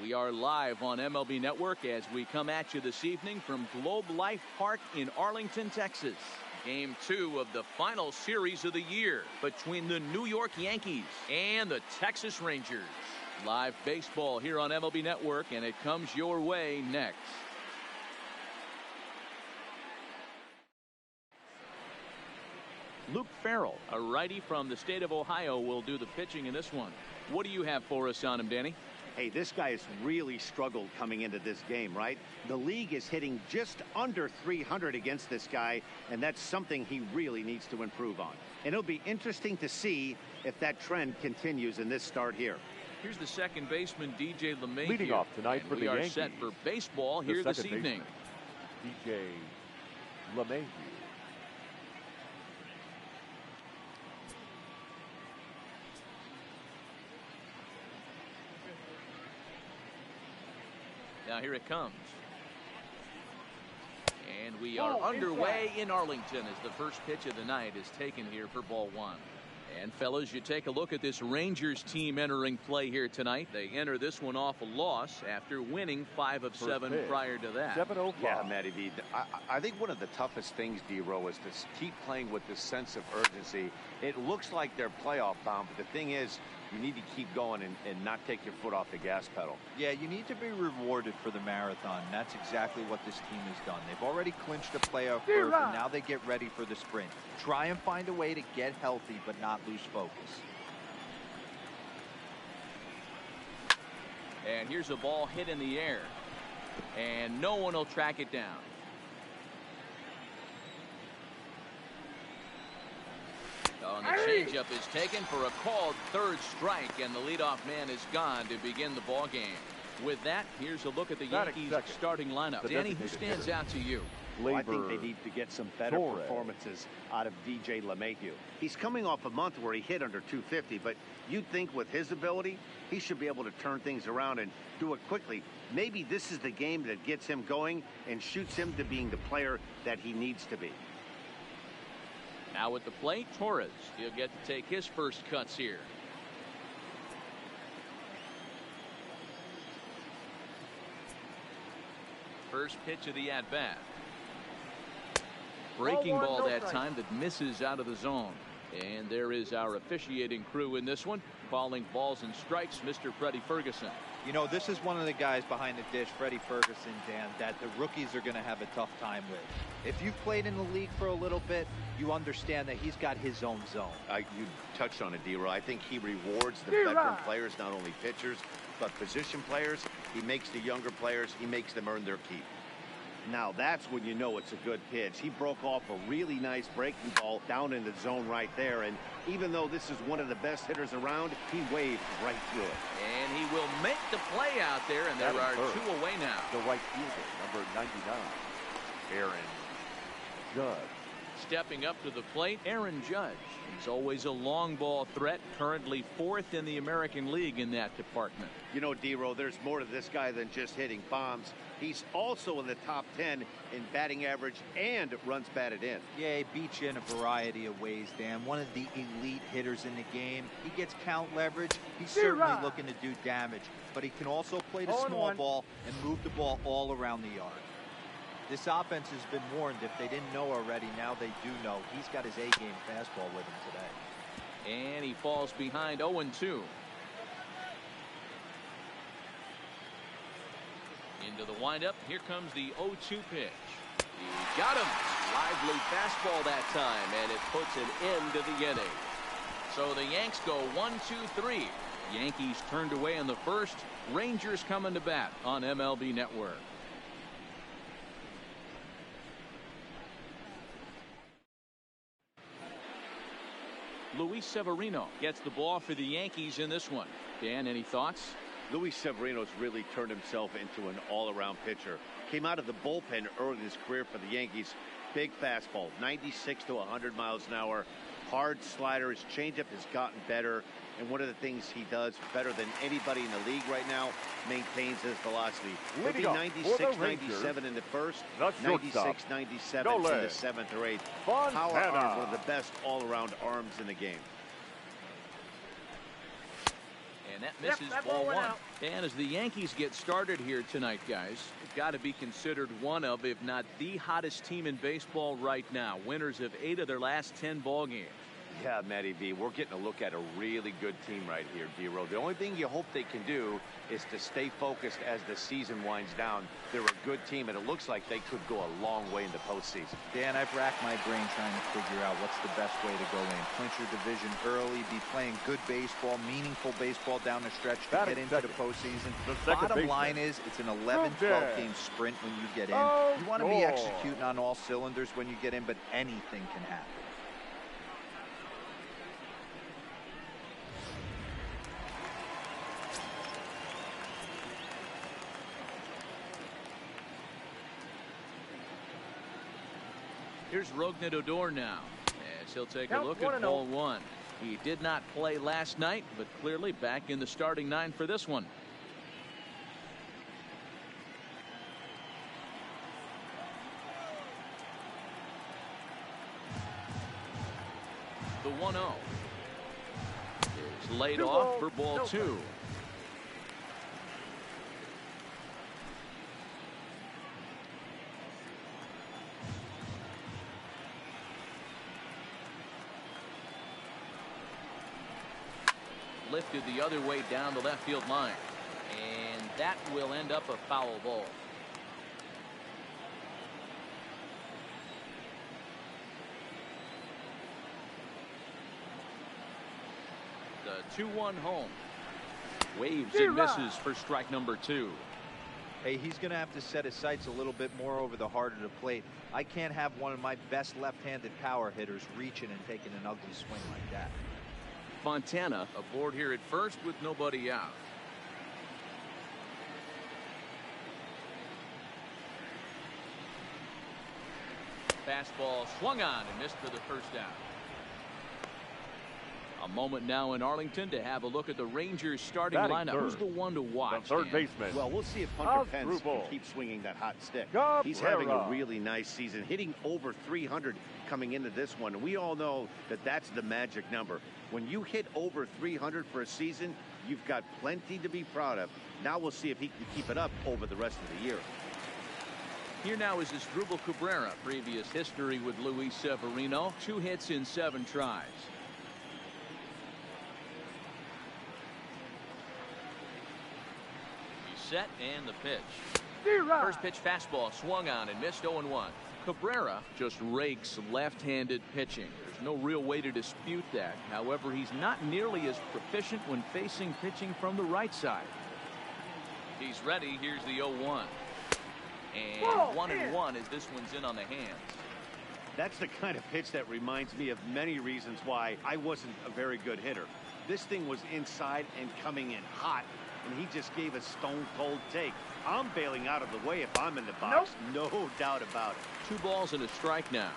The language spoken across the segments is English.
We are live on MLB Network as we come at you this evening from Globe Life Park in Arlington, Texas. Game 2 of the final series of the year between the New York Yankees and the Texas Rangers. Live baseball here on MLB Network, and it comes your way next. Luke Farrell, a righty from the state of Ohio, will do the pitching in this one. What do you have for us on him, Danny? Hey, this guy has really struggled coming into this game, right? The league is hitting just under 300 against this guy, and that's something he really needs to improve on. And it'll be interesting to see if that trend continues in this start here. Here's the second baseman, DJ LeMahieu. Leading off tonight for the Yankees. We are set for baseball here this evening. DJ LeMahieu. Now here it comes. And we are underway in Arlington as the first pitch of the night is taken here for ball one. And fellas, you take a look at this Rangers team entering play here tonight. They enter this one off a loss after winning 5 of 7 prior to that. 7-0. Yeah, Matty V. I think one of the toughest things, D-Row, is to keep playing with this sense of urgency. It looks like they're playoff bound, but the thing is, you need to keep going and not take your foot off the gas pedal. Yeah, you need to be rewarded for the marathon. And that's exactly what this team has done. They've already clinched a playoff berth, and now they get ready for the sprint. Try and find a way to get healthy, but not lose focus. And here's a ball hit in the air. And no one will track it down. And the changeup is taken for a called third strike, and the leadoff man is gone to begin the ball game. With that, here's a look at the Yankees starting lineup. Danny, who stands out to you? Well, I think they need to get some better performances out of DJ LeMahieu. He's coming off a month where he hit under 250, but you'd think with his ability, he should be able to turn things around and do it quickly. Maybe this is the game that gets him going and shoots him to being the player that he needs to be. Now at the plate, Torres. He'll get to take his first cuts here. First pitch of the at-bat. Breaking ball that time that misses out of the zone. And there is our officiating crew in this one, calling balls and strikes, Mr. Freddie Ferguson. You know, this is one of the guys behind the dish, Freddie Ferguson, Dan, that the rookies are going to have a tough time with. If you've played in the league for a little bit, you understand that he's got his own zone. You touched on it, D-Row. I think he rewards the veteran players, not only pitchers, but position players. He makes the younger players, he makes them earn their keep. Now that's when you know it's a good pitch. He broke off a really nice breaking ball down in the zone right there, and even though this is one of the best hitters around, he waved right through it. And he will make the play out there, and there are 2 away now. The right fielder, number 99, Aaron Judge. Stepping up to the plate, Aaron Judge. He's always a long ball threat, currently 4th in the American League in that department. You know, D-Row, there's more to this guy than just hitting bombs. He's also in the top 10 in batting average and runs batted in. Yeah, he beats you in a variety of ways, Dan. One of the elite hitters in the game. He gets count leverage. He's certainly looking to do damage, but he can also play the small ball and move the ball all around the yard. This offense has been warned. If they didn't know already, now they do know. He's got his A-game fastball with him today. And he falls behind 0-2. Into the windup. Here comes the 0-2 pitch. He got him. Lively fastball that time, and it puts an end to the inning. So the Yanks go 1-2-3. Yankees turned away in the first. Rangers coming to bat on MLB Network. Luis Severino gets the ball for the Yankees in this one. Dan, any thoughts? Luis Severino's really turned himself into an all-around pitcher. Came out of the bullpen early in his career for the Yankees. Big fastball, 96 to 100 miles an hour. Hard slider. His changeup has gotten better. And one of the things he does better than anybody in the league right now, maintains his velocity. He'll be 96, 97 in the first, 96, 97 in the 7th or 8th. Power arm, one of the best all-around arms in the game. And that misses ball one. And as the Yankees get started here tonight, guys, got to be considered one of, if not the hottest team in baseball right now. Winners of 8 of their last 10 ball games. Yeah, Matty V, we're getting a look at a really good team right here, D-Row. The only thing you hope they can do is to stay focused as the season winds down. They're a good team, and it looks like they could go a long way in the postseason. Dan, I've racked my brain trying to figure out what's the best way to go in. Clinch your division early, be playing good baseball, meaningful baseball down the stretch to get into the postseason. Bottom line is, it's an 11, 12-game sprint when you get in. You want to be executing on all cylinders when you get in, but anything can happen. Here's Rougned Odor now, as he'll take a look at ball one. He did not play last night, but clearly back in the starting 9 for this one. The 1-0 is laid off for ball two. Lifted the other way down the left field line, and that will end up a foul ball. The 2-1 home. Waves and misses for strike number 2. Hey, he's going to have to set his sights a little bit more over the heart of the plate. I can't have one of my best left-handed power hitters reaching and taking an ugly swing like that. Fontana aboard here at first with nobody out. Fastball swung on and missed for the first out. A moment now in Arlington to have a look at the Rangers starting lineup. Who's the one to watch? The third baseman. Well, we'll see if Hunter Pence can keep swinging that hot stick. He's having a really nice season, hitting over 300 coming into this one. We all know that that's the magic number. When you hit over 300 for a season, you've got plenty to be proud of. Now we'll see if he can keep it up over the rest of the year. Here now is Asdrubal Cabrera. Previous history with Luis Severino. 2 hits in 7 tries. Set and the pitch. First pitch fastball swung on and missed 0-1. Cabrera just rakes left-handed pitching. There's no real way to dispute that. However, he's not nearly as proficient when facing pitching from the right side. He's ready. Here's the 0-1. And 1-1 as this one's in on the hands. That's the kind of pitch that reminds me of many reasons why I wasn't a very good hitter. This thing was inside and coming in hot, and he just gave a stone-cold take. I'm bailing out of the way if I'm in the box. No doubt about it. 2 balls and a strike now.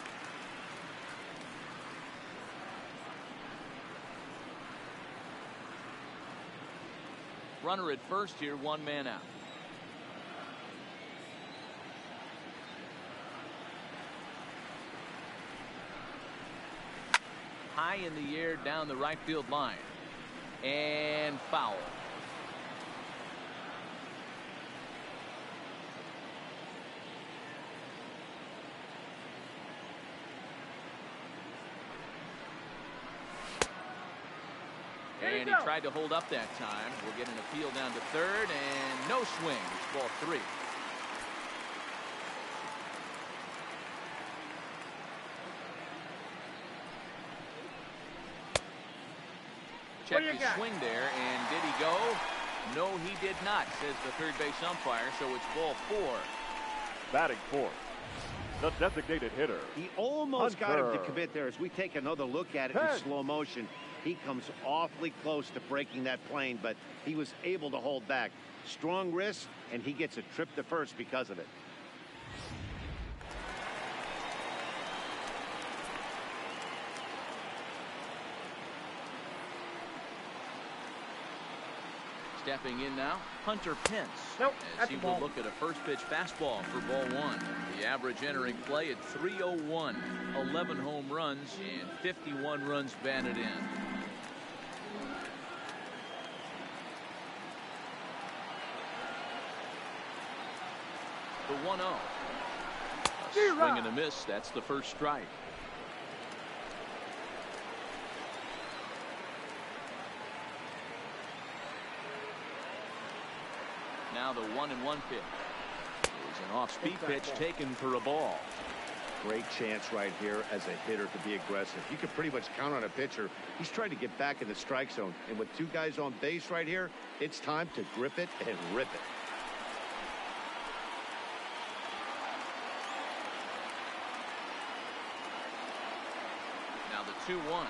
Runner at first here, 1 man out. High in the air down the right field line. And foul. And he tried to hold up that time. We'll get an appeal down to third, and no swing. It's ball 3. Check his swing there, and did he go? No, he did not, says the third base umpire, so it's ball 4. Batting fourth, the designated hitter. He almost got him to commit there. As we take another look at it in slow motion, he comes awfully close to breaking that plane, but he was able to hold back. Strong wrist, and he gets a trip to first because of it. Stepping in now, Hunter Pence. As he will look at a first pitch fastball for ball 1. The average entering play at 301. 11 home runs and 51 runs batted in. The 1-0. A swing and a miss. That's the first strike. Now the 1-1 pitch. Is an off-speed pitch taken for a ball. Great chance right here as a hitter to be aggressive. You can pretty much count on a pitcher. He's trying to get back in the strike zone. And with two guys on base right here, it's time to grip it and rip it. Now the 2-1.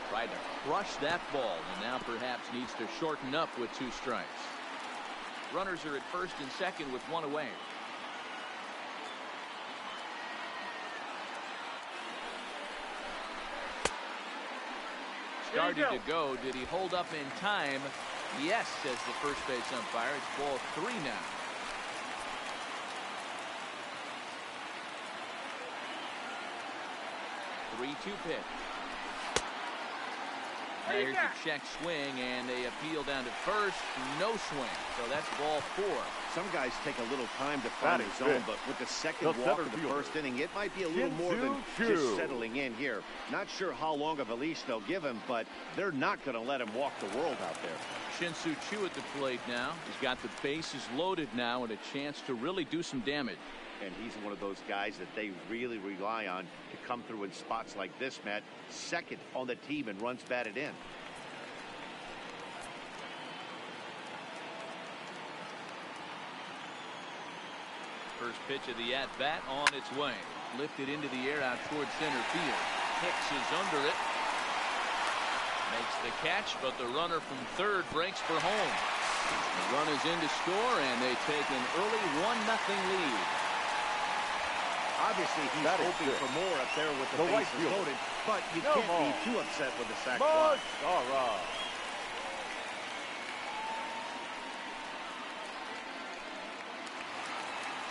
Tried to crush that ball and now perhaps needs to shorten up with 2 strikes. Runners are at first and second with 1 away. Started to go. Did he hold up in time? Yes, says the first base umpire. It's ball 3 now. Three-two pitch. Now here's the check swing, and they appeal down to first. No swing. So that's ball 4. Some guys take a little time to find his zone, but with the second walk of the first inning, it might be a little more than just settling in here. Not sure how long of a leash they'll give him, but they're not going to let him walk the world out there. Shin-Soo Choo at the plate now. He's got the bases loaded now and a chance to really do some damage. And he's one of those guys that they really rely on to come through in spots like this, Matt. Second on the team and runs batted in. First pitch of the at-bat on its way. Lifted into the air out towards center field. Hicks is under it. Makes the catch, but the runner from third breaks for home. The run is in to score, and they take an early 1-0 lead. Obviously, he's hoping for more up there with the bases loaded, but you can't be too upset with the sac fly.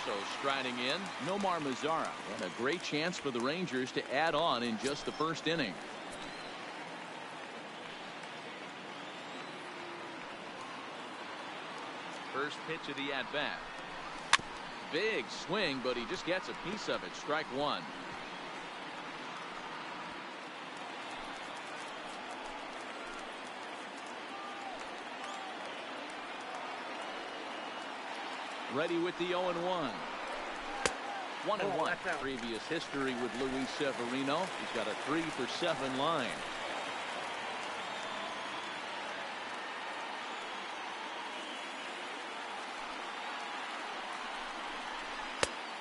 So striding in, Nomar Mazara, and a great chance for the Rangers to add on in just the first inning. First pitch of the at-bat. Big swing, but he just gets a piece of it. Strike 1. Ready with the 0-1. 1-1. Previous history with Luis Severino. He's got a 3-for-7 line.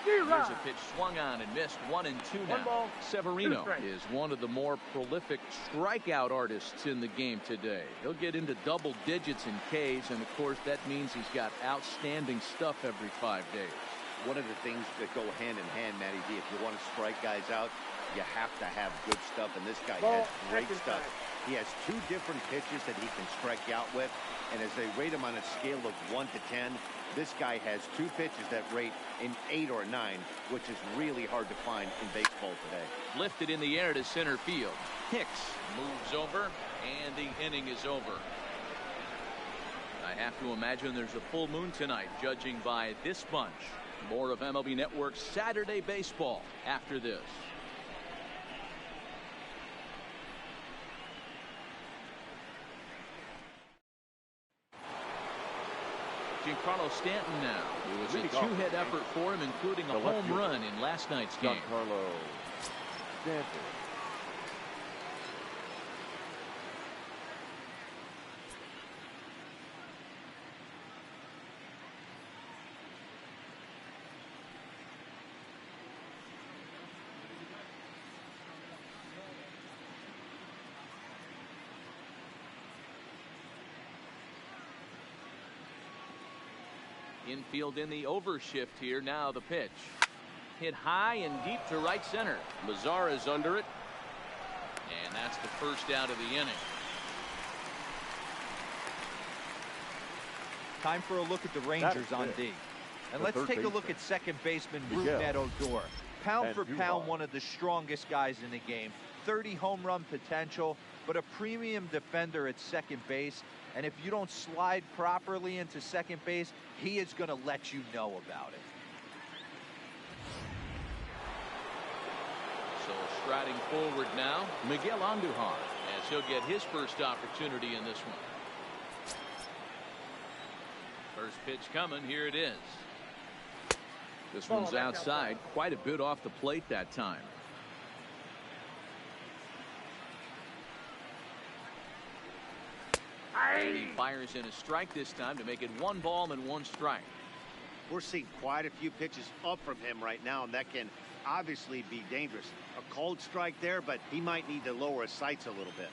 Here's a pitch swung on and missed. 1-2 now. Severino is one of the more prolific strikeout artists in the game today. He'll get into double digits in Ks, and of course that means he's got outstanding stuff every 5 days. One of the things that go hand in hand, Matty D, if you want to strike guys out, you have to have good stuff, and this guy has great stuff. He has 2 different pitches that he can strike you out with, and as they rate him on a scale of 1 to 10, this guy has 2 pitches that rate in 8 or 9, which is really hard to find in baseball today. Lifted in the air to center field. Hicks moves over, and the inning is over. I have to imagine there's a full moon tonight, judging by this bunch. More of MLB Network's Saturday Baseball after this. Giancarlo Stanton now. It was a 2-hit effort for him, including a home run in last night's game. Giancarlo Stanton. Infield in the overshift here. Now the pitch. Hit high and deep to right center. Mazara's under it. And that's the first out of the inning. Time for a look at the Rangers on D. And let's take a look at second baseman Rougned Odor. Pound for pound, one of the strongest guys in the game. .330 home run potential, but a premium defender at second base. And if you don't slide properly into second base, he is going to let you know about it. So striding forward now, Miguel Andujar, as he'll get his first opportunity in this one. First pitch coming, here it is. This one's outside, quite a bit off the plate that time. And he fires in a strike this time to make it 1 ball and 1 strike. We're seeing quite a few pitches up from him right now, and that can obviously be dangerous. A cold strike there, but he might need to lower his sights a little bit.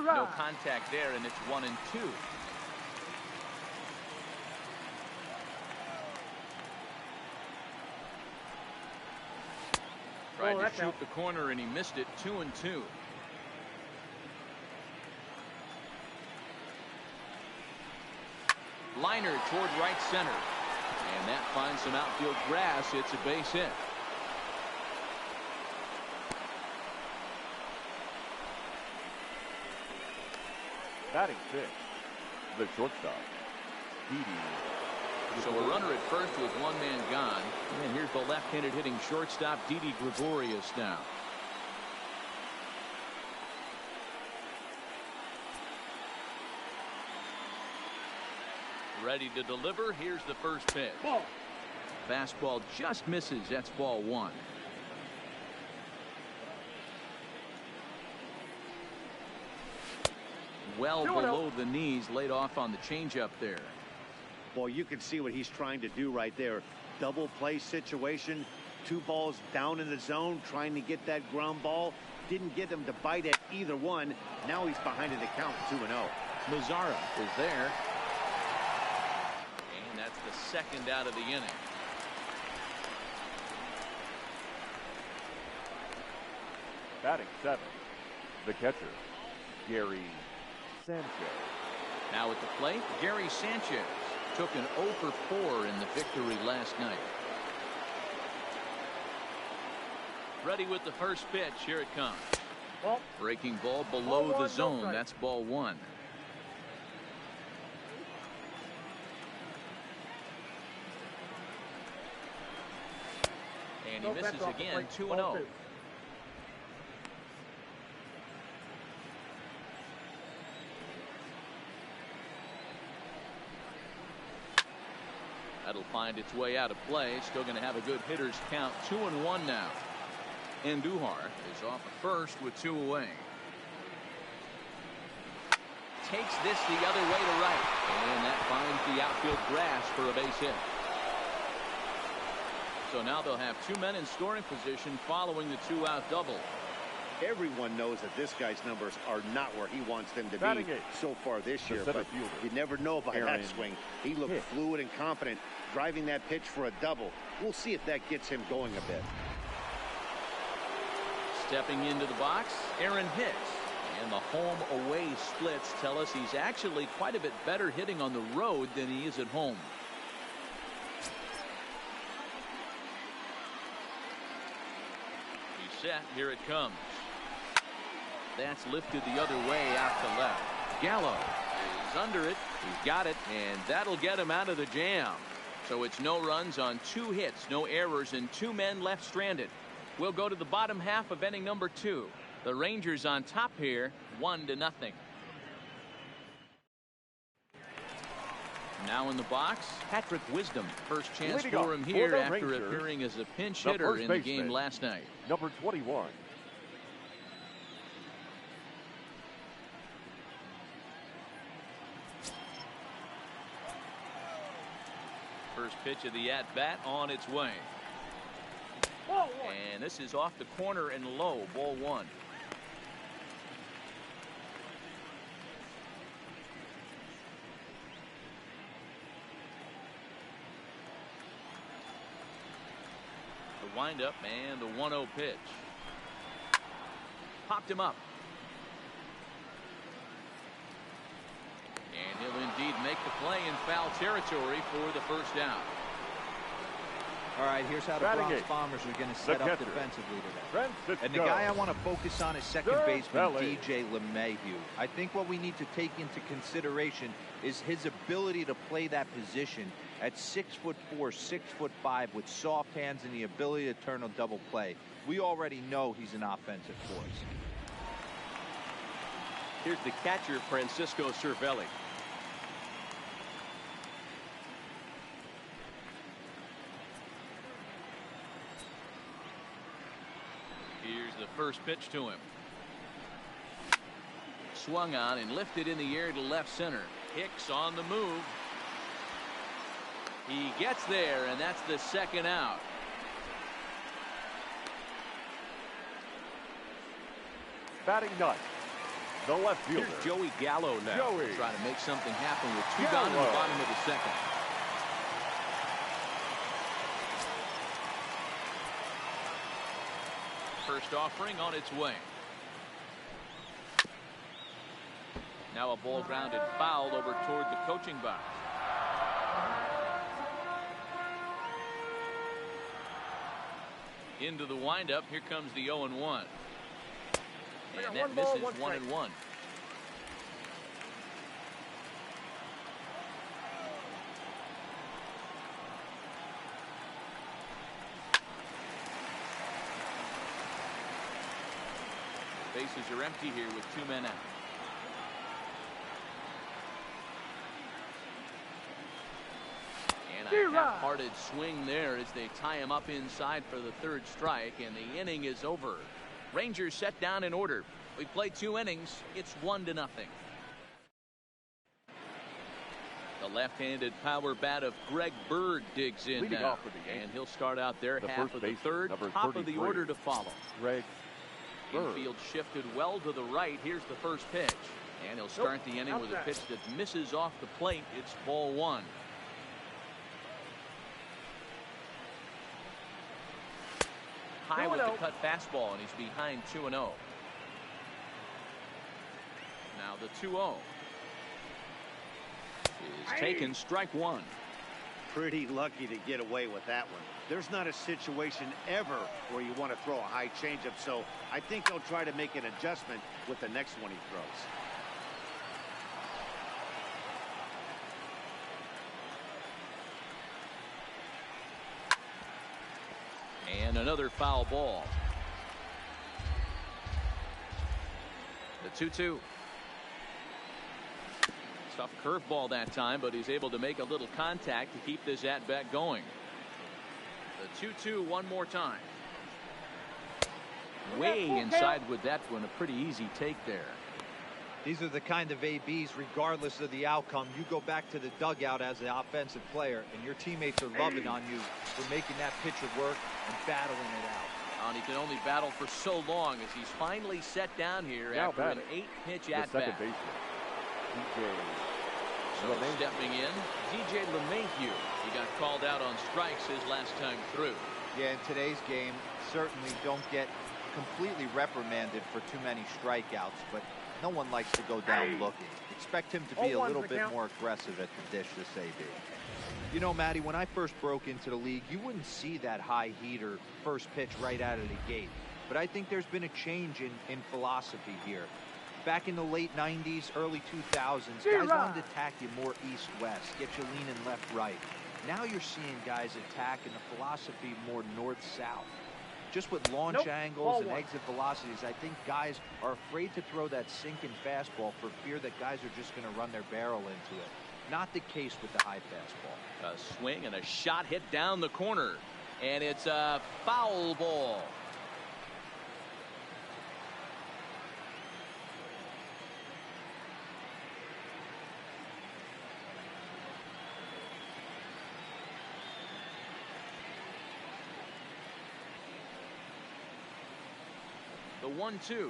No contact there, and it's 1-2. Tried to shoot the corner, and he missed it. 2-2. Liner toward right center, and that finds some outfield grass. It's a base hit. Batting 6, the shortstop, Didi. So a runner at first with 1 man gone. And here's the left-handed hitting shortstop, Didi Gregorius now. Ready to deliver. Here's the first pitch. Ball. Fastball just misses. That's ball 1. Well below the knees, laid off on the changeup there. Boy, you can see what he's trying to do right there. Double play situation. 2 balls down in the zone, trying to get that ground ball. Didn't get him to bite at either one. Now he's behind in the count, 2-0. Mazzara is there. And that's the second out of the inning. Batting 7, the catcher, Gary Sanchez. Now at the plate, Gary Sanchez took an 0 for 4 in the victory last night. Ready with the first pitch. Here it comes. Breaking ball below the zone. That's ball 1. And he misses again. 2-0. That'll find its way out of play. Still going to have a good hitter's count. 2-1 now. Andujar is off at first with 2 away. Takes this the other way to right. And that finds the outfield grass for a base hit. So now they'll have 2 men in scoring position following the 2-out double. Everyone knows that this guy's numbers are not where he wants them to be so far this year, but you never know by that swing. He looked fluid and confident, driving that pitch for a double. We'll see if that gets him going a bit. Stepping into the box, Aaron Hicks. And the home-away splits tell us he's actually quite a bit better hitting on the road than he is at home. He's set. Here it comes. That's lifted the other way out to left. Gallo is under it. He's got it, and that'll get him out of the jam. So it's no runs on 2 hits, no errors, and 2 men left stranded. We'll go to the bottom half of inning number 2. The Rangers on top here, 1-0. Now in the box, Patrick Wisdom. First chance for him here after appearing as a pinch hitter in the game last night. Number 21. First pitch of the at-bat on its way. And this is off the corner and low, ball 1. Windup and the 1-0 pitch. Popped him up. The play in foul territory for the first down. All right, here's how the Bronx Bombers are going to set up defensively today. And the guy I want to focus on is second baseman DJ LeMahieu. I think what we need to take into consideration is his ability to play that position at 6'4", 6'5", with soft hands and the ability to turn a double play. We already know he's an offensive force. Here's the catcher, Francisco Cervelli. Here's the first pitch to him. Swung on and lifted in the air to left center. Hicks on the move. He gets there, and that's the second out. Batting ninth, the left fielder. Here's Joey Gallo now. Trying to make something happen with two down in the bottom of the second. First offering on its way. Now a ball grounded foul over toward the coaching box. Into the windup. Here comes the 0-1. And that misses 1-1. Bases are empty here with two men out. And a half-hearted swing there as they tie him up inside for the third strike, and the inning is over. Rangers set down in order. We played 2 innings. It's 1-0. The left-handed power bat of Greg Bird digs in now, and he'll start out there half of the third, top of the order to follow. Greg Bird. Infield shifted well to the right. Here's the first pitch, and he'll start the inning with a pitch that misses off the plate. It's ball 1. High with the cut fastball, and he's behind 2-0. Now the 2-0 is taken, strike 1. Pretty lucky to get away with that one. There's not a situation ever where you want to throw a high changeup, so I think he'll try to make an adjustment with the next one he throws. And another foul ball. The 2-2. Tough curveball that time, but he's able to make a little contact to keep this at-bat going. The 2-2 one more time. Way inside with that one. A pretty easy take there. These are the kind of ABs, regardless of the outcome. You go back to the dugout as an offensive player, and your teammates are loving on you for making that pitcher work and battling it out. And he can only battle for so long as he's finally set down here after an 8-pitch at-bat. So stepping in, DJ LeMahieu. He got called out on strikes his last time through. Yeah, in today's game, certainly don't get completely reprimanded for too many strikeouts, but no one likes to go down looking. Expect him to be a little bit more aggressive at the dish this AB. You know, Matty, when I first broke into the league, you wouldn't see that high heater first pitch right out of the gate. But I think there's been a change in philosophy here. Back in the late 90s, early 2000s, guys wanted to attack you more east-west, get you leaning left-right. Now you're seeing guys attack in the philosophy more north-south. Just with launch angles and exit velocities, I think guys are afraid to throw that sinking fastball for fear that guys are just going to run their barrel into it. Not the case with the high fastball. A swing and a shot hit down the corner, and it's a foul ball. The 1-2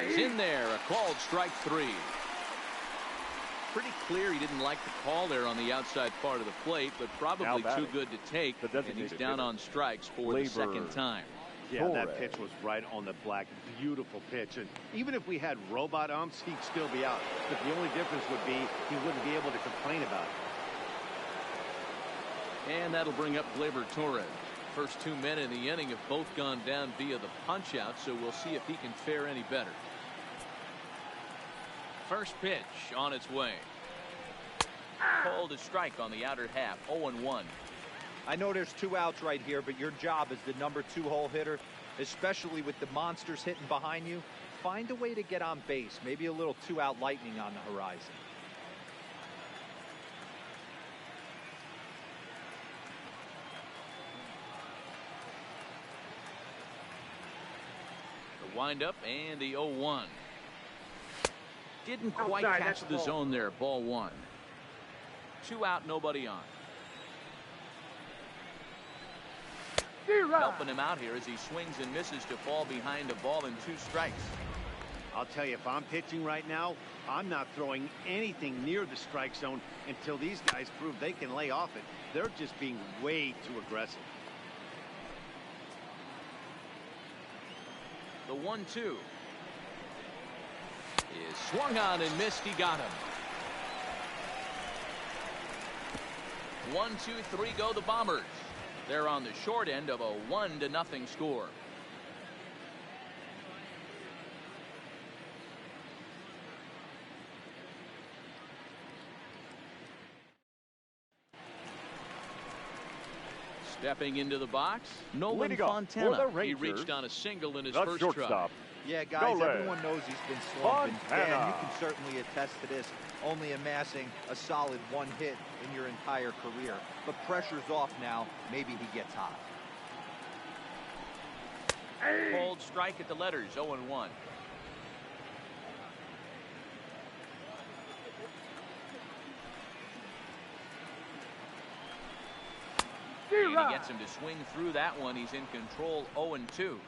is in there. A called strike 3. Pretty clear he didn't like the call there on the outside part of the plate, but probably too good to take, and he's down on strikes for the second time. Yeah, that pitch was right on the black. Beautiful pitch. And even if we had robot umps, he'd still be out. But the only difference would be he wouldn't be able to complain about it. And that'll bring up Gleyber Torres. First 2 men in the inning have both gone down via the punch out, so we'll see if he can fare any better. First pitch on its way. Called a strike on the outer half. 0-1. I know there's 2 outs right here, but your job as the number 2 hole hitter, especially with the monsters hitting behind you, find a way to get on base. Maybe a little 2-out lightning on the horizon. The windup and the 0-1. Didn't quite catch the zone there. Ball 1. 2 out, nobody on. Helping him out here as he swings and misses to fall behind a ball and 2 strikes. I'll tell you, if I'm pitching right now, I'm not throwing anything near the strike zone until these guys prove they can lay off it. They're just being way too aggressive. The 1-2 is swung on and missed. He got him. 1, 2, 3 go the Bombers. They're on the short end of a 1-0 score. Stepping into the box, Nolan Fontana. He reached on a single in his first try. Yeah, guys, everyone knows he's been slumping. Dan, you can certainly attest to this, only amassing a solid 1 hit in your entire career. But pressure's off now. Maybe he gets hot. Cold strike at the letters. 0-1. He gets him to swing through that one. He's in control. 0-2.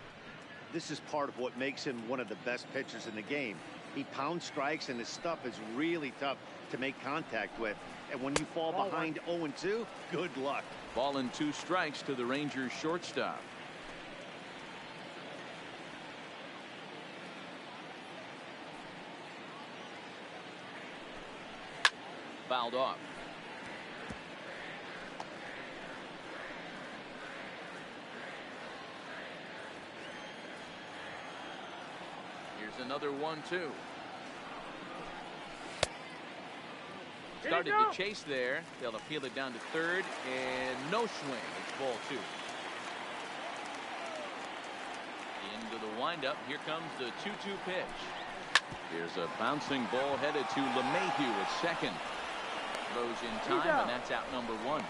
This is part of what makes him one of the best pitchers in the game. He pounds strikes, and his stuff is really tough to make contact with. And when you fall behind 0-2, good luck. Ball and 2 strikes to the Rangers shortstop. Fouled off. Here's another 1-2. Started to chase there. They'll appeal it down to third, and no swing. It's ball 2. Into the windup. Here comes the 2-2 pitch. Here's a bouncing ball headed to LeMahieu at second. Throws in time, and that's out number 1.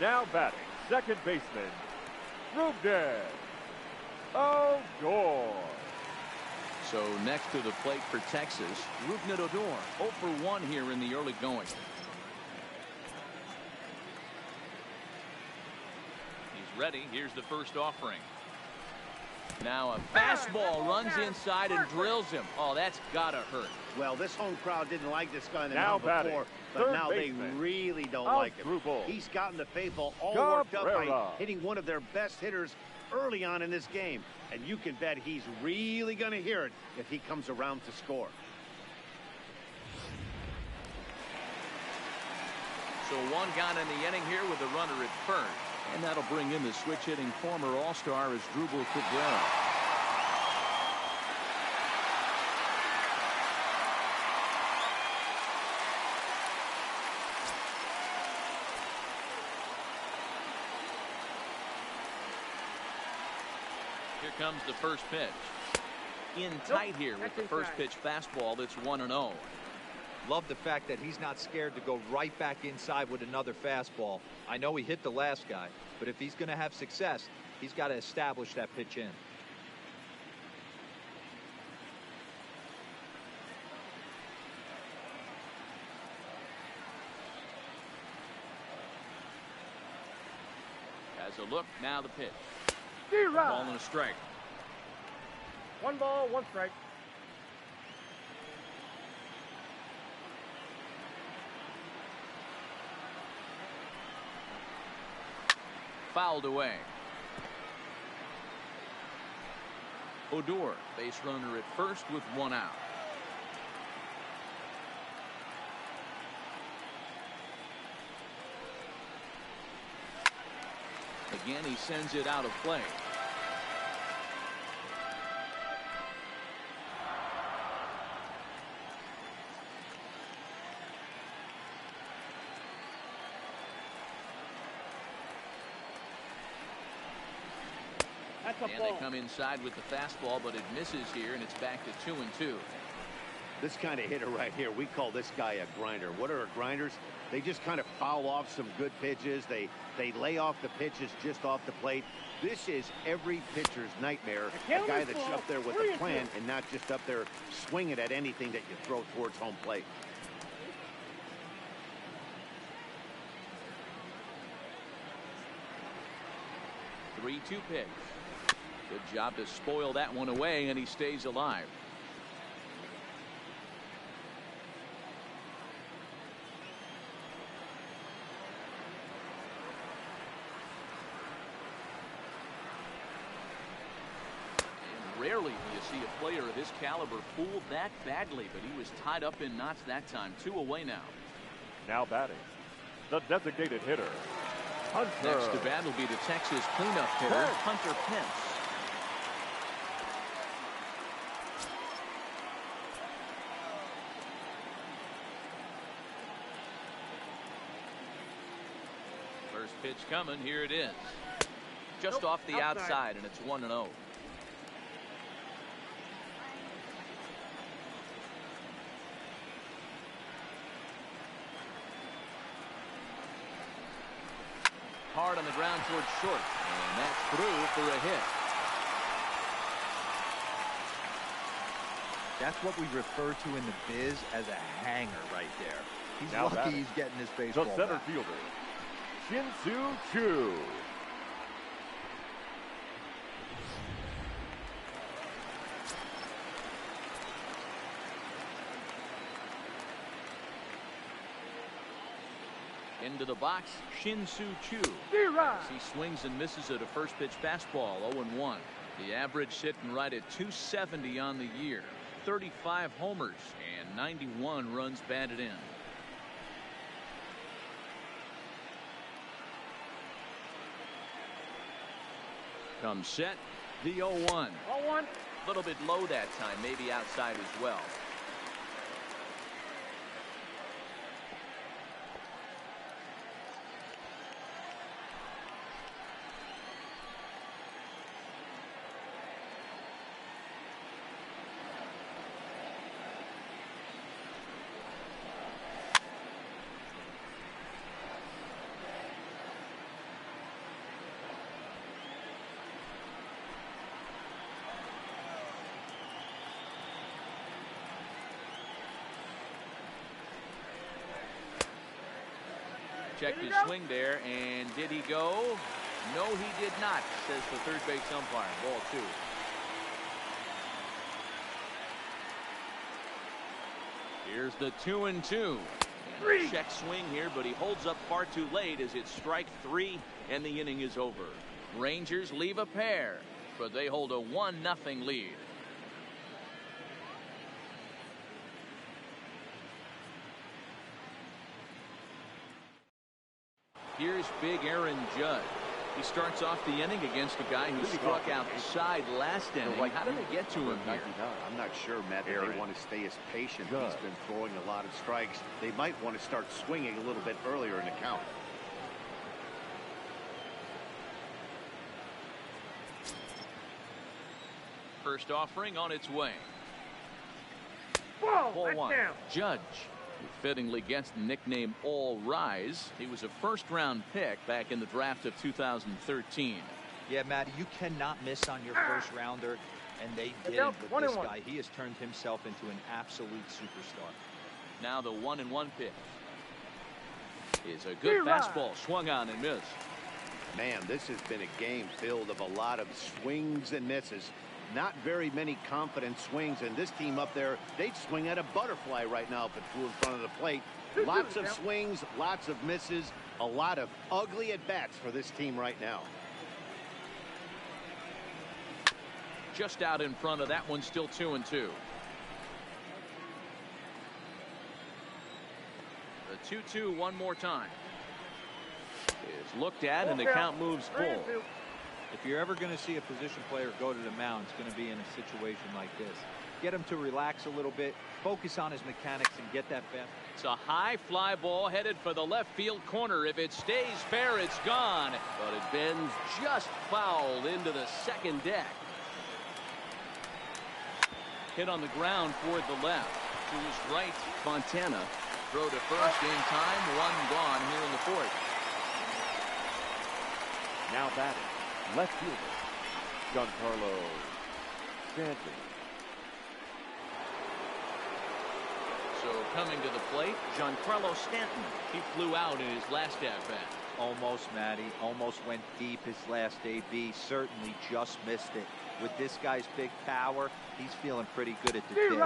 Now batting, second baseman, Rubden Odor. So next to the plate for Texas, Rubden Odor, 0 for 1 here in the early going. He's ready. Here's the first offering. Now a fastball runs inside and drills him. Oh, that's gotta hurt. Well, this home crowd didn't like this guy in the mound before, but now they really don't like him. He's gotten the faithful all worked up by hitting one of their best hitters early on in this game. And you can bet he's really going to hear it if he comes around to score. So 1 gone in the inning here with a runner at first. And that'll bring in the switch-hitting former All-Star Asdrubal Cabrera. Here comes the first pitch. In tight here with the first pitch fastball. That's 1-0. Love the fact that he's not scared to go right back inside with another fastball. I know he hit the last guy, but if he's going to have success, he's got to establish that pitch in. Has a look. Now the pitch. Ball and a strike. 1 ball, 1 strike. fouled away. Odor, base runner at first with one out. Again, he sends it out of play. And they come inside with the fastball, but it misses here, and it's back to 2-2. This kind of hitter right here, we call this guy a grinder. What are grinders? They just kind of foul off some good pitches. They lay off the pitches just off the plate. This is every pitcher's nightmare. A guy that's up there with a plan and not just up there swinging at anything that you throw towards home plate. Three-two pitch. Good job to spoil that one away, and he stays alive. Rarely do you see a player of his caliber fooled that badly, but he was tied up in knots that time. 2 away now. Now batting, the designated hitter, Hunter. Next to bat will be the Texas cleanup hitter, Hunter Pence. First pitch coming. Here it is. Just off the outside, and it's 1-0. Hard on the ground towards short, and that's through for a hit. That's what we refer to in the biz as a hanger right there. He's now lucky he's getting this baseball the center back. fielder, Shin-Soo Choo. Into the box, Shin-Soo Choo. As he swings and misses at a first pitch fastball, 0-1. The average sitting right at 270 on the year. 35 homers and 91 runs batted in. Comes set, the 0-1. 0-1. A little bit low that time, maybe outside as well. Checked his swing there, and did he go? No, he did not, says the third base umpire. Ball 2. Here's the 2-2. And a check swing here, but he holds up far too late as it's strike 3, and the inning is over. Rangers leave a pair, but they hold a 1-0 lead. Here's big Aaron Judge. He starts off the inning against a guy who struck outside last inning. How did he get to him here? I'm not sure, Matt, that they want to stay as patient. He's been throwing a lot of strikes. They might want to start swinging a little bit earlier in the count. First offering on its way. Ball 1. down. Judge, who fittingly gets the nickname All Rise. He was a first-round pick back in the draft of 2013. Yeah, Matty, you cannot miss on your first rounder, and they did with this guy. He has turned himself into an absolute superstar. Now the 1-1 pitch is a good fastball, swung on and missed. Man, this has been a game filled of a lot of swings and misses. Not very many confident swings, and this team up there, they'd swing at a butterfly right now if it flew in front of the plate. Lots of swings, lots of misses, a lot of ugly at-bats for this team right now. Just out in front of that one, still 2-2. The 2-2 one more time. Is looked at, and the count moves full. If you're ever going to see a position player go to the mound, it's going to be in a situation like this. Get him to relax a little bit, focus on his mechanics, and get that bat. It's a high fly ball headed for the left field corner. If it stays fair, it's gone. But it bends just foul into the second deck. Hit on the ground toward the left. To his right, Fontana. Throw to first in time. One gone here in the fourth. Now batting, left fielder, Giancarlo Stanton. So coming to the plate, Giancarlo Stanton. He flew out in his last at-bat. Almost, Matty. Almost went deep his last AB. Certainly just missed it. With this guy's big power, he's feeling pretty good at the dish.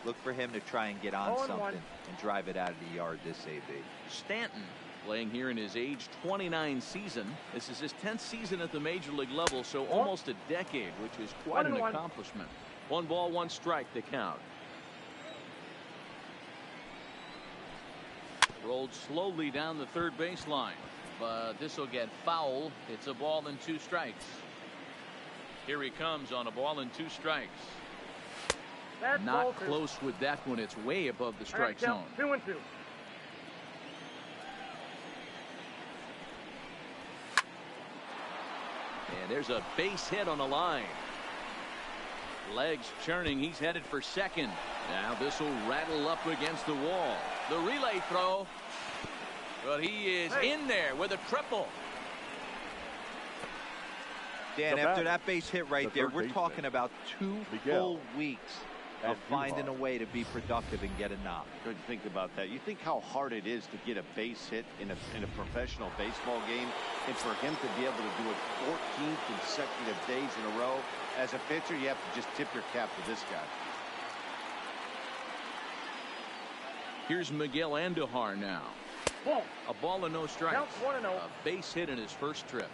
Look for him to try and get on something and drive it out of the yard this AB. Stanton playing here in his age 29 season. This is his 10th season at the major league level, so almost a decade, which is quite an accomplishment. 1 ball, 1 strike, the count. Rolled slowly down the third baseline, but this will get foul. It's a ball and 2 strikes. Here he comes on a ball and 2 strikes. Not close with that one. It's way above the strike zone. 2-2. And there's a base hit on the line. Legs churning. He's headed for second. Now this will rattle up against the wall. The relay throw. But he is in there with a triple. Dan, after that base hit right there, we're talking about 2 full weeks of finding a way to be productive and get a knock. Couldn't think about that. You think how hard it is to get a base hit in a professional baseball game, and for him to be able to do it 14 consecutive days in a row. As a pitcher, you have to just tip your cap to this guy. Here's Miguel Andujar now. A ball and no strikes. Counts 1-0. A base hit in his first trip.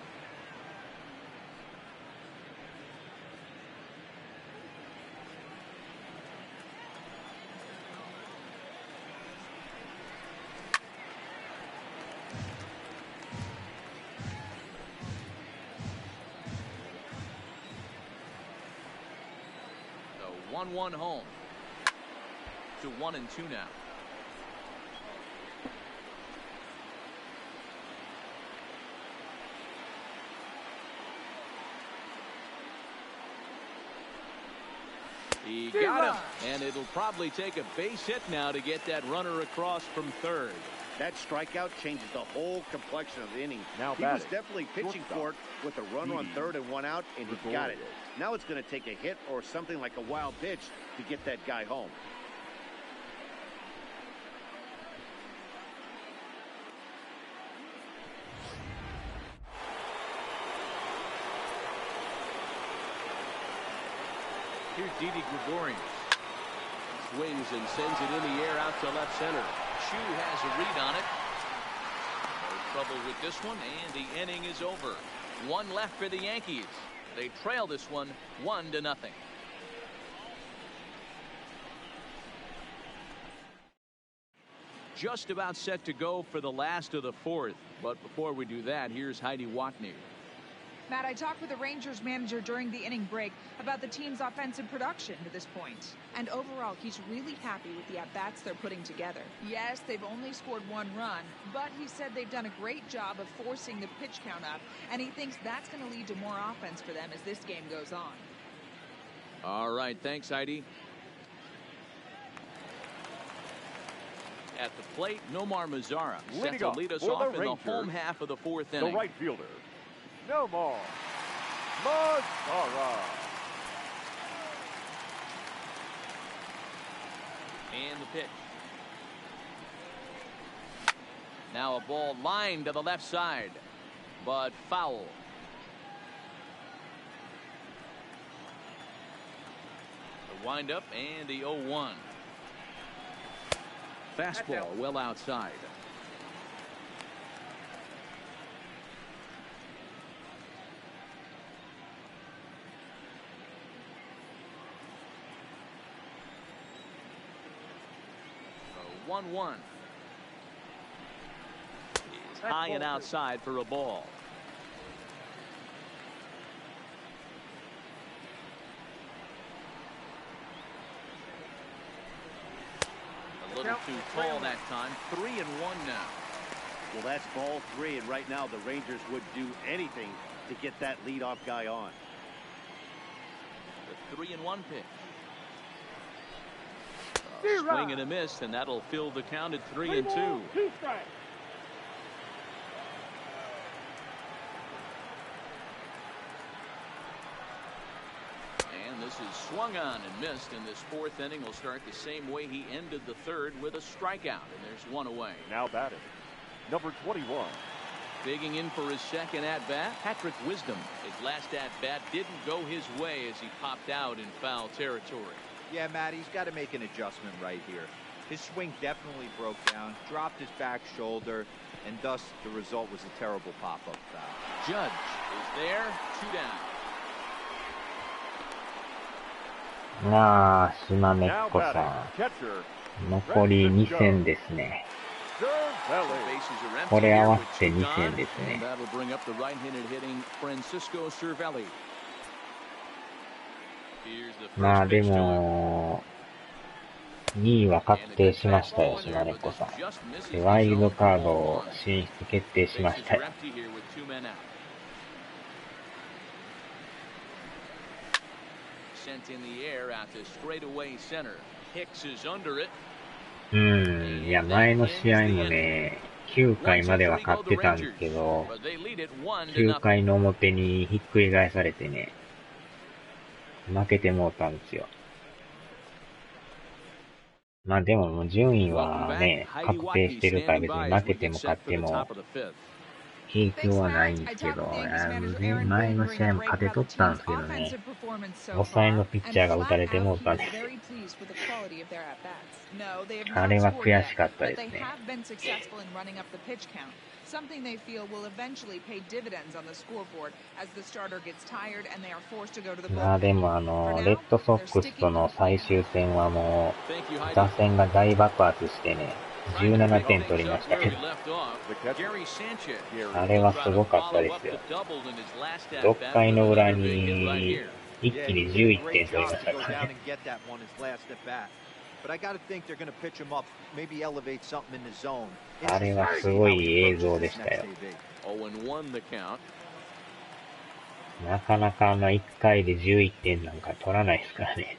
The 1-1 home. To 1-2 now. He got him, and it'll probably take a base hit now to get that runner across from third. That strikeout changes the whole complexion of the inning. Now he was definitely pitching for it with a runner on third and 1 out, and he got it. Now it's going to take a hit or something like a wild pitch to get that guy home. Here's Didi Gregorius. Swings and sends it in the air out to left center. Chu has a read on it. No trouble with this one, and the inning is over. 1 left for the Yankees. They trail this one 1-0. Just about set to go for the last of the fourth. But before we do that, here's Heidi Watney. Matt, I talked with the Rangers manager during the inning break about the team's offensive production to this point. And overall, he's really happy with the at-bats they're putting together. Yes, they've only scored 1 run, but he said they've done a great job of forcing the pitch count up, and he thinks that's going to lead to more offense for them as this game goes on. All right, thanks, Heidi. At the plate, Nomar Mazara set to lead us off in the home half of the fourth inning. The right fielder, Nomar Mazara. And the pitch. Now a ball lined to the left side, but foul. Wind up and the 0-1. Fastball well outside. A 1-1. Is high and outside for a ball. A little too tall that time. 3-1 now. Well, that's ball 3, and right now the Rangers would do anything to get that leadoff guy on. The 3-1 pitch. Swing and a miss, and that'll fill the count at 3-2. 2 strikes. And this is swung on and missed, and this 4th inning will start the same way he ended the 3rd, with a strikeout, and there's 1 away. Now batting, number 21. Digging in for his 2nd at-bat, Patrick Wisdom. His last at-bat didn't go his way as he popped out in foul territory. Yeah, Matt, he's got to make an adjustment right here. His swing definitely broke down, dropped his back shoulder, and thus the result was a terrible pop-up foul. Judge is there, 2 down. まあ、島根っこさん。残り2戦ですね。これ合わせて2戦ですね。まあでも、2位は確定しましたよ、島根っこさん。ワイルドカード進出決定しましたよ。いや、前の試合もね、9回までは勝ってたんですけど、9回の表にひっくり返されてね、負けてもうたんですよ。まあでももう順位はね、確定してるから別に負けても勝っても影響はないんですけど、前の試合も勝てとったんですけどね、抑えのピッチャーが打たれてもうたんですよ。あれは悔しかったですね。Something they feel will eventually pay dividends on the scoreboard as the starter gets tired and they are forced to go to the bullpen. まあでもレッドソックスとの最終戦はもう、打線が大爆発してね、17点取りましたけど、あれはすごかったですよ。6回の裏に一気に11点取りましたからね。あれはすごい映像でしたよ。なかなか1回で11点なんか取らないですからね。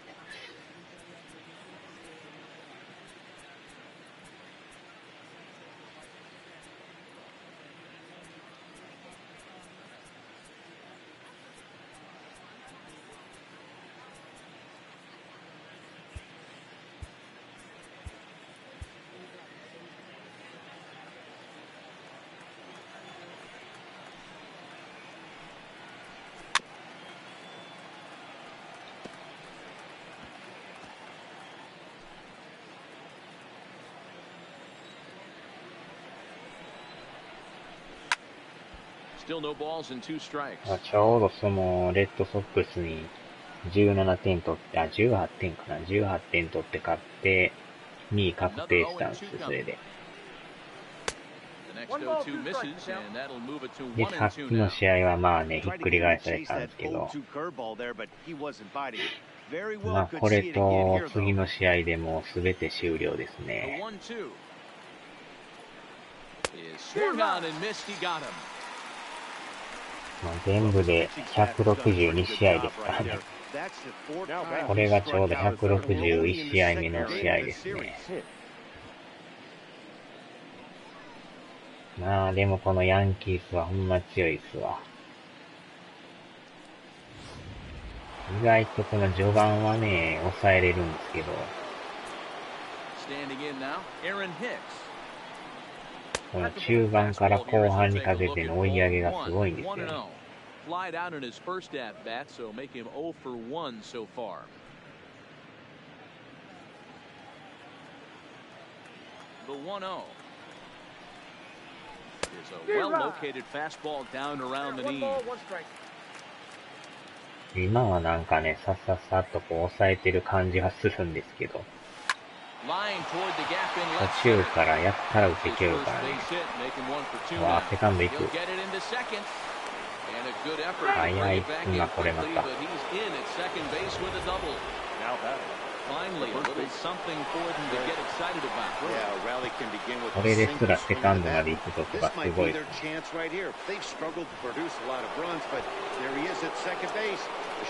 ちょうどそのレッドソックスに17点取って、18点かな、18点取って勝って、2位確定したんですよ、それで。で、さっきの試合はまあね、ひっくり返されたんですけど、まあこれと次の試合でもう全て終了ですね。まあ、全部で162試合ですからね。これがちょうど161試合目の試合ですね。まあでもこのヤンキースはほんま強いっすわ。意外とこの序盤はね、抑えれるんですけど。この中盤から後半にかけての追い上げがすごいんですよね。The 1-0. Is a well-located fastball down around the knee. 今はなんかね、さっさっさっとこう抑えてる感じがするんですけど、途中からやったら打っていけるからね。わあ、セカンド行く。早いっすな、これまた。これですらセカンドまで行くとかすごい。A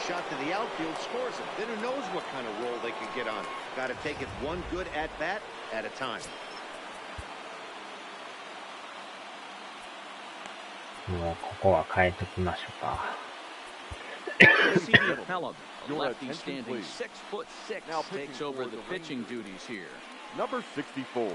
shot to the outfield scores it. Then who knows what kind of role they could get on. Got to take it one good at bat at a time. もうここは変えときましょうか。Lefty standing 6'6", takes over the pitching duties here. Number 64.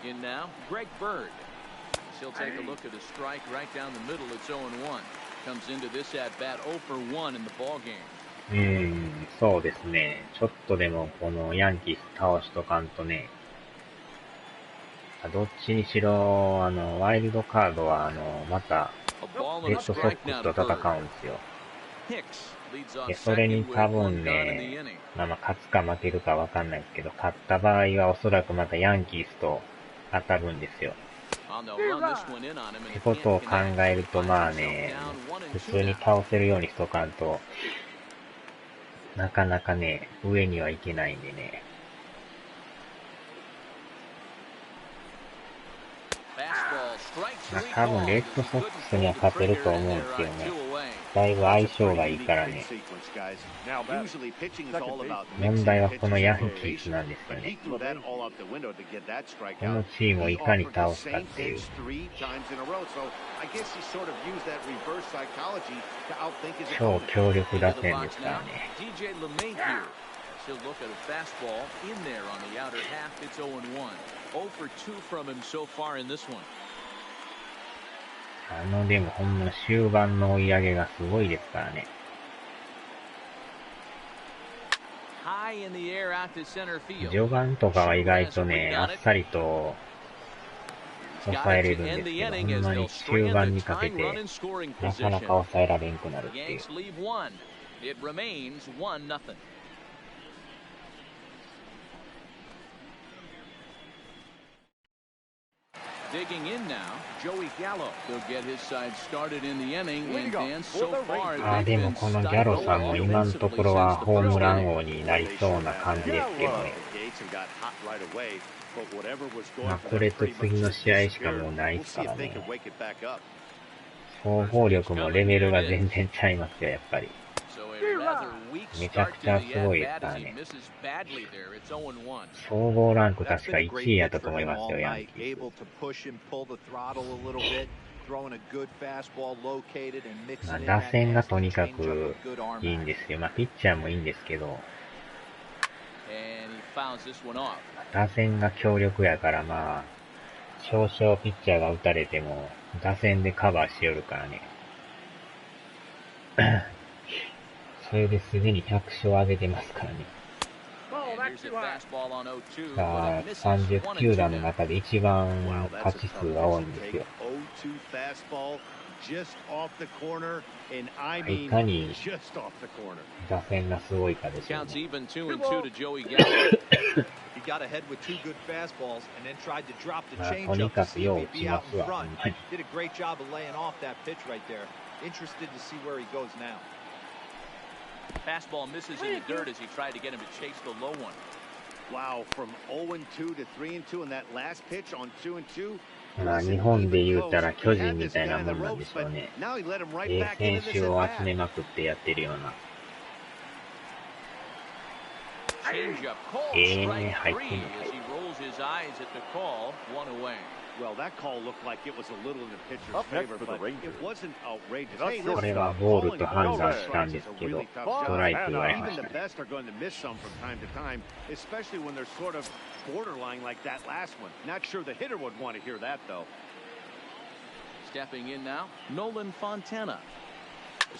In now, Greg Bird. He'll take a look at a strike right down the middle. It's 0-1. Comes into this at bat 0 for 1 in the ball game. そうですね。ちょっとでもこのヤンキース倒しとかんとね。どっちにしろワイルドカードはまたレッドソックスと戦うんですよ。でそれに多分ね、勝つか負けるかわかんないですけど、勝った場合はおそらくまたヤンキースと当たるんですよ。ってことを考えるとまあね、普通に倒せるようにしとかんと、なかなかね、上にはいけないんでね。多分レッドソックスには勝てると思うんですけどね。だいぶ相性がいいからね。問題はこのヤンキースなんですよね。このチームをいかに倒すかっていう。超強力打線ですからね。He'll look at a fastball in there on the outer half. It's 0-1. 0 for 2 from him so far in this one. でもほんま終盤の追い上げがすごいですからね。序盤とかは意外とね、あっさりと抑えれるんですけど、ほんまに終盤にかけてなかなか抑えられんくなるっていう。Digging in now, Joey Gallo. He'll get his side started in the inning, and Dan so far. でもこのギャロさんも今のところはホームラン王になりそうな感じですけどね。これと次の試合しかもうないですからね。総合力もレベルが全然ちゃいますよ、やっぱり。めちゃくちゃすごいですからね。総合ランク確か1位やったと思いますよ、ヤンキース。打線がとにかくいいんですよ。ピッチャーもいいんですけど、打線が強力やから少々ピッチャーが打たれても打線でカバーしよるからね。それですでに100勝上げてますからね。さあ、30球団の中で一番勝ち数が多いんですよ。いかに打線がすごいかですよね。とにかくよう打ちますわ、ほんまに。Fastball misses in the dirt as he tried to get him to chase the low one. Wow, from 0-2 to 3-2 and that last pitch on 2-2. まあ日本で言うたら巨人みたいなもんなんでしょうね。選手を集めまくってやってるような。入ってんのかい。Well, that call looked like it was a little in the pitcher's favor, but it wasn't outrageous. Hey, これはボールと判断したんですけど、ストライク言われましたね。Even the best are going to miss some from time to time, especially when they're sort of borderline like that last one. Not sure the hitter would want to hear that, though. Stepping in now, Nolan Fontana.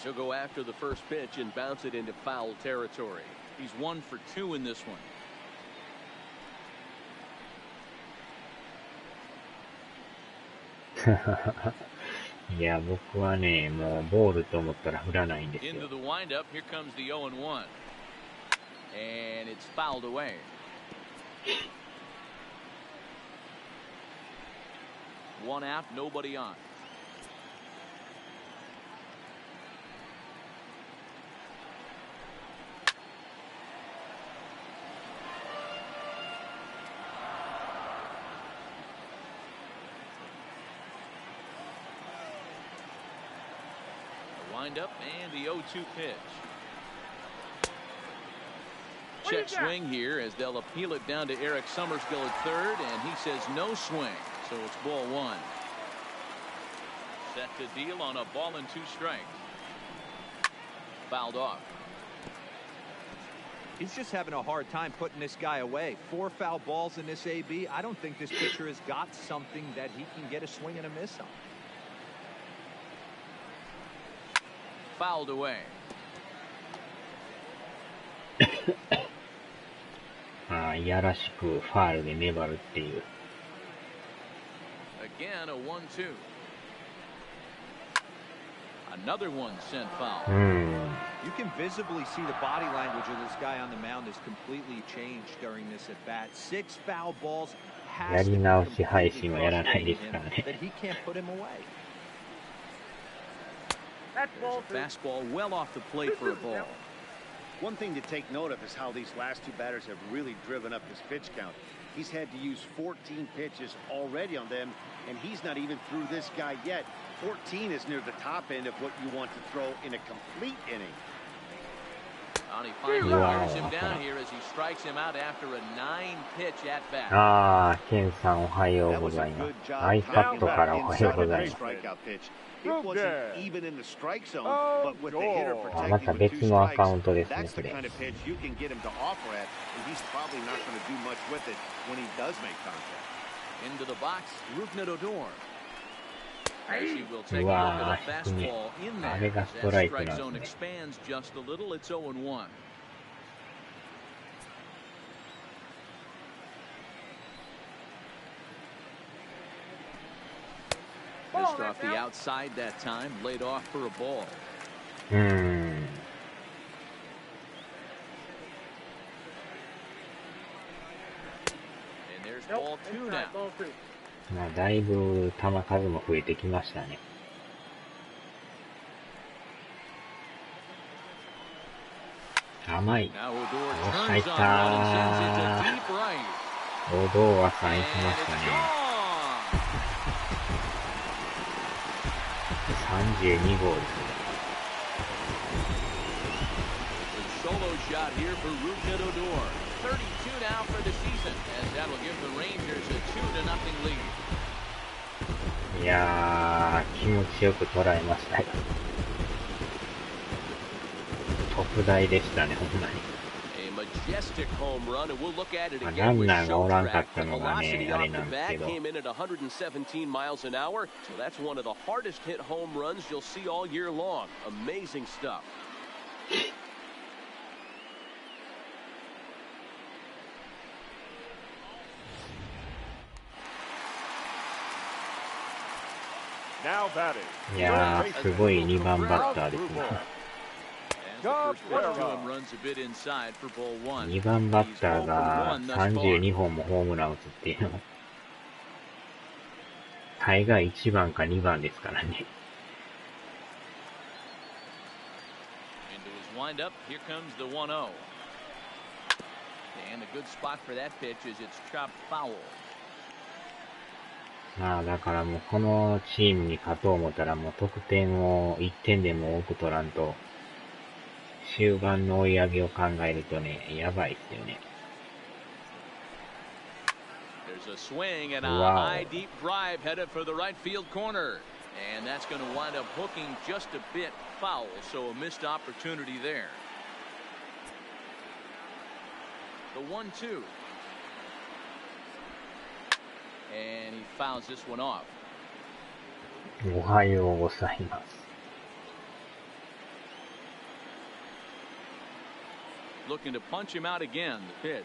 He'll go after the first pitch and bounce it into foul territory. He's 1 for 2 in this one. いや、僕はね、もうボールと思ったら振らないんですよ。Into the windup, here comes the 0-1. And it's fouled away. One out, nobody on. Wind up and the 0-2 pitch. Check swing here as they'll appeal it down to Eric Summerskill at third, and he says no swing, so it's ball 1. Set to deal on a ball and 2 strikes. Fouled off. He's just having a hard time putting this guy away. 4 foul balls in this AB. I don't think this pitcher has got something that he can get a swing and a miss on. Fouled away. いやらしくファールで粘るっていう。Again, a 1-2. Another one sent foul. You can visibly see the body language of this guy on the mound has completely changed during this at bat. 6 foul balls. やり直し配信はやらないですからね。That he can't put him away. Fastball well off the plate for a ball. One thing to take note of is how these last 2 batters have really driven up his pitch count. He's had to use 14 pitches already on them, and he's not even through this guy yet. 14 is near the top end of what you want to throw in a complete inning. And he finally wears him down here as he strikes him out after a 9-pitch at bat. ケンさんおはようございます。iPad からおはようございます。It wasn't even in the strike zone, but with the hitter protecting また別のアカウントですね、 that's そ the れ。 kind of pitch you can get him to offer at, and he's probably not going to do much with it when he does make contact. Into the box, Rougned Odor. As he will take a look at a fastball in there. As that strike zone expands just a little, it's 0-1. Missed off the outside that time, laid off for a ball. And there's ball 2 now. まあだいぶ球数も増えてきましたね。甘い。よっしゃ、いったー。オドーはサインしましたね。32号ですね。Solo shot here for Rougned Odor. 32 now for the season, as that'll give the Rangers a 2-0 lead. いやー、気持ちよく捉えましたよ。特大でしたね、ほんまに。A majestic home run, and we'll look at it ラ again ン with ナーがおらん show かっ track. た The のがね、 velocity あれ off な the んですけ bat ど。 came in at 117 miles an hour, so that's one of the hardest hit home runs you'll see all year long. Amazing stuff. Now batting. いやー、すごい2番バッターですね。 As the first pitch to him runs a bit inside for ball one. 2番バッター He's が 0 for 1 thus far. 32本もホームラン打つっていうのは、大概1番か2番ですからね。Into his windup, here comes the 1-0. And a good spot for that pitch as it's chopped foul. まあだからもうこのチームに勝とう思ったらもう得点を1点でも多く取らんと、終盤の追い上げを考えるとね、やばいっすよね。There's a swing and a Wow. high deep drive headed for the right field corner. And that's going to wind up hooking just a bit foul, so a missed opportunity there. The 1-2. And he fouls this one off. おはようございます。Looking to punch him out again, the pitch.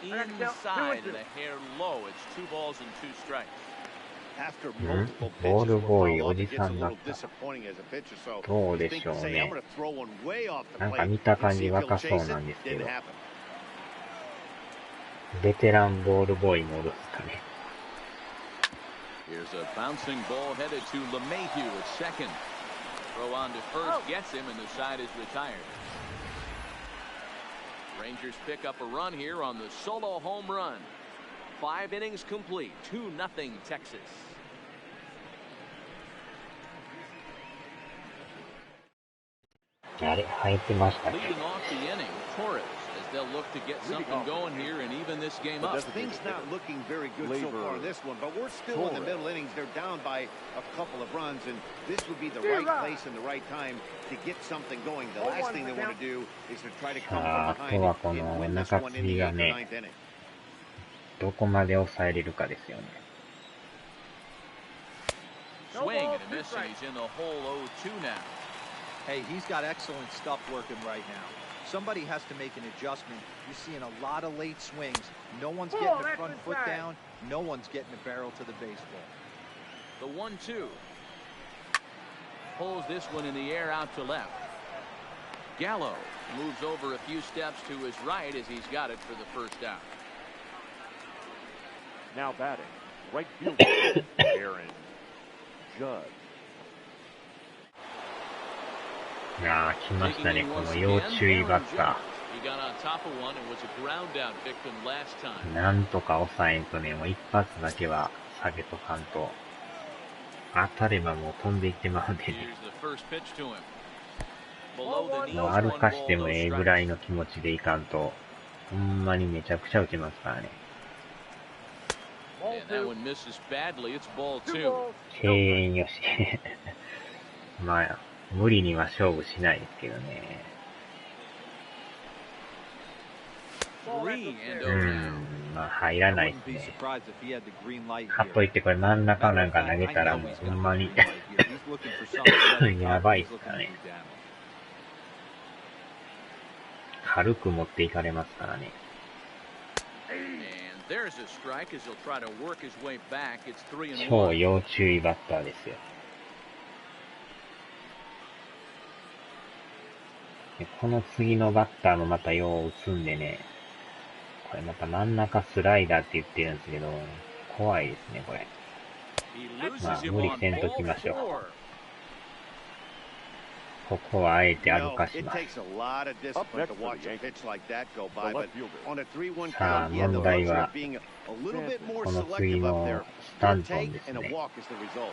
Inside and a hair low. It's 2 balls and 2 strikes. After multiple ボール pitches ボ were ーイ fouled お off, じ it gets さ a んだっ little た。 disappointing as a pitcher. So どう you で think しょ to う say, I'm ね。 going to throw one way off the なんか plate 見た and 感 see じ if 若 he'll そう chase な it. んですけ Didn't ど、 happen. ベテランボールボーイもおるっすかね。Here's a bouncing ball headed to LeMahieu at second. Throw on to first gets him, and the side is retired. Rangers pick up a run here on the solo home run. 5 innings complete, 2-0 Texas. あれ、入ってましたっけ？ Leading off the inning, Torres, as they'll look to get something going here and even this game up. Things not looking very good so far in this one, but we're still in the middle innings. They're down by a couple of runs, and this would be the right place and the right time to get something going. The last thing they want to do is to try to come from behind and win this one in the 8th or 9th inning. どこまで抑えれるかですよね。 Swing and a miss, and he's in the hole 0-2 now. Hey, he's got excellent stuff working right now. Somebody has to make an adjustment. You're seeing a lot of late swings. No one's getting the front foot down. No one's getting the barrel to the baseball. The 1-2. Pulls this one in the air out to left. Gallo moves over a few steps to his right as he's got it for the first out. Now batting. Right fielder. Aaron Judge. いやー、来ましたね、この要注意バッタ He got on top of one and was a ground out victim last time. ー。なんとか抑えんとね、もう一発だけは下げとかんと。当たればもう飛んでいってまうんでね。 Here's the first pitch to him. Below the knees, もう歩 one かして ball, も no ええぐ strikes. らいの気持ちでいかんと、ほんまにめちゃくちゃ打ちますからね。And that one misses badly. It's ball 2. 敬遠よし。まあ、無理には勝負しないですけどね。3 and う 0 now. ん、まあ入らない I で wouldn't す be ね。 surprised if he had the green light か here. といってこれ真ん中なんか投げたらもうほんまにやばいっすからね。軽く持っていかれますからね。 And there's a strike as he'll try to work his way back. It's 3 and 超 1. 要注意バッターですよ。でこの次のバッターもまたよう打つんでね、これまた真ん中スライダーって言ってるんですけど、怖いですね、これ。 He loses まあ him 無理 on せんと ball きましょう。 4. ここはあえて You 歩 know, かし it ます。 takes a lot of discipline to watch a pitch like that go by, but on a 3-1 さあ count, he had the 問題 luxury は of being a little bit more この次 selective up の there. スタン Good トン take です and a ね。 walk is the result.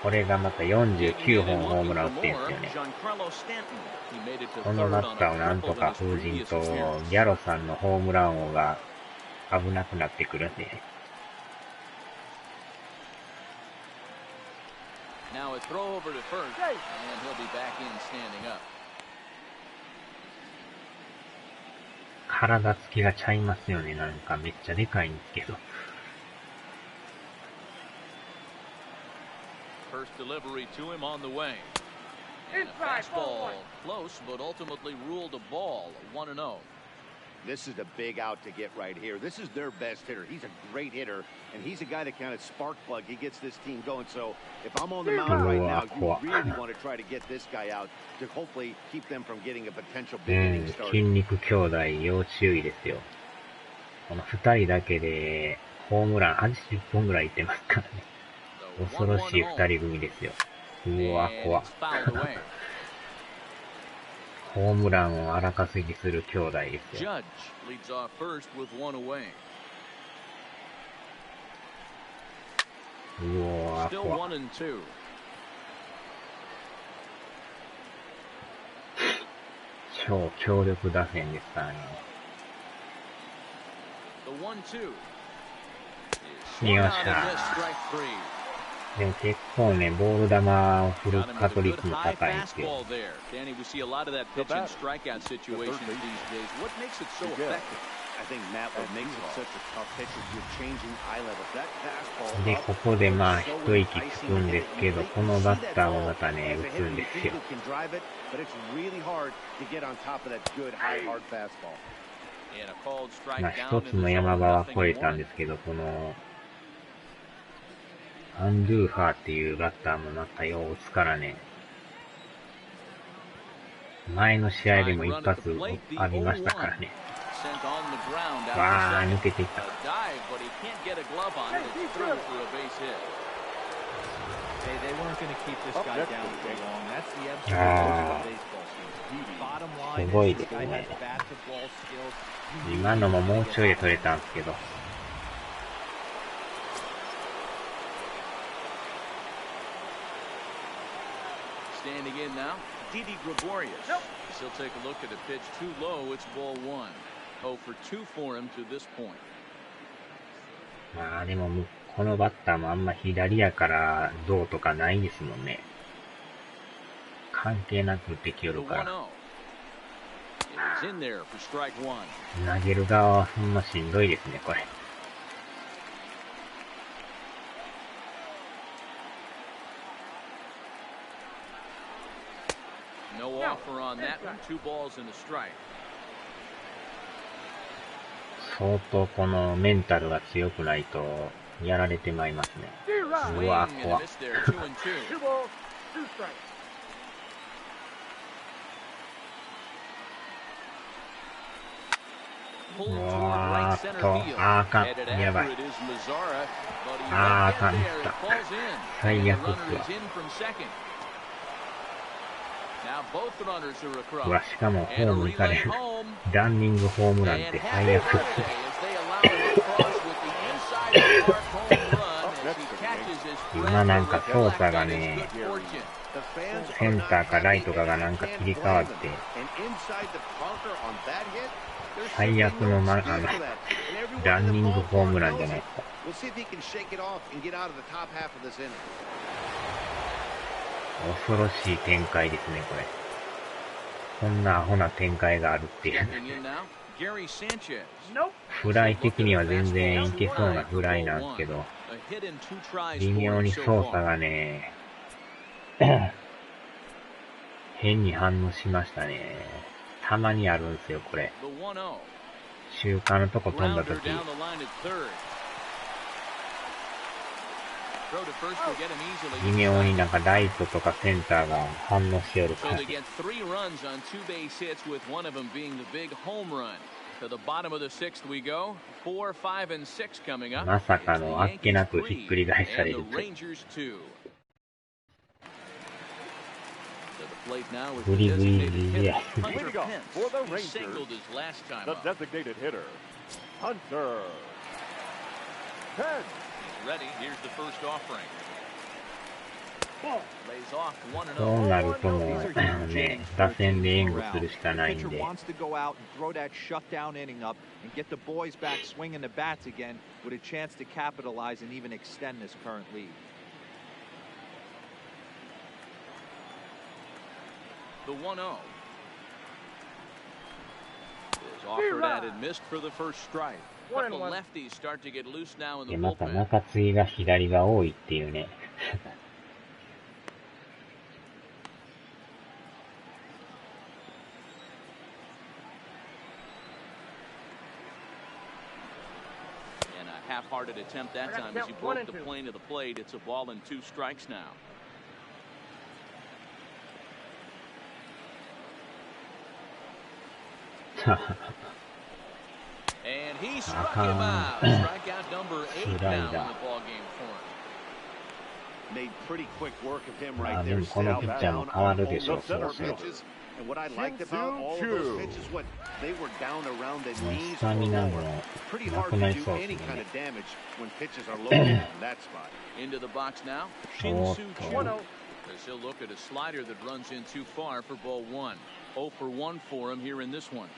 これがまた49本ホームラン打ってんですよね。 Giancarlo Stanton. He made it to この third バ on ッターを a なんと triple か in his 封じん previous と、 appearance. ギャロさんのホームラン王が危なくなってくるんで。 Now a throw over to first, and he'll be back in standing up. 体つきがちゃいますよね。なんかめっちゃでかいんですけど。First delivery to him on the way. And a fastball close, but ultimately ruled a ball, 1-0. This is a big out to get right here. This is their best hitter. He's a great hitter, and he's a guy that kind of spark plug. He gets this team going. So if I'm on the mound right now, you really want to try to get this guy out to hopefully keep them from getting a potential big inning start. 筋肉兄弟要注意ですよ。この2人だけでホームラン80本ぐらいいってますからね。恐ろしい2人組ですよ。うわ、怖っ。ホームランを荒稼ぎする兄弟ですよ。うわ、怖っ。超強力打線ですからね。よっしゃ。でも結構ね、ボール球を振る確率も高いんですよ。で、ここでまあ一息つくんですけど、このバッターもまたね、打つんですよ。まあ一つの山場は越えたんですけど、この、アンドゥーファーっていうバッターもまたよう打つからね。前の試合でも一発浴びましたからね。わー、抜けていった。すごいですね。今のももうちょいで取れたんですけど。Standing in now, Didi Gregorius. He'll take a look at a pitch too low. It's ball one. 0 for 2 for him to this point. まあでも、このバッターもあんま左やからどうとかないですもんね。関係なく打ってきよるから。投げる側はほんましんどいですね、これ。No offer on that one. 2 balls and a strike. 相当このメンタルが強くないとやられてまいりますね。うわ、怖っ。あかん。やばい。あかんでした。最悪っすわ。うわ、しかもホーム行かれる。ランニングホームランって最悪っすね。今なんか操作がね、センターかライトかがなんか切り替わって、最悪のランニングホームランじゃないですか。恐ろしい展開ですね、これ。こんなアホな展開があるっていう。フライ的には全然いけそうなフライなんですけど、微妙に操作がね、変に反応しましたね。たまにあるんですよ、これ。中間のとこ飛んだとき。微妙になんかライトとかセンターが反応しよる感じ。まさかのあっけなくひっくり返されると。グリグリグリグリや。そうなるともうね、打線で援護するしかないんで。The 1-0 is Offered at and missed for the first strike. But the lefties start to get loose now in the で、また bullpen. 中継ぎが左が多いっていうね。Half-hearted attempt that time as he broke the plane of the plate. It's a ball and 2 strikes now. And he struck him out. Strikeout number 8 now in the ball game for him. Made pretty quick work of him right で there. もこのピッチャーも変わるでしょう、そろそろ。 And what I liked about all of those pitches, what they were down around the knees スタミナ or も lower. Pretty な hard くな to り do そうです any ね。 kind of damage when pitches are located in that spot. Into the box now. おっ Shin-Soo と Choo. As he'll look at a slider that runs in too far for ball 1. 0 for 1 for him here in this one.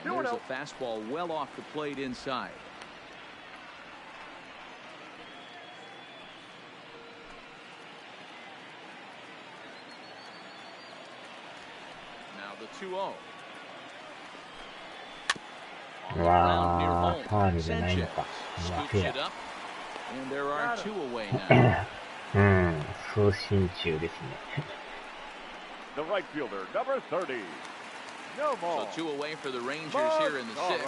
And there's a fastball well off the plate inside. Now the 2-0. うわー、ファールじゃないのか。うわ、フェ And there are 2 away now. ア。うん、送信中ですね。The right fielder, number 30. No more. So 2 away for the Rangers here in the 6th.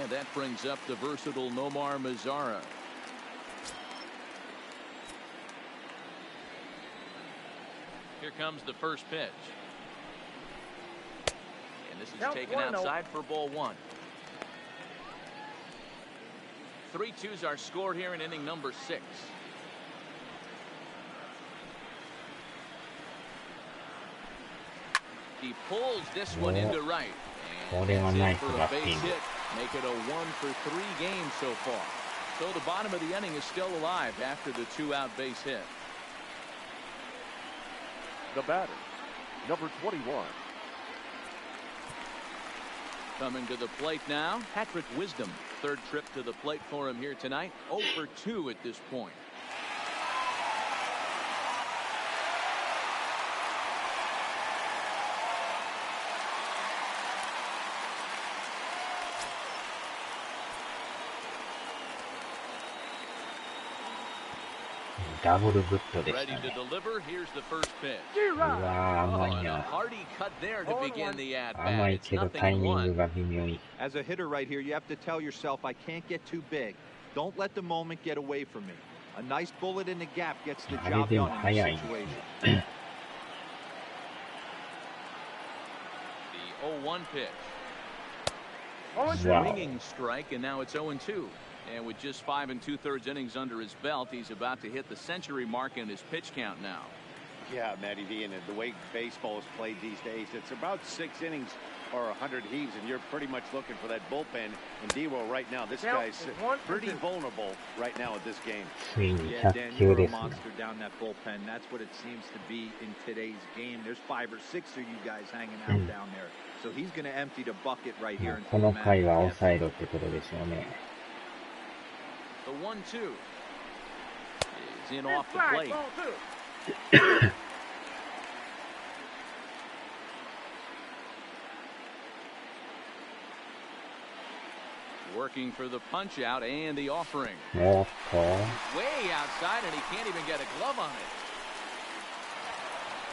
And that brings up the versatile Nomar Mazara. Here comes the first pitch. And this is taken outside for ball 1. 3-2s are scored here in inning number 6. He pulls this one into right. And that's it for a base hit. Make it a 1 for 3 game so far. So the bottom of the inning is still alive after the 2-out base hit. The batter, number 21. Coming to the plate now, Patrick Wisdom. 3rd trip to the plate for him here tonight. 0 for 2 at this point. Double good でした Ready ね。 to deliver. Here's the first pitch. うわー、甘い And a な。 hearty cut there to begin the at 甘 bat. い It's けどタイ nothing ミング 1. が微妙に。As a hitter right here, you have to tell yourself, I can't get too big. Don't let the moment get away from me. A nice bullet in the gap gets the あれ job でも done in 早 this い。 situation. The 0-1 pitch. Wow. Swinging strike, and now it's 0-2. And with just 5 2/3 innings under his belt, he's about to hit the century mark in his pitch count now. Yeah, Matty V, and the way baseball is played these days, it's about 6 innings or 100 heaves, and you're pretty much looking for that bullpen. And D-Roll right now, this guy's pretty vulnerable right now at this game. ついに Yeah, 100 Dan, 球 you're で a すね。 monster down that bullpen. That's what it seems to be in today's game. There's 5 or 6 of you guys hanging out down there. So he's going to empty the bucket right here. この回は抑えろってことでしょうね。The 1-2 is in off the plate. Working for the punch out and the offering. おっと、 Way outside, and he can't even get a glove on it.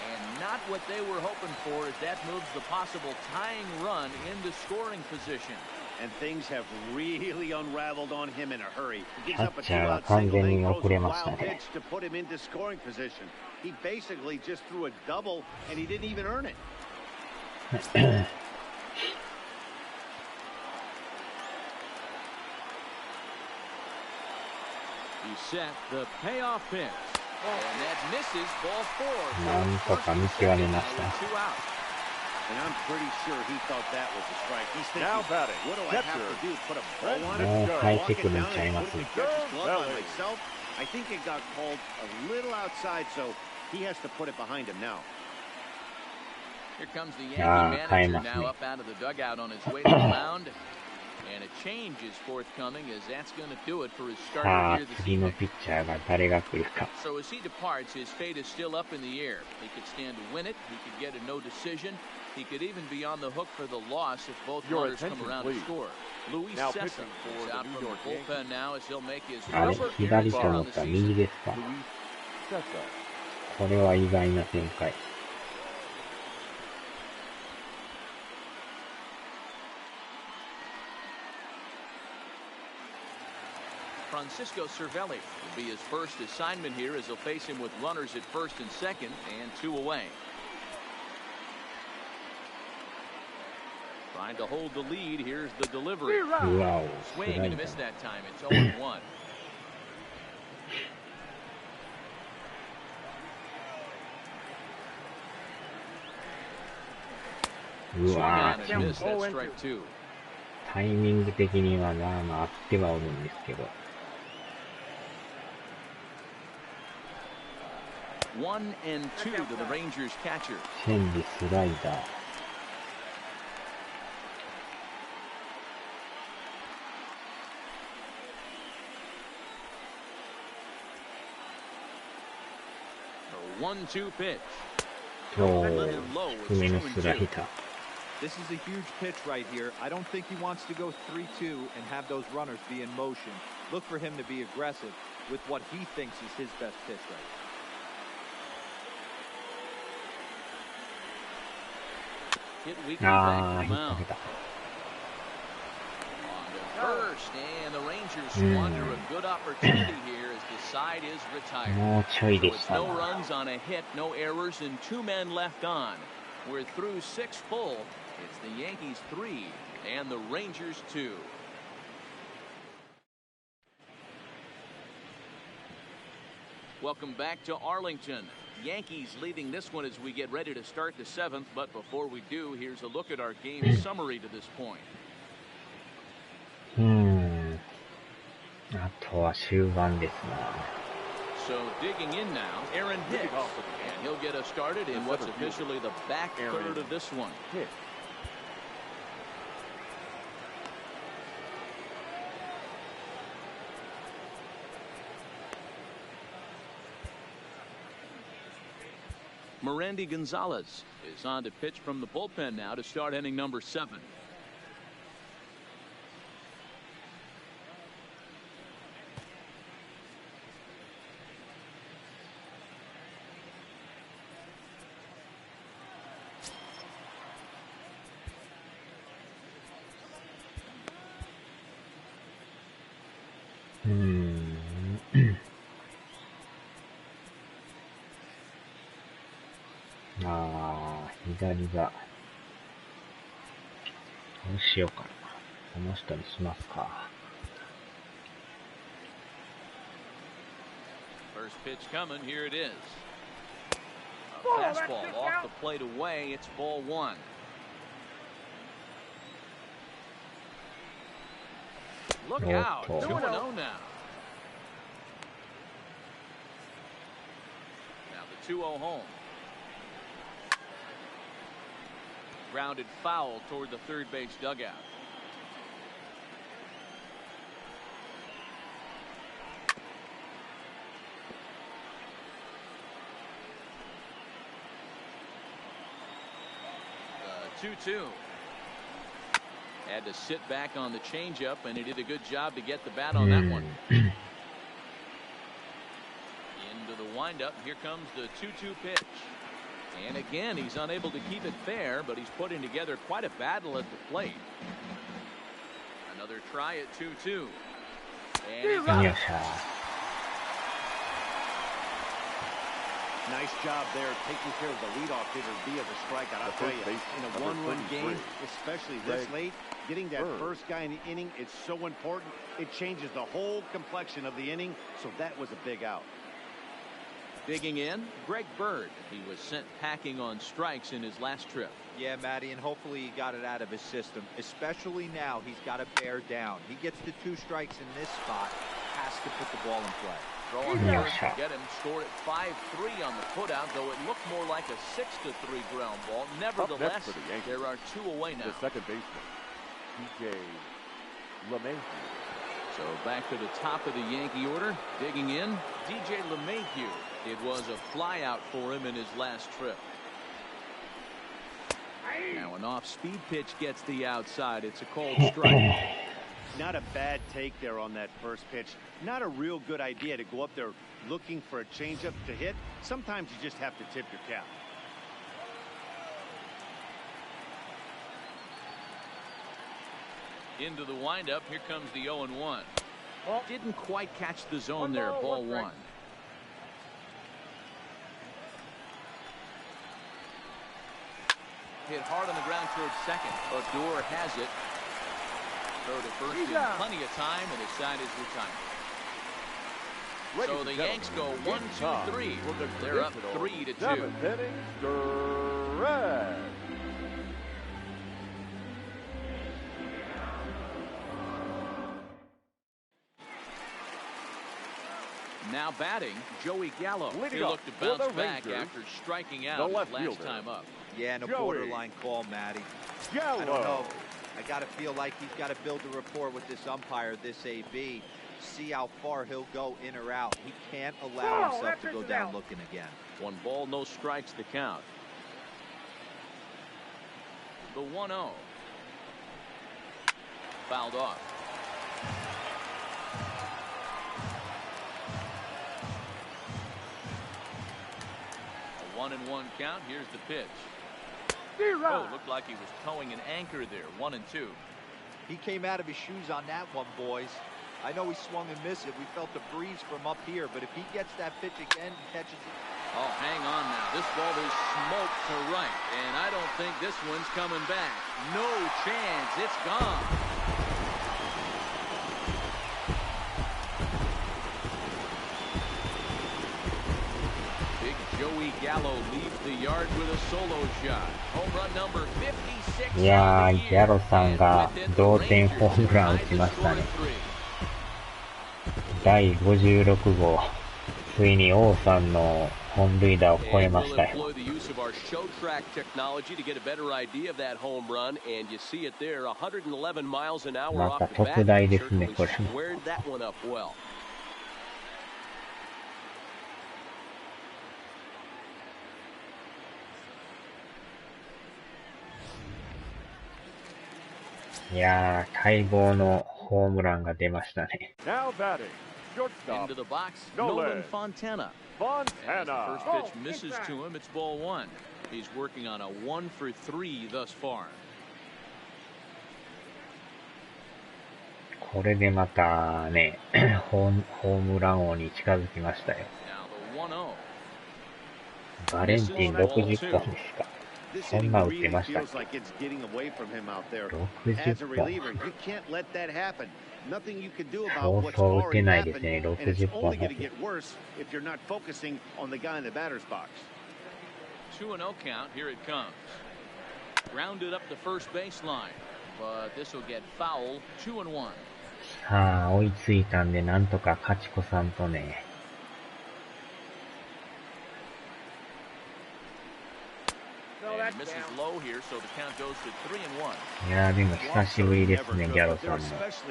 And not what they were hoping for, as that moves the possible tying run into scoring position. And things have really unraveled on him in a hurry. He gives up a キャッチャーは 2-out 完 single, 全 then に throws 遅れ a ました wild ね。 pitch to put him into scoring position. He basically just threw a double, and he didn't even earn it. He set the payoff pitch. And that misses ball 4. なんとか見極めました。 2 out. And I'm pretty sure he thought that was a strike. He's thinking, Now batting, what do I have catcher. to do? Put a ball on もう it? 変え Walk て it くるん down ちゃい and ま put す。 the catcher's glove on myself? I think it got called a little outside, so he has to put it behind him now. Here comes the Yankee manager now up out of the dugout on his way to the mound. And a change is forthcoming, as that's going to do it for his さ starter あ here this 次の evening. ピッチャーが誰が来るか。 So as he departs, his fate is still up in the air. He could stand to win it. He could get a no decision. He could even be on the hook for the loss if both Your runners come attention, around to please. score. Luis Now Cessa pitching for is the out New from the York bullpen now as he'll make his あれ first 左 appearance と here 思 on っ the た season. 右ですか。 Luis Cessa. これは意外な展開。Francisco Cervelli will be his first assignment here as he'll face him with runners at first and second and 2 away. Trying to hold the lead. Here's the delivery. うわお、ス Swing ラ and イ a ダ miss ー。 that time. It's 0-1. うわ Swing ー、 on ち and ょ miss. That's strike 2. タイミング的にはまあまあ合ってはおるんですけど。 1-2 to the Rangers catcher. チェンジスライダー。 A 1-2 pitch. おー、低めのスライダー。 This is a huge pitch right here. I don't think he wants to go 3-2 and have those runners be in motion. Look for him to be aggressive with what he thinks is his best pitch right now. Hit weakly back to あー、 the 引っ mound. 掛けた。 On to first, and the Rangers squander a good opportunity here as the side is retired. もうちょい So でし it's た no な。 runs on a hit, no errors, and 2 men left on. We're through 6 full. It's the Yankees 3 and the Rangers 2. Welcome back to Arlington. Yankees leading this one as we get ready to start the 7th. But before we do, here's a look at our game summary to this point. あとは終盤ですな。 So digging in now, Aaron Hicks, and he'll get us started in what's officially the back third of this one. Hit. Merandy Gonzalez is on to pitch from the bullpen now to start inning number 7.左が。どうしようかな。この人にしますか。 First pitch coming, here it is. A fastball off the plate away, it's ball 1. Look out, 2-0 now. Now the 2-0 home. Grounded foul toward the third base dugout. The 2-2. Had to sit back on the changeup, and he did a good job to get the bat on that one. Into the windup. Here comes the 2-2 pitch. And again, he's unable to keep it fair, but he's putting together quite a battle at the plate. Another try at 2-2. And he's out. Nice job there taking care of the leadoff hitter via the strikeout. I'll tell you, in a one-run game, especially this late, getting that first guy in the inning is so important. It changes the whole complexion of the inning, so that was a big out. Digging in, Greg Bird. He was sent packing on strikes in his last trip. Yeah, Matty, and hopefully he got it out of his system. Especially now, he's got to bear down. He gets the 2 strikes in this spot, has to put the ball in play. Throwing first to get him, scored at 5-3 on the putout, though it looked more like a 6-3 ground ball. Nevertheless, there are 2 away now. The second baseman, P.J. LeMahieu. So back to the top of the Yankee order, digging in, DJ LeMahieu. It was a flyout for him in his last trip. Now an off-speed pitch gets the outside. It's a cold strike. Not a bad take there on that first pitch. Not a real good idea to go up there looking for a changeup to hit. Sometimes you just have to tip your cap. Into the windup, here comes the 0-1. Didn't quite catch the zone there, ball one. Hit hard on the ground towards second. Odor has it. Throw to first in plenty of time, and his side is retired. So the Yanks go 1-2-3. They're up 3-2. 7th inning, stretch. Now batting, Joey Gallo. He looked to bounce back after striking out last time up. Yeah, and a borderline call, Matty. I don't know. I got to feel like he's got to build a rapport with this umpire, this AB. See how far he'll go in or out. He can't allow himself to go down looking again. 1 ball, no strikes to count. The 1-0. Fouled off. A 1-1 count. Here's the pitch. Oh, looked like he was towing an anchor there. 1-2. He came out of his shoes on that one, boys. I know he swung and missed it. We felt the breeze from up here, but if he gets that pitch again, he catches it. Oh, hang on now. This ball is smoked to right, and I don't think this one's coming back. No chance. It's gone. Big Joey Gallo leaves the yard with a solo shot. Home run number 56. いやー、ギャロさんが同点ホームラン打ちましたね。第56号、ついに王さんの本塁打を超えましたよ。また特大ですね、これも。いやー、待望のホームランが出ましたね。Now batting, shortstop. Into the box, Nolan Fontana. As the first pitch misses to him, it's ball one. He's working on a 1-for-3 thus far. これでまたね、ホームラン王に近づきましたよ。バレンティン60本ですか。そんな打ってましたっけ。60本。そうそう打てないですね、60本。2-0 count. Here it comes. Grounded up the first baseline, but this will get foul. 2-1. さあ、追いついたんで、なんとか勝ち越さんとね。いやー、でも久しぶりですね、ギャロさんも。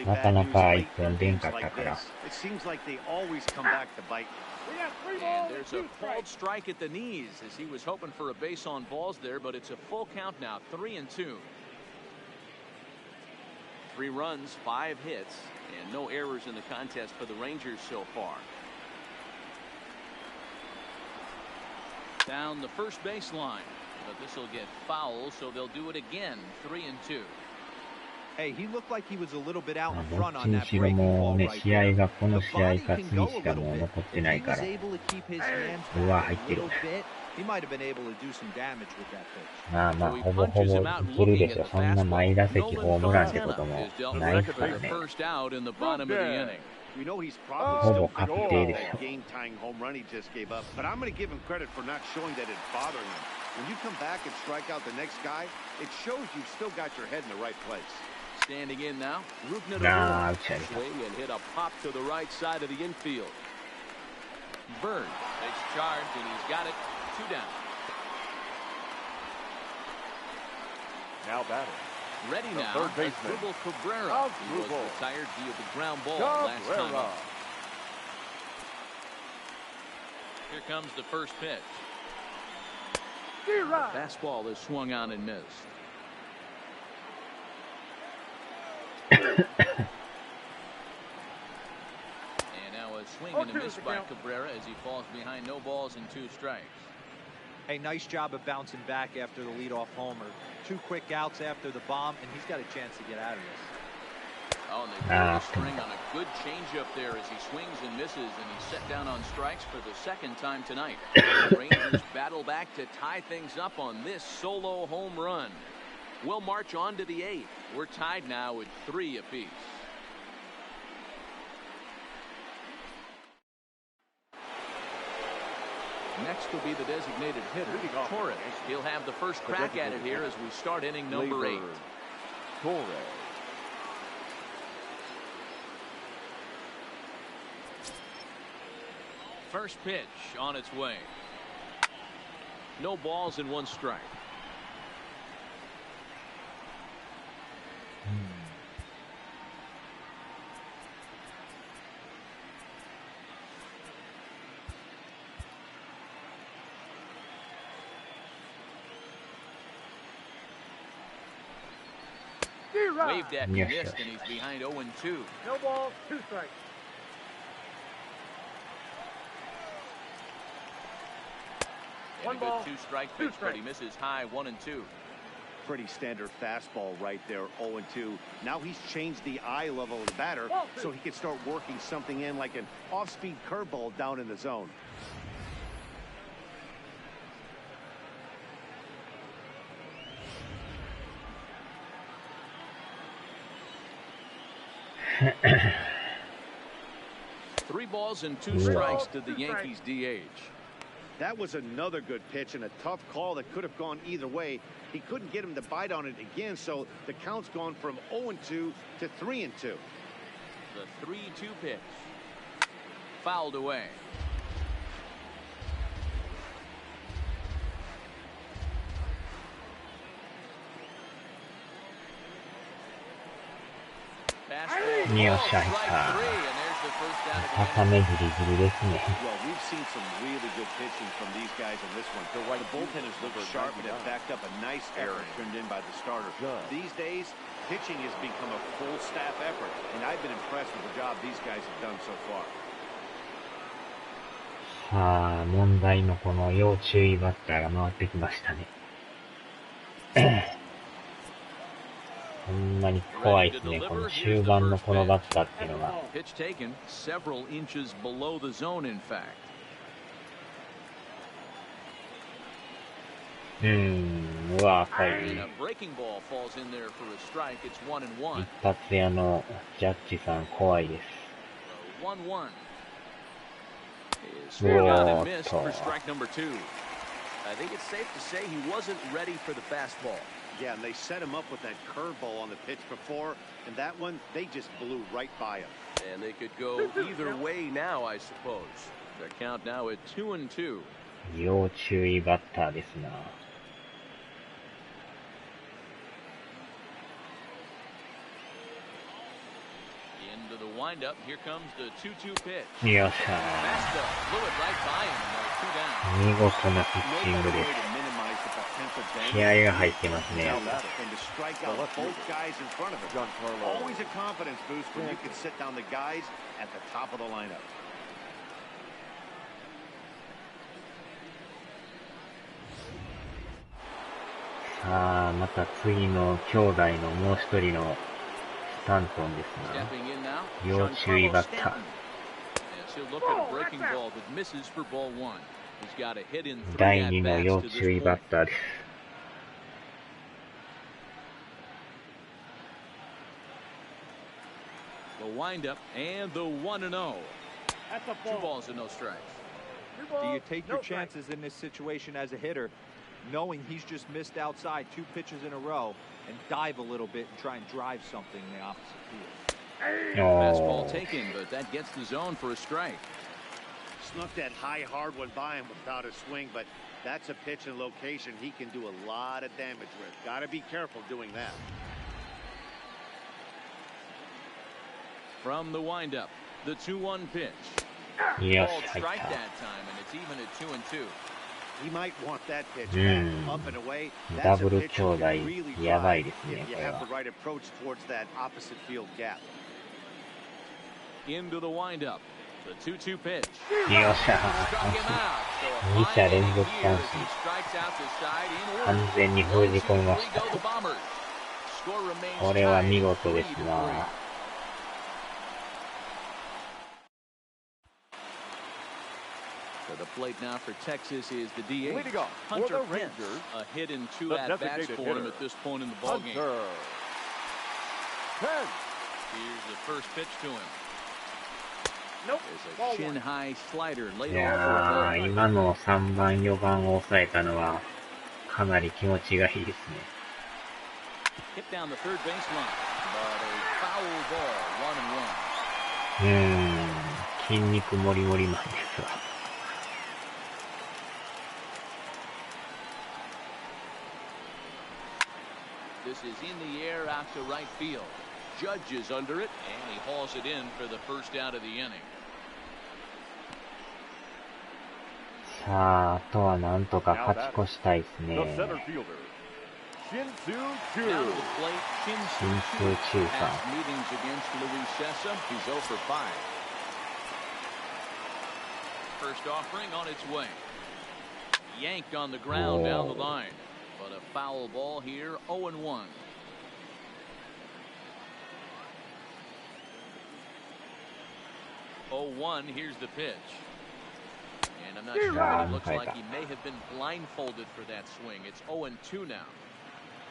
なかなか一本出んかったから。And there's a called strike at the knees as he was hoping for a base on balls there, but it's a full count now, 3-2. 3 runs, 5 hits, and no errors in the contest for the Rangers so far. Down the first baseline, but this will get foul, so they'll do it again, 3-2. Hey, he looked like he was a little bit out in ど front っち on に that しろ breaking もう ball ね、 right 試合 there. がこの The 試合 body か can 次 go し a かも little う bit. 残って If ない he か was ら。 able to keep his hands うわ、 back 入 a ってる。 little bit, he might have been able to do some damage with that pitch. まあまあ、ほぼほぼいけるでしょ。そんな毎打席ホームランってこともないですからね。 We know he's ほぼ probably 確 still 定でしょ。 game-tying home run he just gave up, but I'm going to give him credit for not showing that it's bothering him. When you come back and strike out the next guy, it shows you've still got your head in the right place. Standing in now, Rukna Nah, to swing and hit a pop to the right side of the infield. Burn takes charge and he's got it. 2 down. Now batting, Ready now, third baseman. Cabrera. He was retired via the ground ball last time up. Here comes the first pitch. The fastball is swung on and missed. And now a swing and a miss by Cabrera as he falls behind, no balls and 2 strikes. Hey, nice job of bouncing back after the leadoff homer. 2 quick outs after the bomb, and he's got a chance to get out of this. Oh, and they pull the string on a good changeup there as he swings and misses, and he's set down on strikes for the 2nd time tonight. The Rangers battle back to tie things up on this solo home run. We'll march on to the 8th. We're tied now at 3 apiece. Next will be the designated hitter, Torres. He'll have the first crack at it here as we start inning number 8. Torres. First pitch on its way. No balls and 1 strike. Waved at, he missed, and he's behind 0-2. No balls, 2 strikes. And a good 2-strike pitch, but he misses high, 1-2. Pretty standard fastball right there, 0-2. Now he's changed the eye level of the batter so he can start working something in like an off-speed curveball down in the zone. Three balls and 2 strikes to the Yankees DH. That was another good pitch and a tough call that could have gone either way. He couldn't get him to bite on it again, so the count's gone from 0-2 to 3-2. The 3-2 pitch. Fouled away. Fastball. よっしゃ、入った。高めギリギリですね。Well, we've seen some really good pitching from these guys in this one. The bullpen has looked sharp and have backed up a nice effort turned in by the starter. These days, pitching has become a full staff effort, and I've been impressed with the job these guys have done so far. さあ、問題のこの要注意バッターが回ってきましたね。ほんまに怖いですね、この終盤のこのバッターっていうのが。うわ、はい。一発屋のジャッジさん怖いです。うおーっと。Yeah, and they set him up with that curveball on the pitch before, and that one, they just blew right by him. And they could go either way now, I suppose. Their count now at 2-2. 要注意バッターですな。Into the windup, here comes the 2-2 pitch. よっしゃー。見事なピッチングです。気合が入ってますね。Always a confidence boost when you can sit down the guys at the top of the lineup. さあ、また次の兄弟のもう一人のスタントンですな。要注意バッター。第2の要注意バッターです。The windup and the 1-0. 2 balls and no strikes. Do you take your chances in this situation as a hitter, knowing he's just missed outside 2 pitches in a row, and dive a little bit and try and drive something in the opposite field? Fastball taken, but that gets the zone for a strike. Snuck that high, hard one by him without a swing, but that's a pitch and location he can do a lot of damage with. Got to be careful doing that. From the windup, the 2-1 pitch. よし、 Called 入っ strike た。 that time, and it's even at 2-2. He might want that pitch back, up and away. ダ That's ブ a ル pitch 兄 you 弟 can really やば drive いですね、 if こ you れ have は the。right approach towards that opposite field gap. Into the windup, the 2-2 pitch. よっしゃ Struck him out. So a 2者連 fine 続 inning 三 here 振 as he strikes out to side in order. 完全に封じ込みまし 1-2 た。 go the Bombers. Score remains これは tied 見事です 3-3. な。To the plate now for Texas is the DH. Leading off for Hunter the Pence. Rangers, A hit and 2 the at-bats designated for him hitter, at this point in the ballgame. Hunter Pence. Here's the first pitch to him. Nope. There's Ball a chin one. high slider い laid や off. ー、今の3番、4番を抑えたのは、かなり気持ちがいいですね。Hit down the third baseline, but a foul ball, 1-1. 筋肉もりもりマンですわ。This is in the air out to right field. Judge is under it, and he hauls it in for the first out of the inning. さあ、あとはなんとか勝ち越したいです The ね。 center fielder, Shin-Soo Down to Choo. the plate, 新 Shin-Soo 数 Choo 中さん。 has meetings against Luis Sessa. He's 0 for 5. First offering on its way. Yanked on the ground down the line. But a foul ball here, 0-1. Here's the pitch. And I'm not sure, but it looks like he may have been blindfolded for that swing. It's 0-2 now.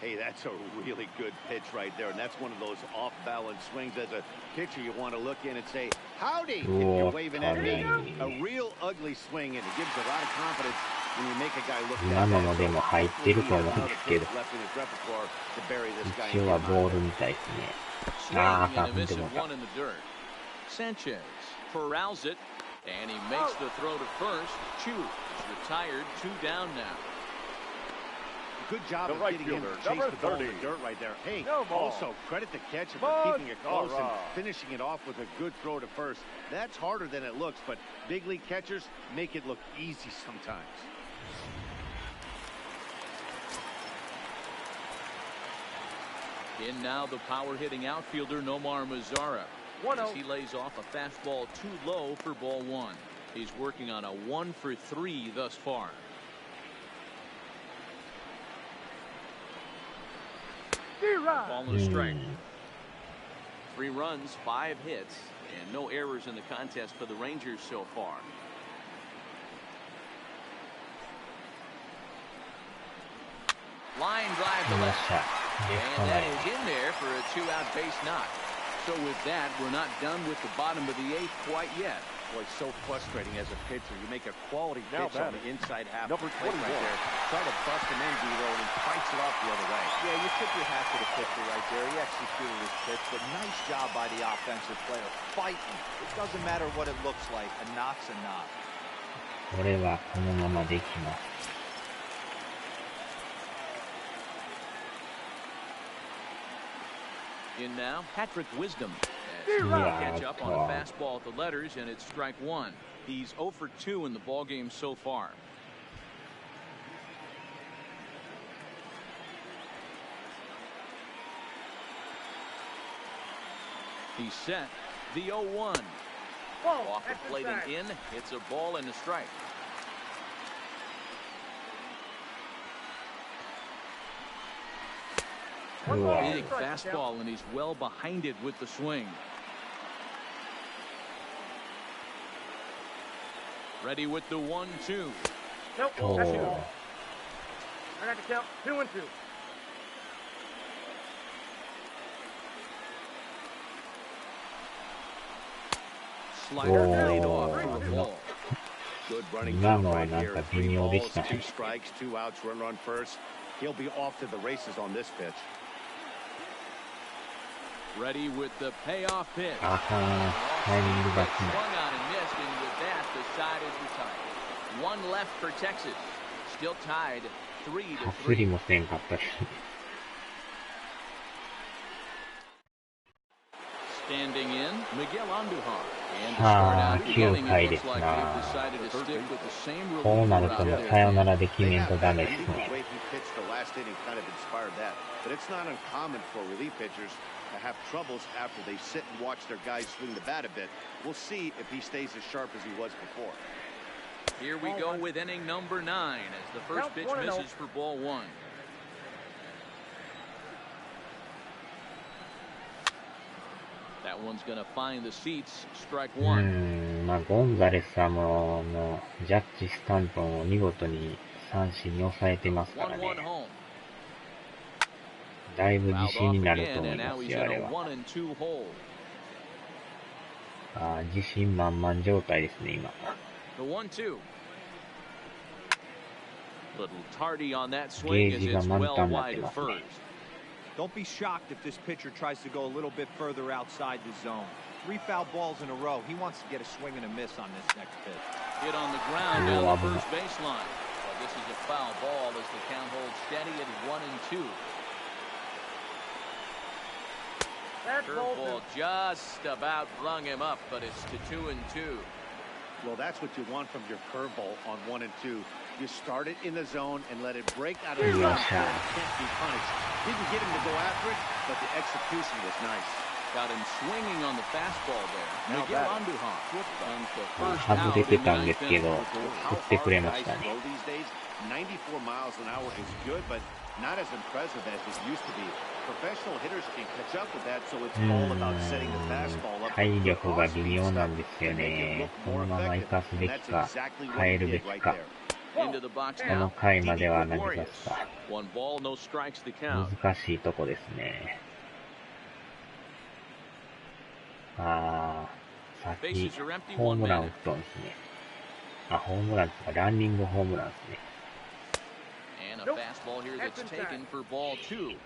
Hey, that's a really good pitch right there, and that's one of those off-balance swings. As a pitcher, you want to look in and say, howdy, if you're waving at me. A real ugly swing, and it gives a lot of confidence when you make a guy look 今のもでも入ってると思うんですけど、 left in his repertoire to bury this guy 一 in 応は the ボー mound. ルみたいですね。 Swing and a 踏ん miss でも and うた。 one in the dirt. Sanchez corrals it, and he makes the throw to first. Choo is retired, 2 down now. Good job The of right getting in fielder, to chase number the ball in 30. the dirt right there. Hey, No ball. also credit the catcher for Bud keeping it close and Ara. finishing it off with a good throw to first. That's harder than it looks, but big league catchers make it look easy sometimes. In now the power-hitting outfielder Nomar Mazara. 1-0. As he lays off a fastball too low for ball 1. He's working on a 1 for 3 thus far. Ball and a strike. 3 runs, 5 hits, and no errors in the contest for the Rangers so far. Line drive to よっ left. しゃ。レフト And 前 that is in there for a 2-out base knock. So with that, we're not done with the bottom of the 8th quite yet. Boy, it's so frustrating as a pitcher. You make a quality Now pitch on the batting, inside half number of the plate 21. right there. Try to bust him in, D-Roll, and he fights it off the other way. Yeah, you tip your hat to the pitcher right there. He executed his pitch, but nice job by the offensive player. Fighting. It doesn't matter what it looks like. A knock's a knock. これはこのままできます。 In now, Patrick Wisdom. Yeah, Catch up on a wow. fastball at the letters, and it's strike 1. He's 0 for 2 in the ballgame so far. He's set. The 0-1. Ball. Off the plate and in. It's a ball and a strike. Big fastball, and he's well behind it with the swing. Ready with the 1-2. Nope. Oh. That's 2. I got to count 2-2. Slider Oh. laid off for a ball. Good running Now job no, right not here. that 3 video this balls, time. 2 strikes, 2 outs, run on first. He'll be off to the races on this pitch. Ready with the payoff pitch. あかん。タイミングが Swung 来ない。 on and missed, and with that, the side is retired. 1 left for Texas. Still tied 3 to 走り 3. もせんかったし。Standing in, Miguel Andujar. And to さ start あ、 out the 9 inning, 回 it で looks す like な。 they've decided to stick with the same こうな reliever ると out もう there. サヨナラで決めん Yeah, とダメ I です think the ね。 way he pitched the last inning kind of inspired that. But it's not uncommon for relief pitchers to have troubles after they sit and watch their guys swing the bat a bit. We'll see if he stays as sharp as he was before. Here we go with inning number 9 as the first pitch misses for ball 1. That one's going to find the seats. Strike 1. まあ、ゴンザレスはもう、ジャッジスタントンを見事に三振に抑えてますから 1-1 ね。 home. だいぶ自 Fouled 信 off になると again, 思い and ま now す he's よ、あ in れ a は。 1-2 hole. 自信満々状態ですね、今。The 1-2. Little tardy on that swing as it's well wide of first. Don't be shocked if this pitcher tries to go a little bit further outside the zone. 3 foul balls in a row. He wants to get a swing and a miss on this next pitch. Hit on the ground down the first baseline. But this is a foul ball as the count holds steady at 1-2. Curveball just about flung him up, but it's to 2-2. Well, that's what you want from your curveball on 1 and 2. You start it in the zone and let it break out of the zone. It can't be punished. Didn't get him to go after it, but the execution was nice. Got him swinging on the fastball there. Miguel Andujar. 外れてたんですけど、振ってくれましたね。 94 miles an hour is good, but not as impressive as it used to be. Professional hitters can catch up with that, so it's all about setting the fastball up. 体力が微妙なんですよね。このまま生かすべきか、変えるべきか。この回までは投げさすか。難しいとこですね。さっきホームラン打ったんですね。ホームランっていうかランニングホームランですね。And a fastball here that's taken for ball 2.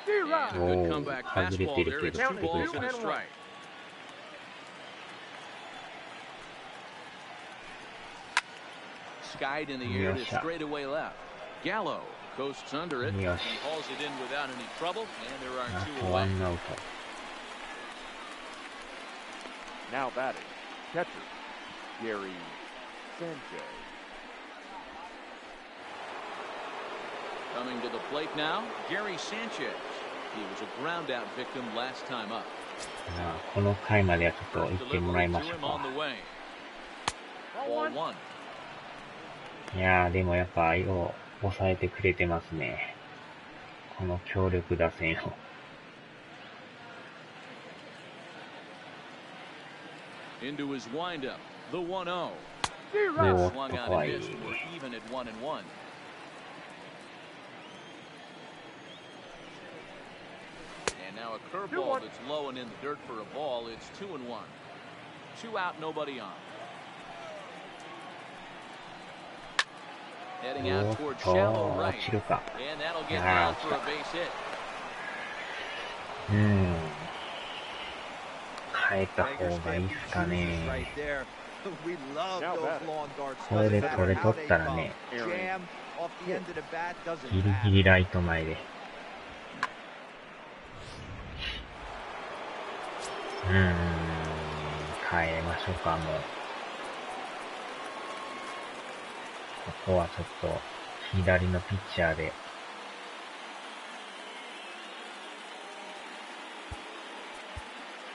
And a good comeback fastball there. It's 2 balls and a strike. Skied in the air to straightaway left. Gallo coasts under it. He hauls it in without any trouble, and there are 2 away. Now batting, catcher, Gary Sanchez. Coming to the plate now, Gary Sanchez. He was a ground out victim last time up. この回まではちょっと言ってもらいましょうか。Ball 1. いやー、でもやっぱよう抑えてくれてますね。この強力打線を。Into his windup, the 1-0. おーっと怖い。Even at 1-1. And now a curveball that's low and in the dirt for a ball. It's 2-1. 2 out, nobody on. Heading out toward shallow right. And that'll get down for a base hit. 変えた方がいいっすかね。これで取れとったらね、ギリギリライト前で。変えましょうか、もう。ここはちょっと左のピッチャーで。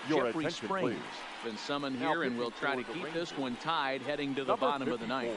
Jeffrey Springs been summoned here, and we'll try to keep this one tied heading to the bottom of the ninth.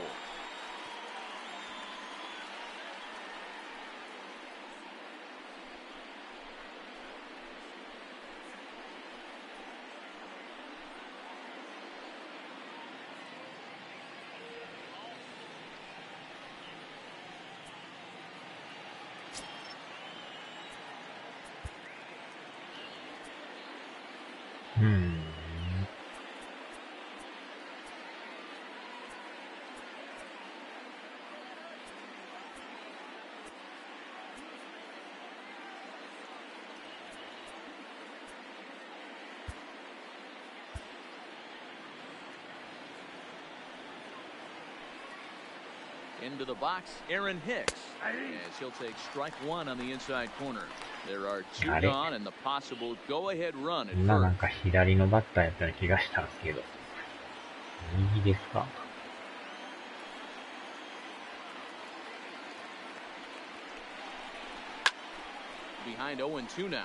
Into the box, Aaron Hicks, as he'll take strike one on the inside corner. There are two gone and the possible go-ahead run at 今なん first. か左のバッターやったような気がしたんですけど。右ですか？ Behind 0-2 now.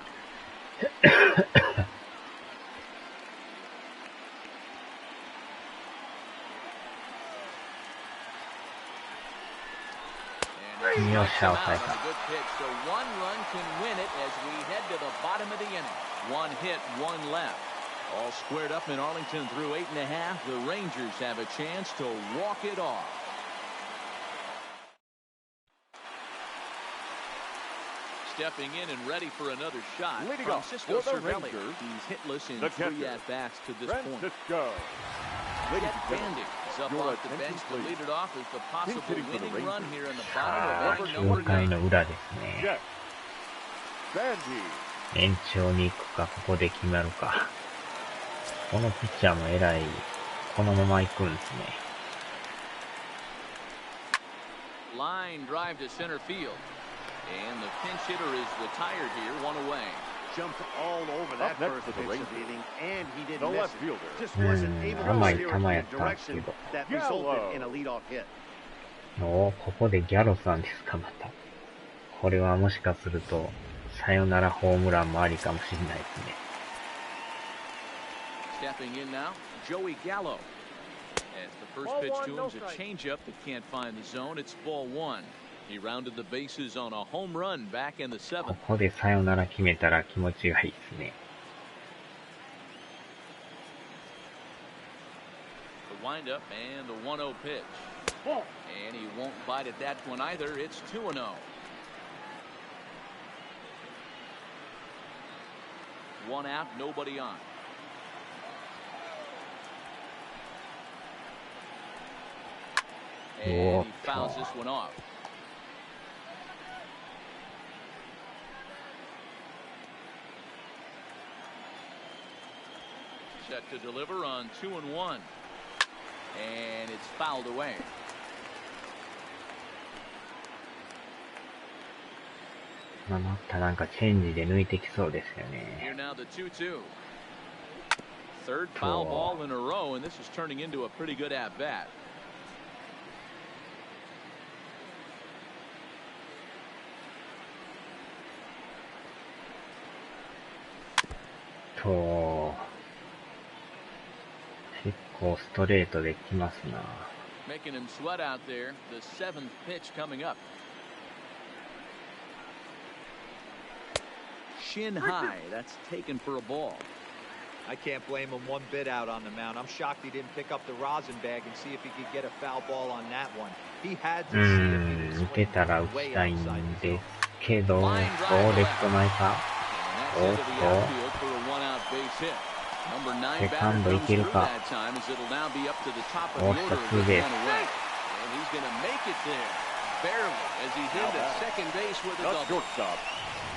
And Yo, strikes him South out on a good pitch, so one run can win it as we head to the bottom of the inning. One hit, one left. All squared up in Arlington through 8.5. The Rangers have a chance to walk it off. Stepping in and ready for another shot. Leading off Francisco for the Cervelli. Rangers, He's hitless in the 3 catcher, at-bats to this point. Francisco. Ladies Jet and gentlemen, Bandy is up your off the bench attention, to please. lead it off as the possible Pinch hitting for the winning run Rangers. here in the さ bottom あ、 of inning 9 number 回 9. の裏ですね。 Jet Bandy. 延長に行くか、ここで決まるか。このピッチャーも偉い。このまま行くんですね。Line drive to center field. And the pinch hitter is retired here, one away. Jumped all over that Up next first for the pitch of Rangers. the inning, and he didn't No miss left it. fielder. Just wasn't able to 甘い steer 球 it in や a ったんですけ direction ど。 that resulted in a leadoff hit. おー、ここでギャロさんですか、また。これはもしかすると、さよならホームランもありかもしれないですね。Stepping in now, Joey Gallo. As the first Ball pitch one, to him no is a strike. changeup that can't find the zone. It's ball one. He rounded the bases on a home run back in the こ 7th. こでさよなら決めたら気持ちがいいですね。The windup and the 1-0 pitch. Ball. And he won't bite at that one either. It's 2-0. One out, nobody on. And he fouls this one off. Set to deliver on 2-1. And it's fouled away.またなんかチェンジで抜いてきそうですよ Here ね。 now the 2-2. Third foul ball in a row, and this is turning into a pretty good at-bat. 結構ストレートできますな。 Making him sweat out there. The 7th pitch coming up. Shin high. That's taken for a ball. I can't blame him one bit out on the mound. I'm shocked he didn't pick up the rosin bag and see if he could get a foul ball on that one. He had to see if he was 打てたら打ちたいんですけど、レフト前か。 And that's into the outfield for a one-out base hit. Number 9 セカン batter ドい comes ける through か。 that time as it'll now be up to the top of the お order っと、 as ツー they ベー count ス。 away. And he's going to make it there. Barely as he's into second base with a The double. shortstop.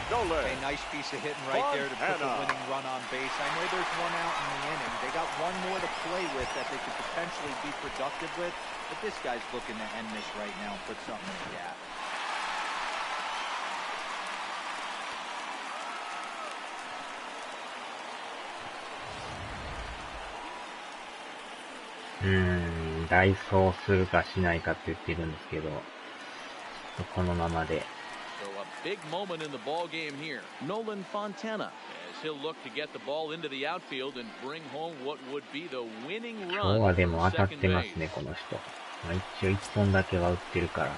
No A leg. nice piece of hitting right there to put the Montana. winning run on base. I know there's one out in the inning. They got one more to play with that they could potentially be productive with, but this guy's looking to end this right now and put something in the gap. -代走するかしないかって言ってるんですけど、このままで。So a big moment in the ball game here. Nolan Fontana as he'll look to get the ball into the outfield and bring home what would be the winning 今 run 日はで from も当たっ second てま base. すね、この人。まあ、一応1本だけは打ってるから。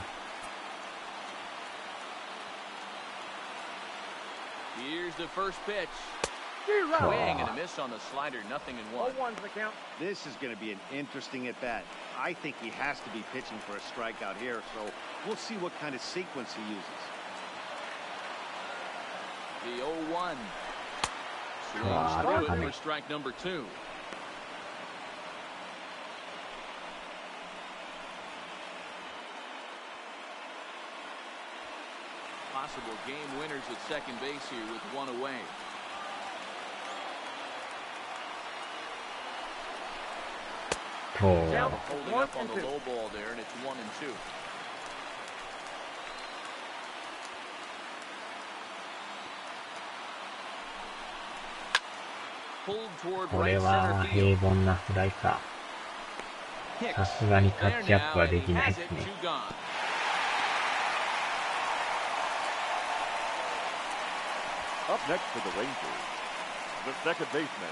Here's the first pitch. Zero. Swing and a miss on the slider. Nothing in one. 0-1's the count. This is going to be an interesting at bat. I think he has to be pitching for a strikeout here, so we'll see what kind of sequence he uses. The 0-1. Swings Wow, through it funny. for strike number 2. Possible game winners at second base here with one away. Holding up on the low ball there, and it's 1-2. これは平凡なフライか。さすがにタッチアップはできないですね。Up next for the Rangers, the second baseman,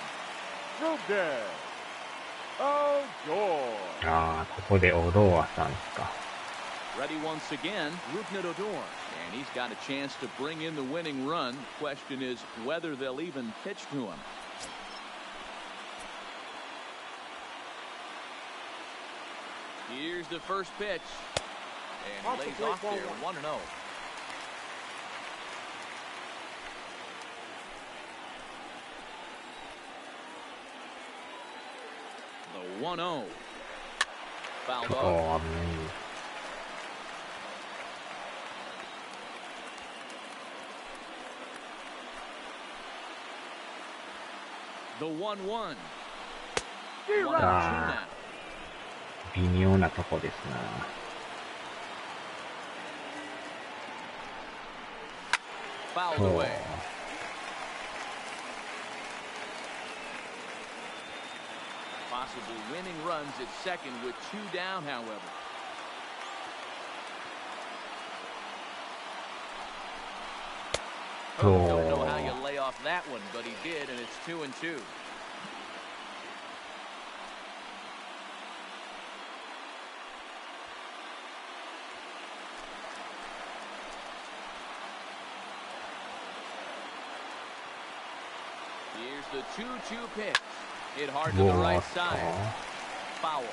Rudin. Oh, joy. ああ、ここでオドーアさんですか。Ready once again, Rougned Odor. And he's got a chance to bring in the winning run. Question is whether they'll even pitch to him. Here's the first pitch. And he lays off there, 1-0. The 1-0. Fouled off. おー、危ない。The 1-1. あー、微妙なとこですな。Fouled そう。 away. Possible winning runs at second with 2 down, however. Oh, don't know how you lay off that one, but he did, and it's 2-2. Here's the 2-2 pitch. Hit hard to the right side. Foul.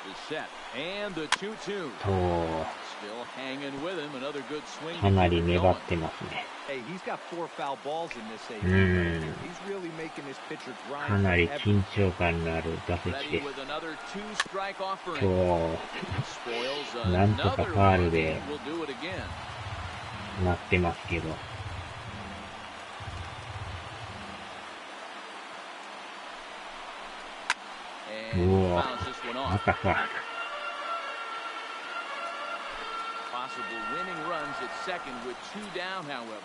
The set and the 2-2. Still hanging with him. Another good swing. かなり粘ってますね。Hey, he's got 4 foul balls in this 8. He's really making his pitcher か grind. なり緊張感のある打席 Ready です。 with another 2-strike offering. そう、 Spoils なんとか another ファール one. で We'll do it again. なってますけど。う And わ fouls this one ま off. たファール。 Possible winning runs at second with 2 down, however.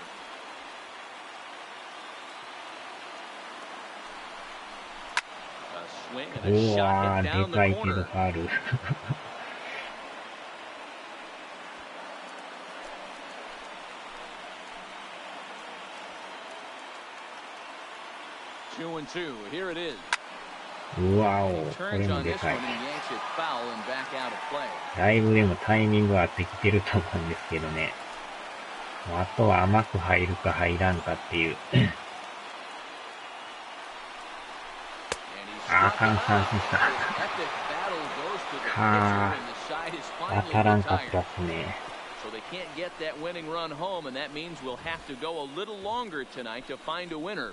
A swing and a う shot わ hit ー、 down でか the いけど corner. ファール。2-2. Here it is. うわお、こ Turns れも on で this か one い。 and yanks it foul and back out of play. だいぶでもタイミングは合ってきてると思うんですけどね。あとは甘く入るか入らんかっていう。あかん、三振した。はあ、当たらんかったっすね。So they can't get that winning run home, and that means we'll have to go a little longer tonight to find a winner.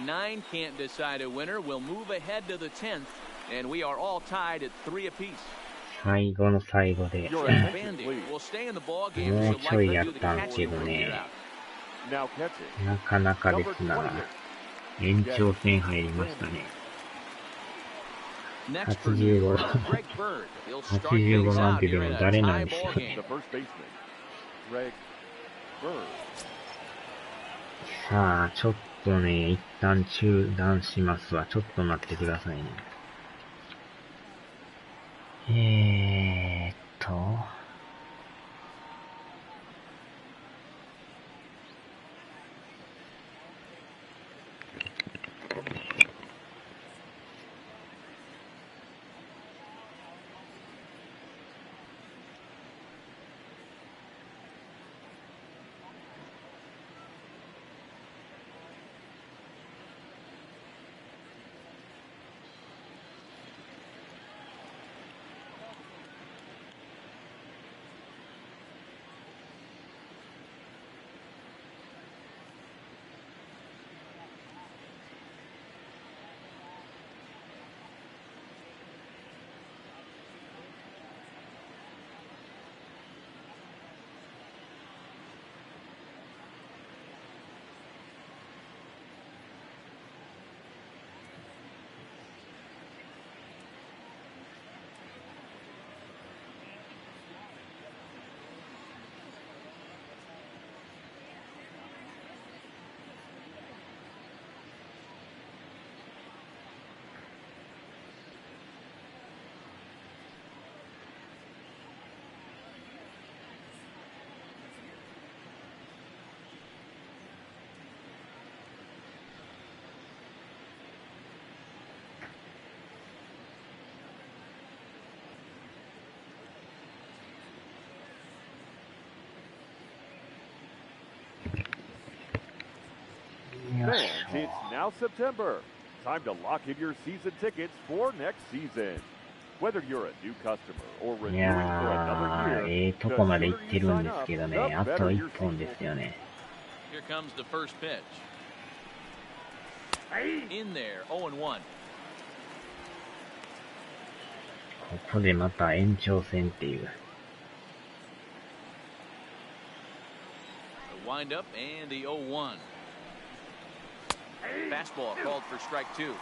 9 can't decide a winner. We'll move ahead to the 10th, and we are all tied at 3 apiece. 最後の最後で。 Your attention, Banding please. will stay in the ball game. もう So ちょい likely や to っ do the たんですけ catching ど work here ね。 out. Now catching. なかなかですな。延長戦入りましたね。Next for New York, Greg Bird. He'll start things 85なん out てで here in も a 誰な tie んでしょ ball うね。 The first baseman, Greg Bird. さあ、ちょっとね、一旦中断しますわ。ちょっと待ってくださいね。It's now September. Time to lock in your season tickets for next season. Whether you're a new customer or い renewing for や another ー、 year, とこまで行ってるんですけどね、あと1本ですよね。Here comes the first pitch. In there, 0-1. ここでまた延長戦っていう。The windup and the 0-1. Fastball called for strike two.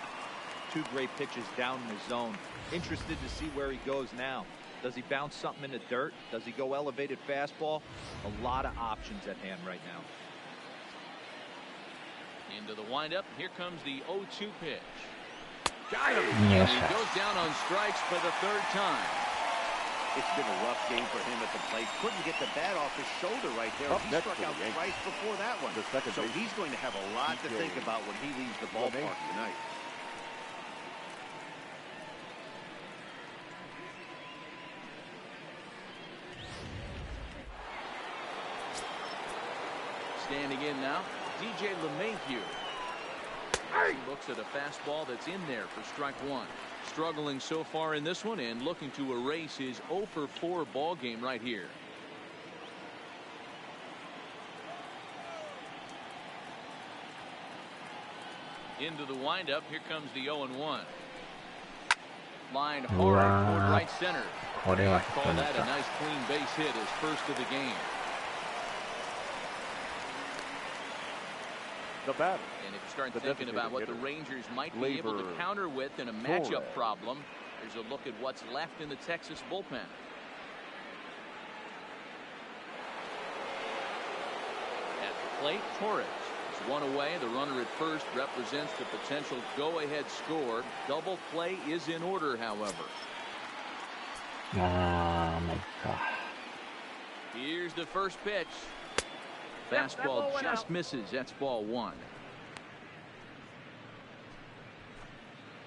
Two great pitches down in the zone. Interested to see where he goes now. Does he bounce something in the dirt? Does he go elevated fastball? A lot of options at hand right now. Into the windup. Here comes the 0-2 pitch. got him. Yes, He sir. goes down on strikes for the third time. It's been a rough game for him at the plate. Couldn't get the bat off his shoulder right there. Up He next struck for the out Yankees. twice before that one. The second So baseman, he's going to have a lot to think about when he leaves the ballpark tonight. Standing in now, DJ LeMahieu. He looks at a fastball that's in there for strike one. Struggling so far in this one and looking to erase his 0-for-4 ball game right here. Into the windup. Here comes the 0-1. Line hard toward right center. これは Call 引っ that 張 a った。 nice clean base hit, his first of the game. The batter. And if you start The thinking about what the designated Rangers might be able to Labor counter with in a matchup Torres. problem, there's a look at what's left in the Texas bullpen. At the plate, Torres is one away. The runner at first represents the potential go-ahead score. Double play is in order, however. あー、まあいっか。 Here's the first pitch. Fastball just misses. That's ball one.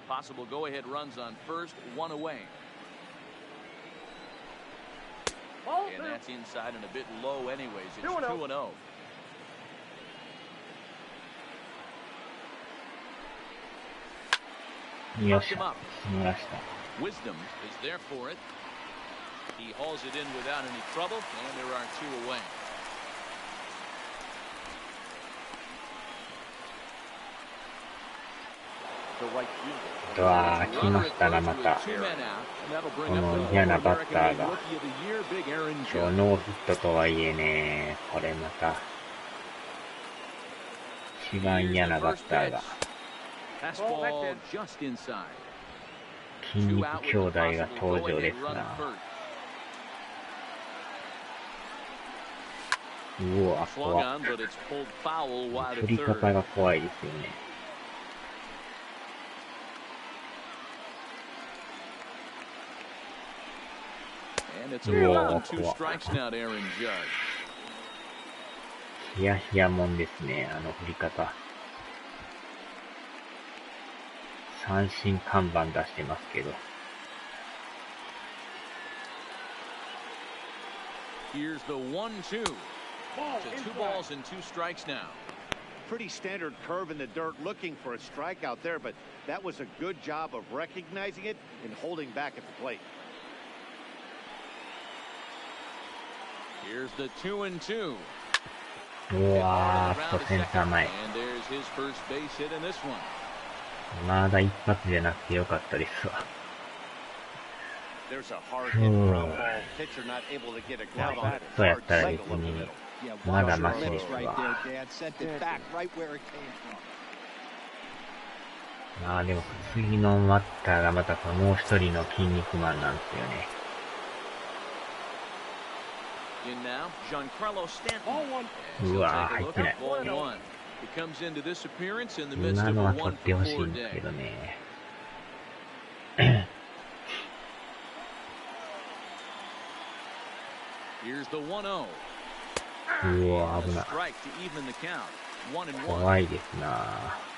Possible go-ahead runs on first, one away. And that's inside and a bit low anyways. It's 2-0. Yes, sir. 見ました。 Wisdom is there for it. He hauls it in without any trouble, and there are two away. The right あとは、来ましたがまた、この嫌なバッターが、今日ノーヒットとはいえね、これまた、一番嫌なバッターが、 Fastball just inside. 筋肉兄弟が登場ですな。うわ、 Swung 怖い。 on, but it's pulled foul wide 振 of り方 third. が怖いですよね。And it's a Whoa, ball and two wow. strikes now to Aaron Judge. ヒヤヒヤもんですね、あの振り方。三振看板出してますけど。 Here's the 1-2. To two balls and two strikes now. Pretty standard curve in the dirt, looking for a strikeout there, but that was a good job of recognizing it and holding back at the plate. Here's the 2-2. うわー、Around と to センター second, 前。 and there's his first base hit in this one. まだ一発じゃなくてよかったですわ。 There's a hard hit ground ball. Pitcher not able to get a glove on it. そうやったら別に、まだマシです right わ。 there, Dan. Sent it back right where it came from. まあでも次のバッターがまたこのもう一人の筋肉マンなんですよね。 In now, Giancarlo Stanton. Ooh, As he'll ah, take a look I at ball one. He comes into this appearance in the midst 今 of の a は取ってほしいんですけ 1-for-4 day. どね。 Here's the 1-0. うわ、 A 危ない。 strike to even the count. 1-1. 怖いですな。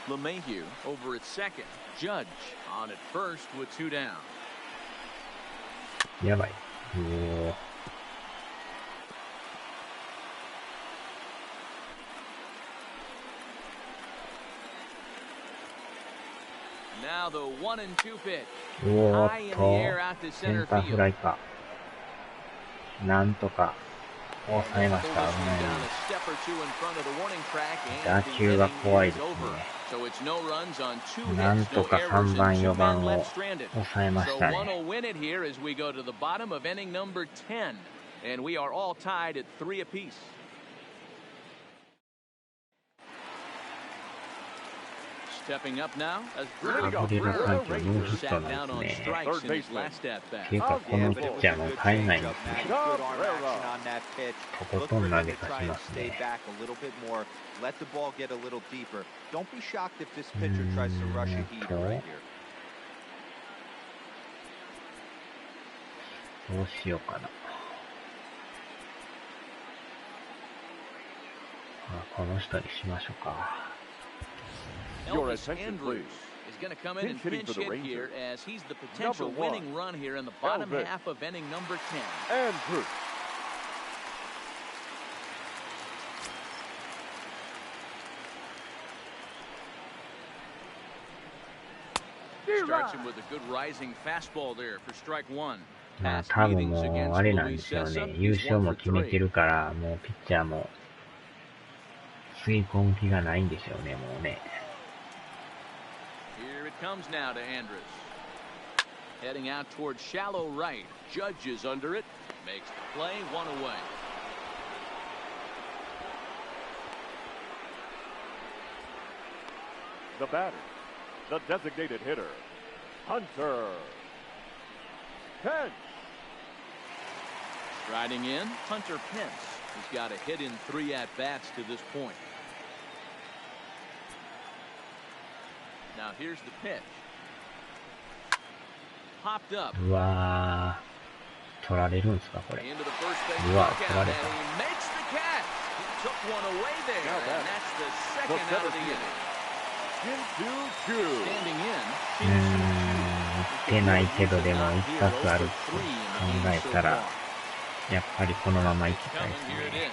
LeMahieu over at second. Judge on at first with two down. やばい。うおー。 2 Now the 1-2 pitch. おー High in っ the と、 air out to セ center ンターフラ field. イか。なんとか抑えました。 Pull 危 this ない one down a step or two in front of the warning track, 打 and the 球が inning 怖い is です over. ね。 So it's no runs on 2なん hits, と no か errors, 3 and 番 2 4番 men を left stranded. 抑えま So した one ね。 will win it here as we go to the bottom of inning number 10, and we are all tied at 3 apiece. Stepping up now, as アブリル環境ノーヒット sat な down ん on ですね。 strikes in his last at っ bat. ていうか、このピッチャーも耐えないんですね。 Good arm action on that pitch. とこ Look と for ん投 him げ to さ try し and ます stay ね。 back a little bit more. Let the ball get a little deeper. Don't be shocked if this pitcher tries to rush a heater right here. どうしようかな。この人にしましょうか。 Your Elvis attention, Andrews please. is going to come in and Pinch hitting pinch for the hit here Rangers. as he's the potential Number 1, winning run here in the bottom Elvis. half of inning number 10. Andrews. Starts him with a good rising fastball there for strike one. まあ Past 多分 meetings もう against あれなん Luis ですよ Cessa, ね。優 he's 勝 1 for も決めて 3. るから、もうピッチャーも吸い込む気がないんでしょうね、もうね。 Here it comes now to Andrus. Heading out towards shallow right. Judge is under it. Makes the play, 1 away. The batter, the designated hitter, Hunter Pence. Riding in, Hunter Pence. He's got a hit in 3 at-bats to this point. Now here's the pitch. Popped up. うわー、取られるんですか、これ。 Into the first base うわ、 dugout, 取ら and れた。 he makes the catch. He took one away there, Now and back. that's the second out of the inning. Shin-Soo-Choo. Standing in, 打てないけどでも一発あるって考えたら、やっぱりこのまま行きたい Coming, です here it ね。 is.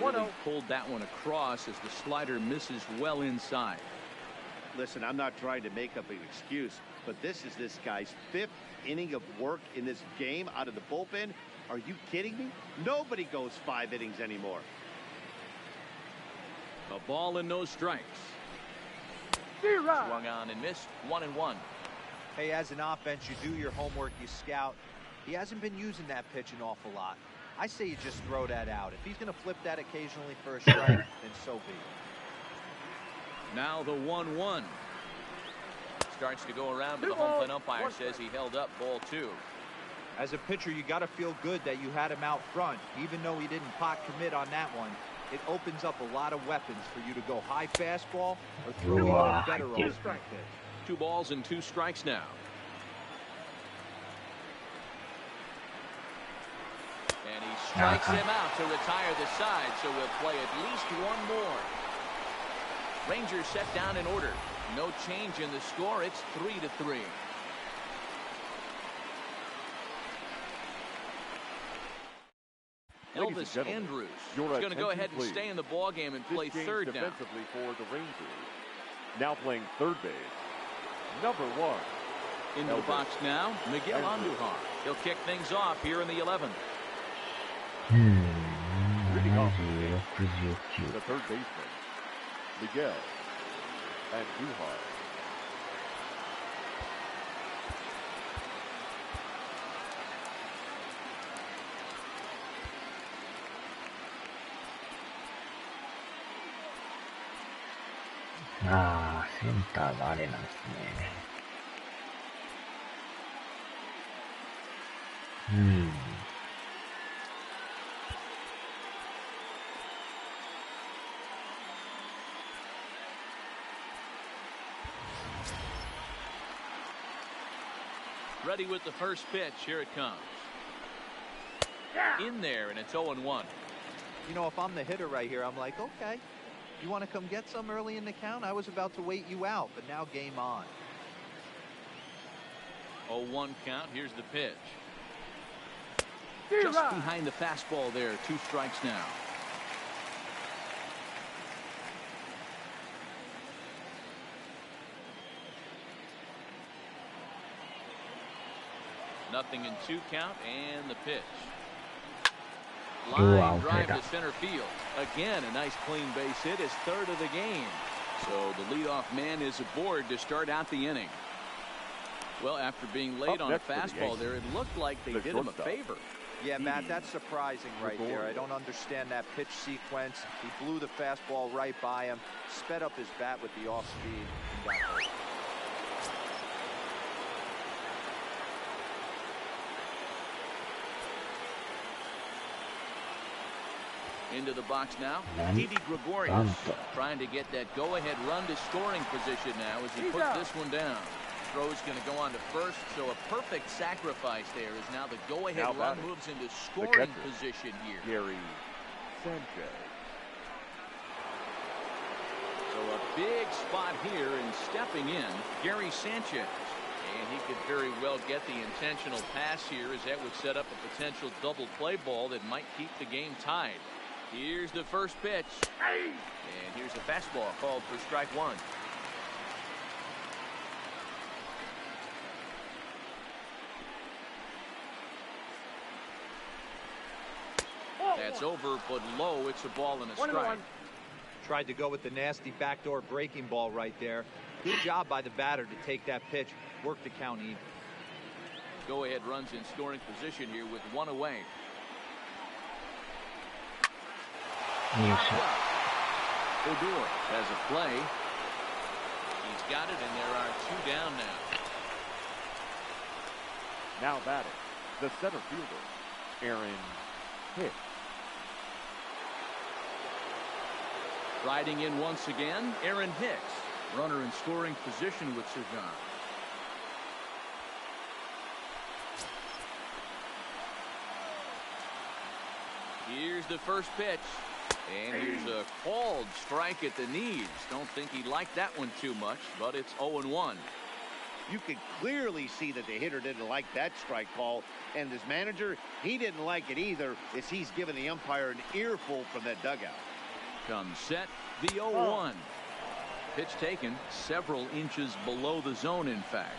Really pulled that one across as the slider misses well inside. Listen, I'm not trying to make up an excuse, but this is this guy's 5th inning of work in this game out of the bullpen. Are you kidding me? Nobody goes 5 innings anymore. A ball and no strikes. Swung on and missed. 1-1. Hey, as an offense, you do your homework, you scout. He hasn't been using that pitch an awful lot. I say you just throw that out. If he's going to flip that occasionally for a strike, then so be it. Now the 1-1. Starts to go around, but the home plate umpire says he held up ball 2. As a pitcher, you got to feel good that you had him out front. Even though he didn't pot commit on that one, it opens up a lot of weapons for you to go high fastball or throw even a better off-strike pitch. 2 balls and 2 strikes now. And he strikes him out to retire the side, so we'll play at least 1 more. Rangers set down in order. No change in the score. It's 3-3. Elvis Andrus is going to go ahead and stay in the ball game and play third now. Defensively for the Rangers. Now playing third base, number 1. Into the box now, Miguel Andujar. He'll kick things off here in the 11th. 70、69。 The third baseman, Miguel Andujar. Ah, センターがあれなんですね。Ready with the first pitch. Here it comes. In there, and it's 0-1. You know, if I'm the hitter right here, I'm like, okay, you want to come get some early in the count? I was about to wait you out, but now game on. 0-1 count. Here's the pitch. Just behind the fastball there. 2 strikes now. 0-2 count, and the pitch. Two Line out drive hitter. to center field. Again, a nice clean base hit, his third of the game. So the leadoff man is aboard to start out the inning. Well, after being late on a fastball there, it looked like they did him a favor. Yeah, Matt, that's surprising right there. I don't understand that pitch sequence. He blew the fastball right by him, sped up his bat with the off speed, and got hurt. Into the box now, Didi Gregorius trying to get that go-ahead run to scoring position now as he puts this one down. Throw's going to go on to first, so a perfect sacrifice there is now the go-ahead run moves into scoring position here. Gary Sanchez. So a big spot here, and stepping in, Gary Sanchez. And he could very well get the intentional pass here, as that would set up a potential double play ball that might keep the game tied. Here's the first pitch. And here's a fastball called for strike one. That's over, but low. It's a ball and a strike. Tried to go with the nasty backdoor breaking ball right there. Good job by the batter to take that pitch. Work the count even. Go-ahead runs in scoring position here with one away. Odor has a play. He's got it, and there are two down now. Now batting, the center fielder, Aaron Hicks. Riding in once again, Aaron Hicks. Runner in scoring position with Sir John. Here's the first pitch. And here's a called strike at the knees. Don't think he liked that one too much, but it's 0-1. You can clearly see that the hitter didn't like that strike call, and his manager, he didn't like it either, as he's given the umpire an earful from that dugout. Comes set, the 0-1. Pitch taken several inches below the zone, in fact.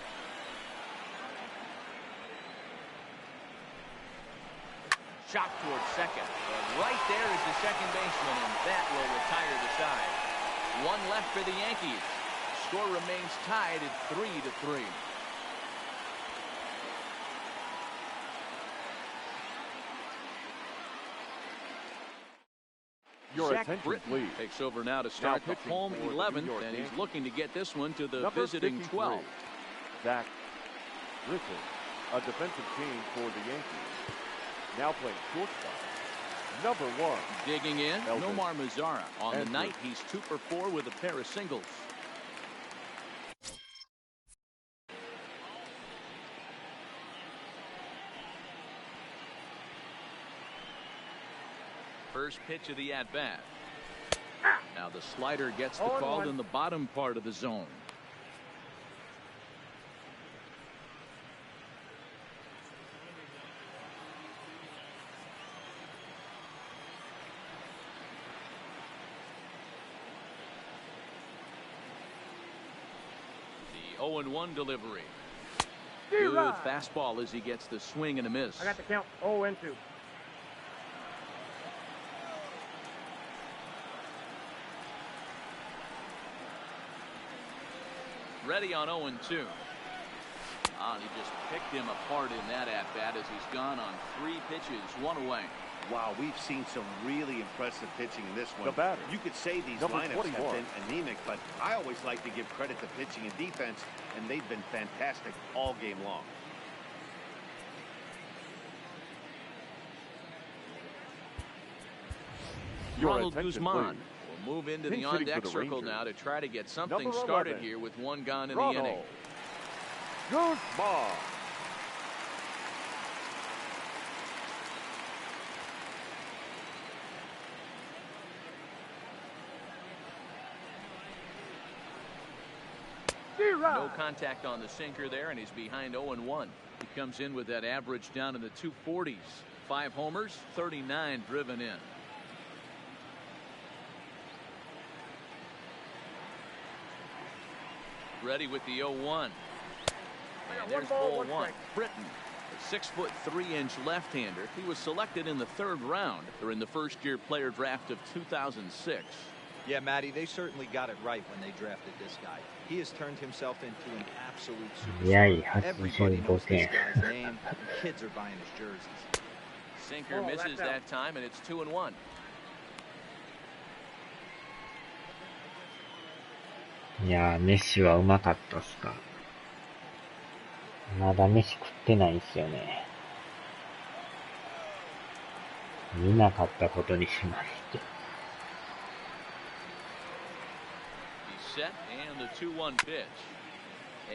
Shot towards second. And right there is the second baseman, and that will retire the side. One left for the Yankees. Score remains tied at 3-3. Zach Britton takes over now to start the home 11th, and he's looking to get this one to the visiting 12th. Zach Britton, a defensive change for the Yankees. Now playing shortstop. Number 1. Digging in, Nomar Mazara. On the night, he's 2 for 4 with a pair of singles. First pitch of the at-bat. Now the slider gets the call in the bottom part of the zone. The 0-1 delivery. Good fastball as he gets the swing and a miss. I got the count 0-2. Ready on 0-2. He just picked him apart in that at-bat as he's gone on 3 pitches, 1 away. Wow, we've seen some really impressive pitching in this one. The batter, you could say these lineups have been anemic, but I always like to give credit to pitching and defense, and they've been fantastic all game long. Ronald Guzman will move into the on-deck circle now to try to get something started here with 1 gone in the inning. Guzman. No contact on the sinker there, and he's behind 0-1. He comes in with that average down in the 240s. 5 homers, 39 driven in. Ready with the 0-1. And there's ball 1. Britton, the 6'3" left-hander. He was selected in the 3rd round during the first-year player draft of 2006. Yeah, Matty, they certainly got it right when they drafted this guy. He has turned himself into an absolute superstar. Everybody knows this guy's name, and kids are buying his jerseys. Sinker misses that time, and it's 2-1. いやー、飯はうまかったっすか。まだ飯食ってないんすよね。見なかったことにしまして。Set and the 2-1 pitch,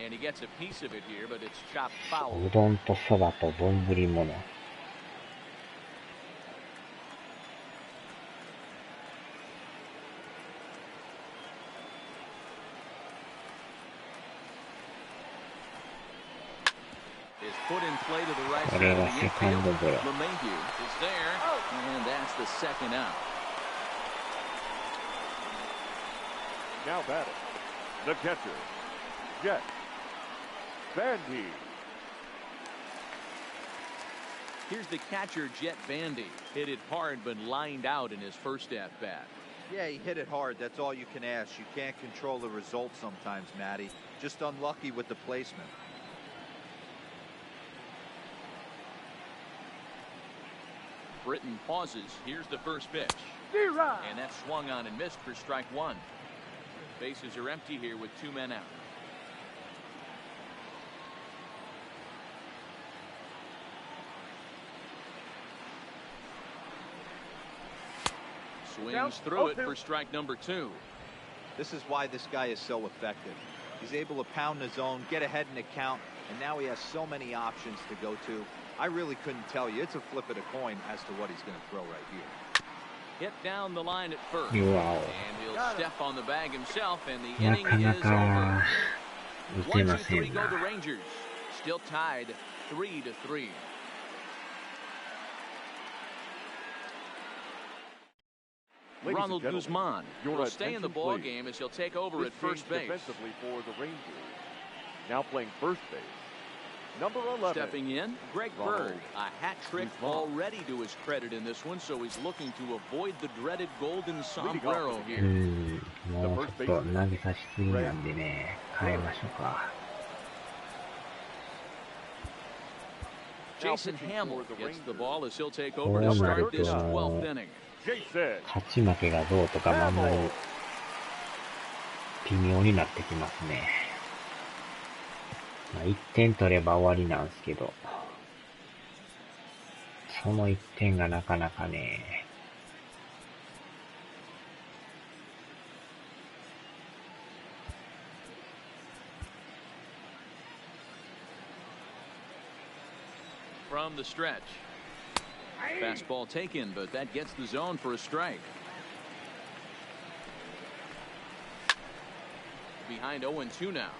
and he gets a piece of it here, but it's chopped foul. うどんとそばと丼物。Is put in play to the right こ side れ of は the セカン infield. ドゴロ。 LeMahieu is there, and that's the 2nd out. Now batting, the catcher, Jet Bandy. Here's the catcher, Jet Bandy. Hit it hard, but lined out in his first at-bat. Yeah, he hit it hard. That's all you can ask. You can't control the result sometimes, Matty. Just unlucky with the placement. Britton pauses. Here's the first pitch. And that's swung on and missed for strike 1. Bases are empty here with 2 men out. Swings through it for strike number 2. This is why this guy is so effective. He's able to pound the zone, get ahead in the count, and now he has so many options to go to. I really couldn't tell you. It's a flip of the coin as to what he's going to throw right here. Hit down the line at first. Wow. And he'll step on the bag himself, and the な inning かな is か over. 打て 1, ま 2, せ 3 ん go the な。 Rangers. Still tied 3-3. Ronald Guzman will stay in the ball game as he'll take over at first base. Defensively for the Rangers. Now playing first base, number 11. Stepping in, Greg Bird. A hat trick already to his credit in this one, so he's looking to avoid the dreaded golden sombrero う here. ん、もうちょっと投げさしすぎなんでね、変えましょうか。Jason Hamill gets the ball as he'll take over to start this 12th inning. 勝ち負けがどうとかもあんまり微妙になってきますね。まあ、1点取れば終わりなんですけど、その1点がなかなかね。From the stretch. Fastball taken, but that gets the zone for a strike. Behind 0-2 now.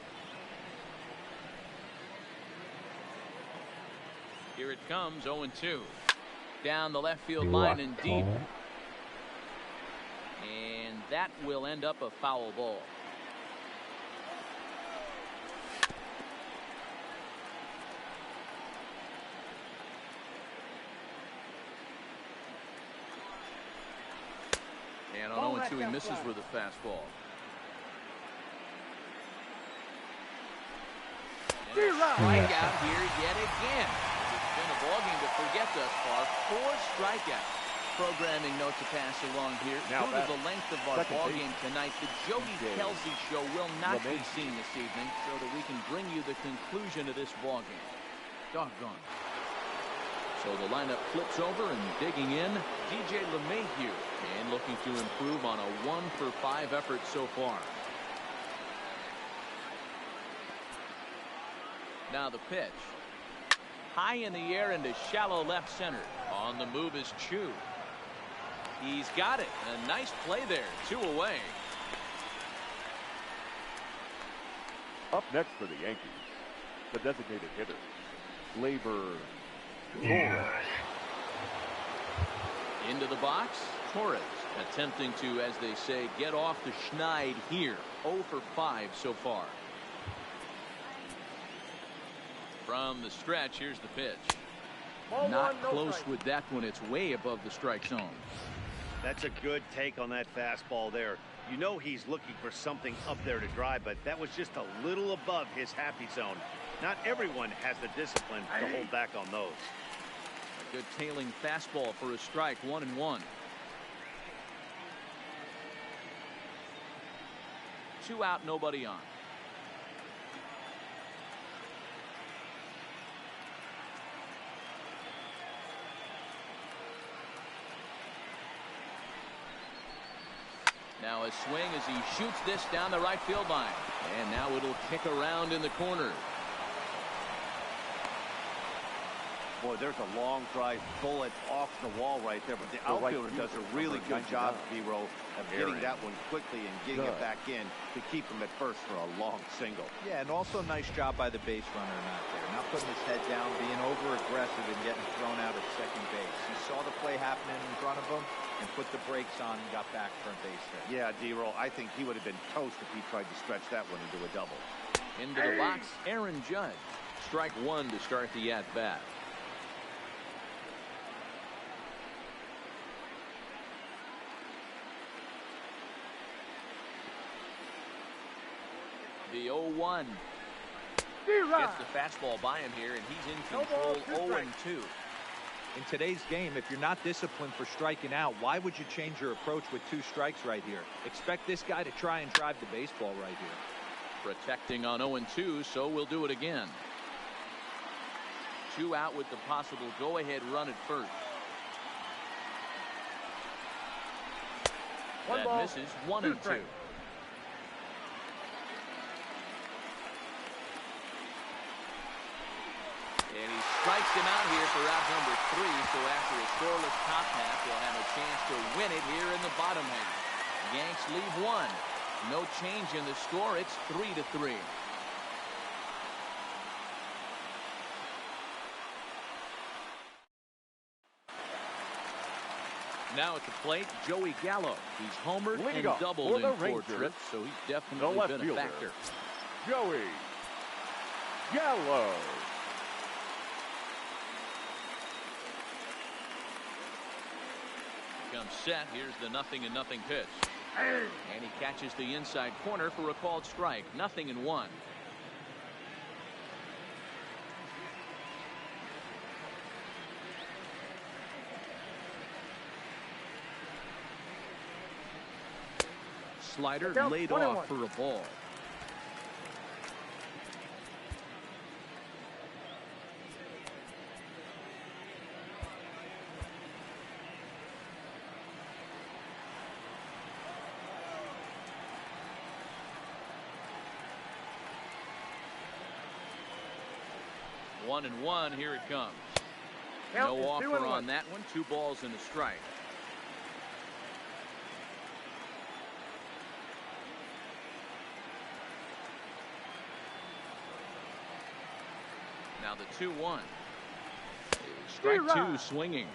Here it comes, 0-2. Down the left field line and deep. And that will end up a foul ball. And on 0-2, he misses with a fastball. And a strikeout here yet again. It's been a ballgame to forget thus far. 4 strikeouts. Programming note to pass along here. Due to the length of our ballgame tonight, the Jody Kelsey show will not be seen this evening, so that we can bring you the conclusion of this ballgame. Doggone. So the lineup flips over, and digging in, DJ LeMahieu, and looking to improve on a 1-for-5 effort so far. Now the pitch. High in the air into shallow left center. On the move is Chu. He's got it. A nice play there. 2 away. Up next for the Yankees, the designated hitter, Labor. Into the box, Torres attempting to, as they say, get off the schneid here. 0-for-5 so far. From the stretch, here's the pitch. Ball Not one, no close strike. with that one. It's way above the strike zone. That's a good take on that fastball there. You know he's looking for something up there to drive, but that was just a little above his happy zone. Not everyone has the discipline to hold back on those. A good tailing fastball for a strike. 1-1. 2 out, nobody on. Now a swing as he shoots this down the right field line. And now it'll kick around in the corner. Boy, there's a long drive bullet off the wall right there, but the outfielder does a really good job, Vero, of getting that one quickly and getting it back in to keep him at first for a long single. Yeah, and also nice job by the base runner out there. Not putting his head down, being over-aggressive and getting thrown out at second base. He saw the play happening in front of him and put the brakes on and got back for a base hit. Yeah, Vero, I think he would have been toast if he tried to stretch that one into a double. Into the box, Aaron Judge. Strike one to start the at-bat. The 0-1. Gets the fastball by him here, and he's in control. 0-2. In today's game, if you're not disciplined for striking out, why would you change your approach with 2 strikes right here? Expect this guy to try and drive the baseball right here. Protecting on 0-2, so we'll do it again. 2 out with the possible go-ahead run at first. That misses. 1-2. And he strikes him out here for out number 3. So after a scoreless top half, they'll have a chance to win it here in the bottom half. Yanks leave 1. No change in the score. It's 3-3. Now at the plate, Joey Gallo. He's homered and doubled in 4 trips, so he's definitely been a factor. Joey Gallo. Comes set. Here's the 0-0 pitch. And he catches the inside corner for a called strike. 0-1. Slider laid off for a ball. One and one, here it comes. No offer on that one. 2 balls and a strike. Now the 2-1. Strike 2 swinging.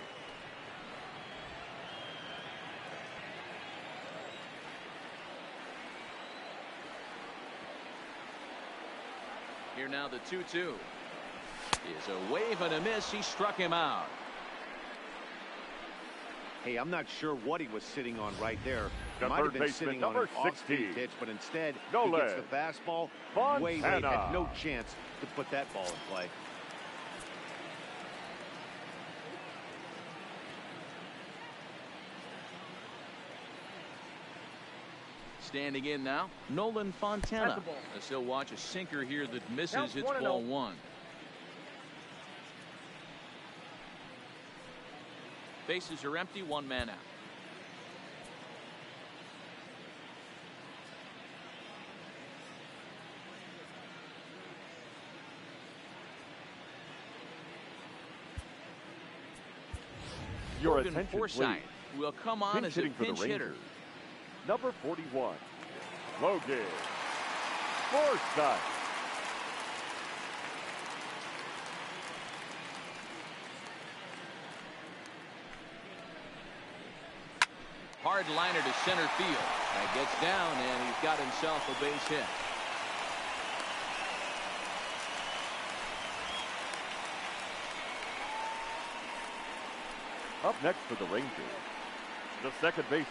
Here now the 2-2. Is a wave and a miss. He struck him out. Hey, I'm not sure what he was sitting on right there. The Might have third been baseman, sitting on number an off-speed 16. pitch, but instead No he gets leg. the fastball way late. Had no chance to put that ball in play. Standing in now, Nolan Fontana. As he'll watch a sinker here that misses. It's ball 1. Bases are empty. 1 man out. Your Logan attention, Forsythe please. will come on as a hitting for the pinch hitter. Rangers. Number 41, Logan Forsythe. Hard liner to center field. That gets down, and he's got himself a base hit. Up next for the Rangers, the second baseman,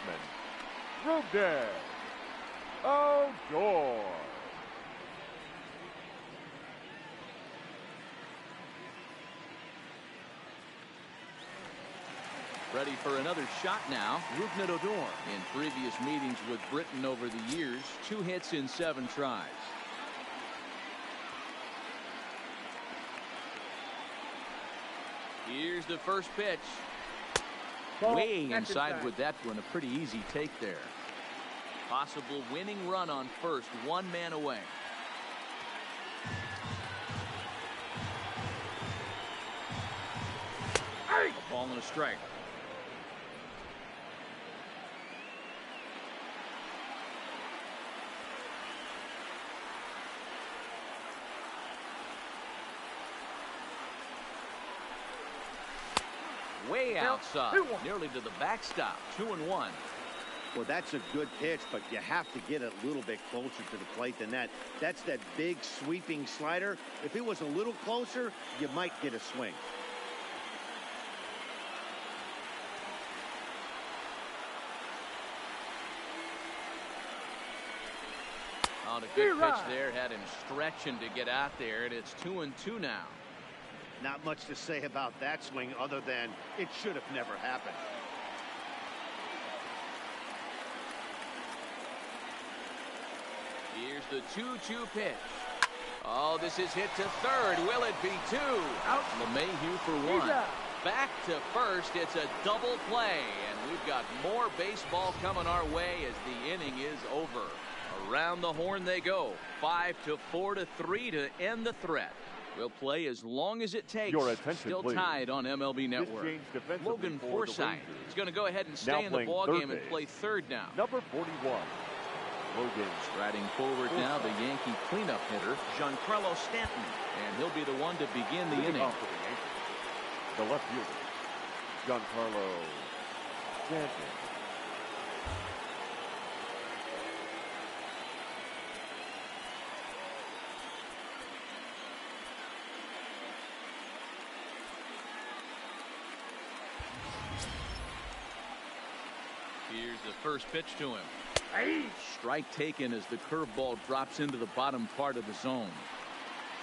Ruben Odor. Ready for another shot now. Rougned Odor. In previous meetings with Britain over the years, 2 hits in 7 tries. Here's the first pitch. Ball. Way That's inside with that one. A pretty easy take there. Possible winning run on first. 1 man away. Hey! A ball and a strike. Way outside, nearly to the backstop. 2-1. Well, that's a good pitch, but you have to get a little bit closer to the plate than that. That's that big sweeping slider. If it was a little closer, you might get a swing. On a good pitch there, had him stretching to get out there, and it's 2-2 now. Not much to say about that swing other than it should have never happened. Here's the 2-2 pitch. Oh, this is hit to third. Will it be 2? Out. LeMahieu for 1. Back to first. It's a double play, and we've got more baseball coming our way as the inning is over. Around the horn they go. 5-4-3 to end the threat. We'll play as long as it takes. Your attention, Still please. tied on MLB Network. Logan Forsythe is going to go ahead and stay in the ballgame and play third now. Number 41, Logan. Striding forward now, the Yankee cleanup hitter, Giancarlo Stanton. And he'll be the one to begin the inning. Off for the Yankees, the left fielder, Giancarlo Stanton. Here's the first pitch to him. Hey! Strike taken as the curveball drops into the bottom part of the zone.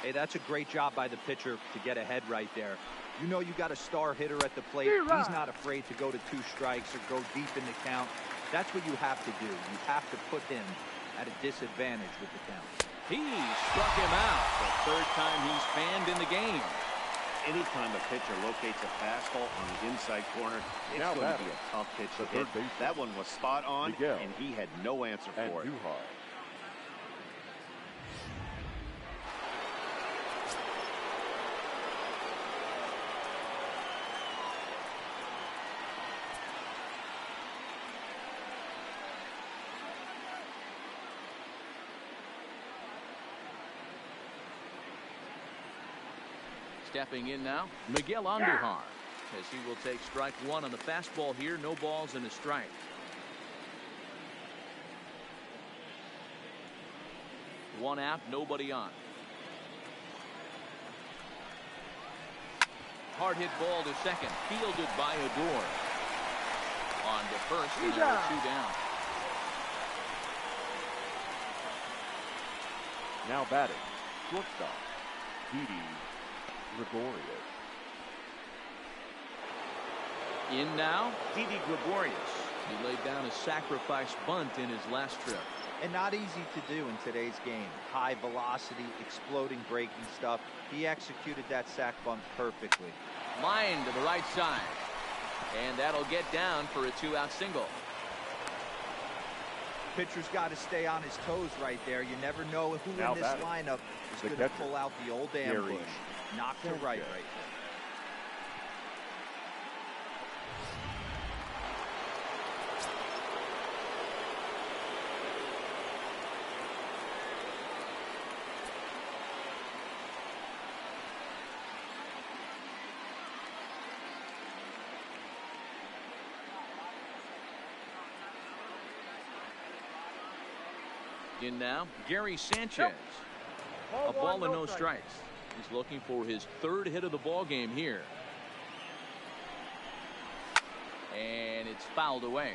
Hey, that's a great job by the pitcher to get ahead right there. You know you got a star hitter at the plate. He's not afraid to go to 2 strikes or go deep in the count. That's what you have to do. You have to put him at a disadvantage with the count. He struck him out. The 3rd time he's fanned in the game. Anytime a pitcher locates a fastball on the inside corner, it's Now going to be a tough pitch to hit. That one was spot on, Miguel. and he had no answer for it. Stepping in now, Miguel Andujar, as he will take strike 1 on the fastball here. No balls and a strike. One out, nobody on. Hard hit ball to second, fielded by Odor. On to first, and there are 2 down. Now batting, shortstop, Didi Gregorius. In now, Didi Gregorius. He laid down a sacrifice bunt in his last trip. And not easy to do in today's game. High velocity, exploding breaking stuff. He executed that sac bunt perfectly. Line to the right side. And that'll get down for a 2-out single. Pitcher's got to stay on his toes right there. You never know who Now in this batting, lineup is the going to catcher, pull out the old ambush. Knock to right there. In now, Gary Sanchez. A ball and no strikes. He's looking for his 3rd hit of the ball game here. And it's fouled away.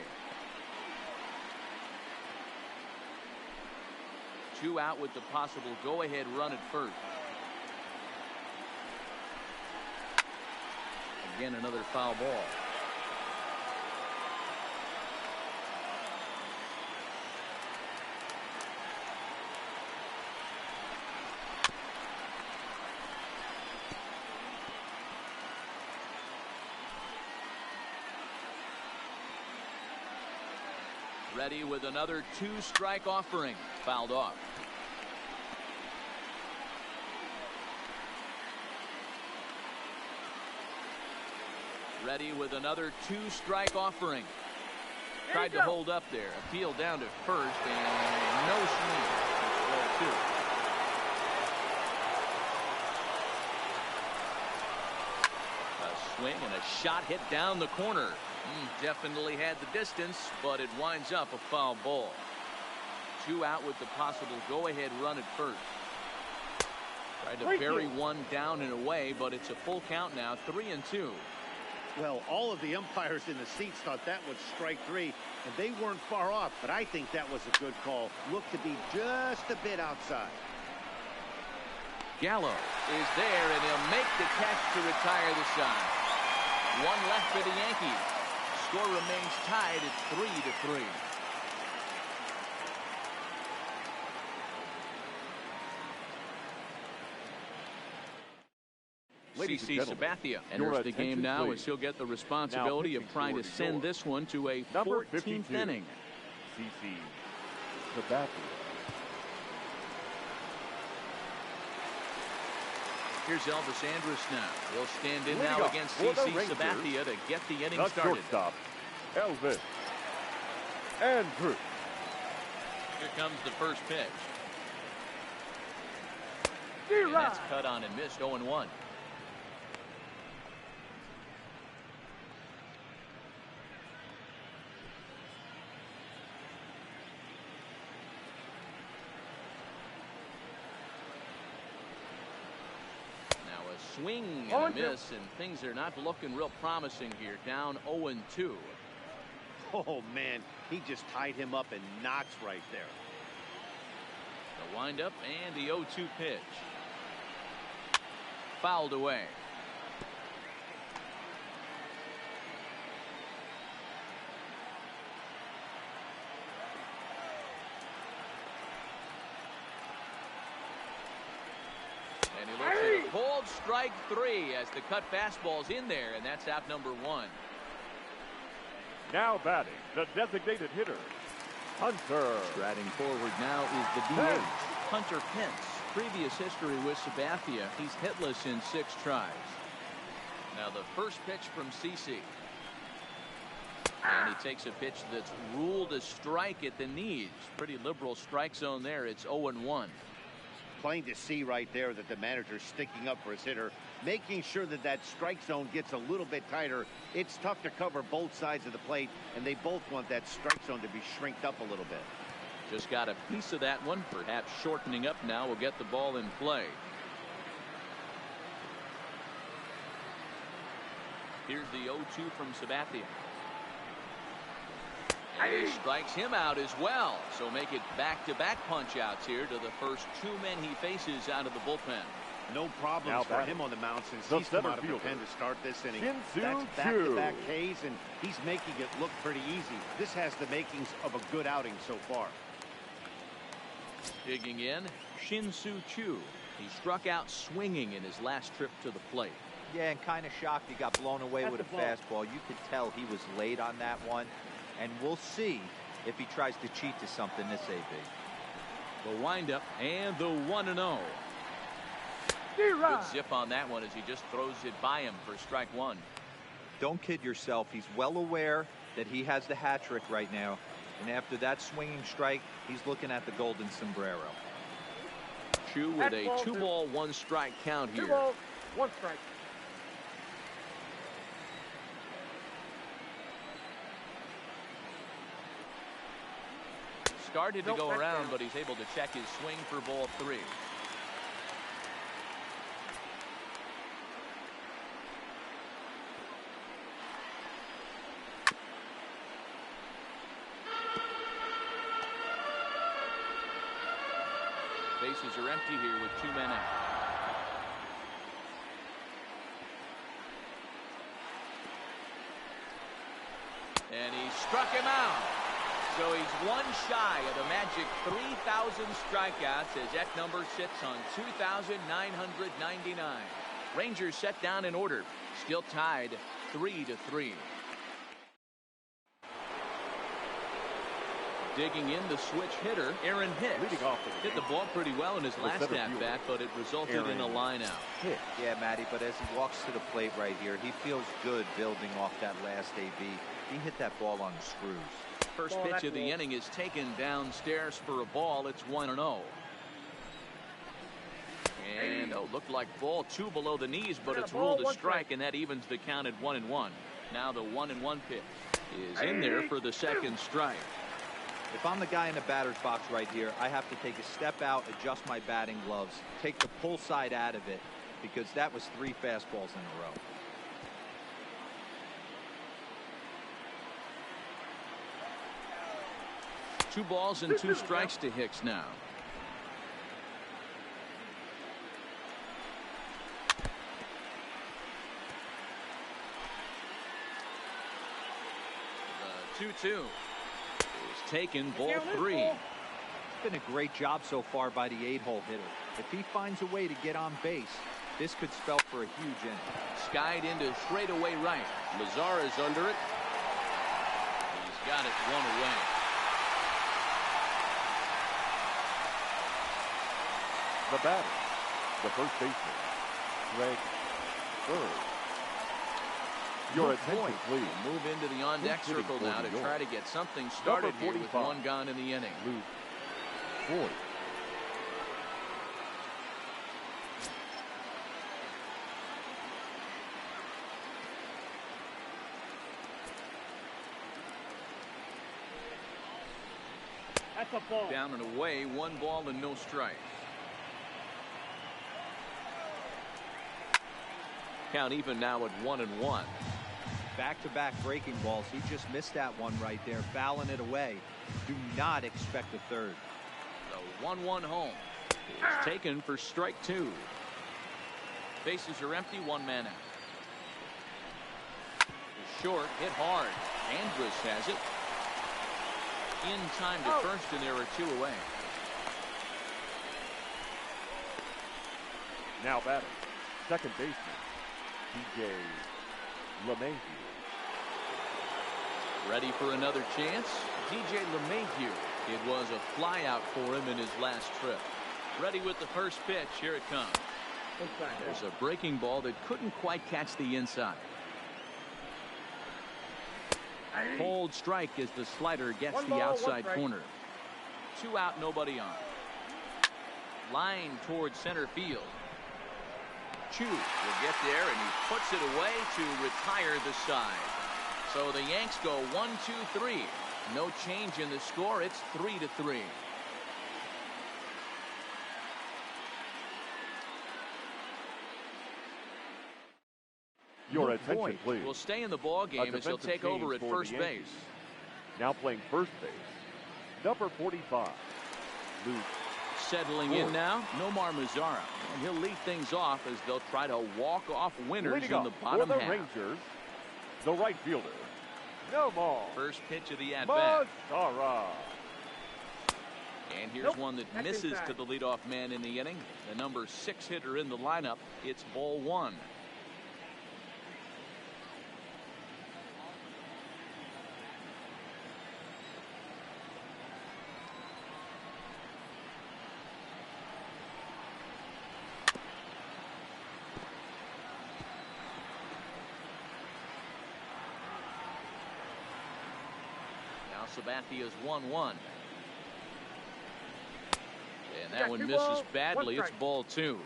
2 out with the possible go-ahead run at first. Again, another foul ball. Ready with another 2-strike offering. Fouled off. Ready with another 2-strike offering. Tried to hold up there. Appeal down to first and no swing. It's 2. A swing and a shot hit down the corner. Definitely had the distance, but it winds up a foul ball. 2 out with the possible go-ahead run at first. Tried to bury one down and away, but it's a full count now, 3-2. Well, all of the umpires in the seats thought that was strike 3, and they weren't far off, but I think that was a good call. Looked to be just a bit outside. Gallo is there, and he'll make the catch to retire the side. 1 left for the Yankees. Score remains tied at 3-3. CC Sabathia enters the game now as he'll get the responsibility of trying to send this one to a 14th inning. CC Sabathia. Here's Elvis Andrus now. He'll stand in now against CC Sabathia to get the inning started. Shortstop, Elvis Andrus. Here comes the first pitch. And that's cut on and missed, 0-1. Swing and a miss, and things are not looking real promising here. Down 0-2. Oh, man, he just tied him up in knots right there. The windup and the 0-2 pitch. Fouled away. And he looks at a pulled strike 3 as the cut fastball's in there, and that's out number 1. Now batting, the designated hitter, Hunter. Striding forward now is the DH, Hunter Pence. Previous history with Sabathia, he's hitless in 6 tries. Now the first pitch from CC. And he takes a pitch that's ruled a strike at the knees. Pretty liberal strike zone there. It's 0-1. Plain to see right there that the manager's sticking up for his hitter, making sure that that strike zone gets a little bit tighter. It's tough to cover both sides of the plate, and they both want that strike zone to be shrinked up a little bit. Just got a piece of that one, perhaps shortening up now will get the ball in play. Here's the 0-2 from Sabathia. And he strikes him out as well. So make it back-to-back punch-outs here to the first 2 men he faces out of the bullpen. No problems for him on the mound since he's come out of the pen to start this inning. That's back-to-back Ks, and he's making it look pretty easy. This has the makings of a good outing so far. Digging in, Shin-Soo Choo. He struck out swinging in his last trip to the plate. Yeah, and kind of shocked he got blown away with a fastball. You could tell he was late on that one. And we'll see if he tries to cheat to something this AB. The windup and the 1-0. Good zip on that one as he just throws it by him for strike 1. Don't kid yourself. He's well aware that he has the hat trick right now. And after that swinging strike, he's looking at the golden sombrero. Choo with a 2-ball, 1-strike count here. 2 balls, 1 strike. Started to go around, but he's able to check his swing for ball 3. empty here with 2 men out. And he struck him out. So he's one shy of the magic 3,000 strikeouts as that number sits on 2,999. Rangers set down in order, still tied 3-3. Digging in the switch hitter, Aaron Hicks. Hit the ball pretty well in his last at-bat, but it resulted in a line-out. Yeah, Matty, but as he walks to the plate right here, he feels good building off that last AB. He hit that ball on the screws. First pitch of the inning is taken downstairs for a ball. It's 1-0. And looked like ball 2 below the knees, but it's ruled a strike, and that evens the count at 1-1. Now the 1-1 pitch is in there for the second strike. If I'm the guy in the batter's box right here, I have to take a step out, adjust my batting gloves, take the pull side out of it, because that was 3 fastballs in a row. Two balls and 2 strikes to Hicks now. The 2-2 is taken, ball 3. It's been a great job so far by the 8-hole hitter. If he finds a way to get on base, this could spell for a huge inning. Skied into straightaway right. Lazar is under it. He's got it 1 away. The batter, the first baseman, Greg Bird. Your attention, please. Move into the on-deck circle now to try to get something started here with 1 gone in the inning. Luke Ford. That's a ball. Down and away, 1 ball and no strike. Count even now at 1-1. Back-to-back breaking balls. He just missed that one right there, fouling it away. Do not expect a third. The 1-1 home is taken for strike 2. Bases are empty, 1 man out. Short, hit hard. Andrus has it. In time to first, and there are 2 away. Now batting, second baseman, DJ LeMahieu. Ready for another chance? DJ LeMahieu. It was a flyout for him in his last trip. Ready with the first pitch. Here it comes. There's a breaking ball that couldn't quite catch the inside. Hold strike as the slider gets the outside corner. 2 out, nobody on. Line towards center field. Chu will get there, and he puts it away to retire the side. So the Yanks go 1-2-3. No change in the score. It's 3-3. Your attention, please. Will stay in the ball game as he'll take over at first base. Now playing first base, number 45, Luke Settling Ford. in now, Nomar Mazara, and he'll lead things off as they'll try to walk off winners in the bottom for the half. Rangers, the right fielder, Nomar First pitch of the at-bat. Mazara. And here's one that misses to the leadoff man in the inning. The number 6 hitter in the lineup. It's ball 1. Sabathia's 1-1. And that one misses badly. It's ball 2.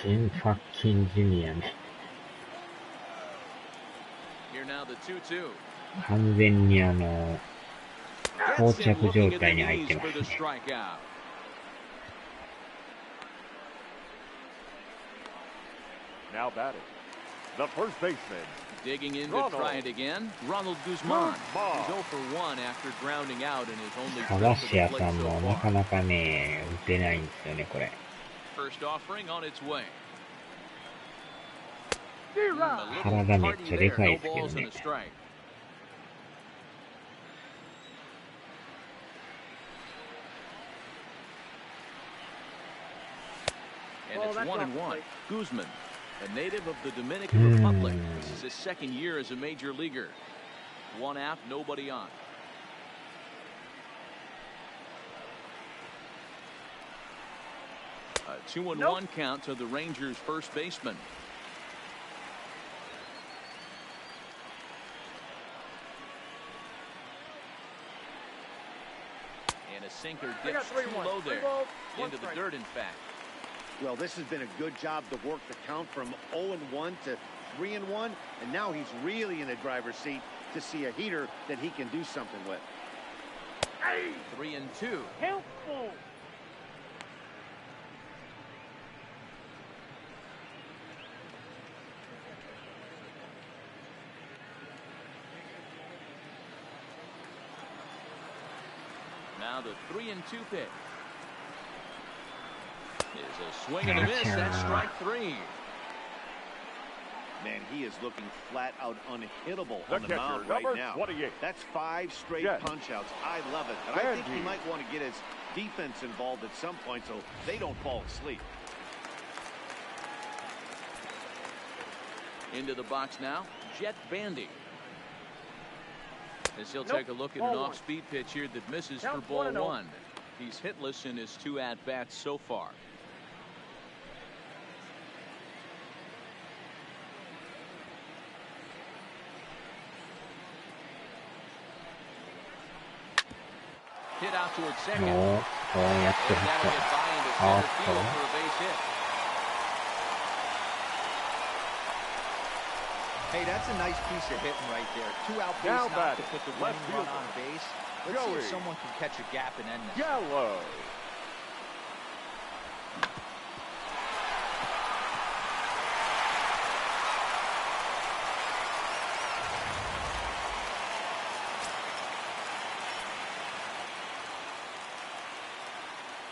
Jim fucking Junior ね。 Here now the 2-2. 完全に膠着状態に入ってますね。Now batting, the first baseman. Digging in to try it again, Ronald Guzman. He's 0 for 1 after grounding out in his onlyサバシアさんもなかなかね、打てないんですよね、これ。First offering on its way. 体めっちゃでかいですけどね。And it's 1-1. Guzman, a native of the Dominican Republic. This is his second year as a major leaguer. One out, nobody on. A 2-1 count to the Rangers' first baseman. And a sinker dips too low there. Into the dirt, in fact. Well, this has been a good job to work the count from 0-1 to 3-1, and now he's really in the driver's seat to see a heater that he can do something with. 3-2. Helpful. Now the 3-2 pitch. Is a swing and a miss. That's strike 3. Man, he is looking flat out unhittable on the mound right now. That's 5 straight punch outs. I love it. And I think he might want to get his defense involved at some point so they don't fall asleep. Into the box now, Jet Bandy. As he'll take a look at an off-speed pitch here that misses for ball 1. He's hitless in his 2 at-bats so far. Hit out towards second. And that'll get by into center field for a base hit. Hey, that's a nice piece of hitting right there. 2 out base knock to put the winning run on base. Let's see if someone can catch a gap and end this. Yellow.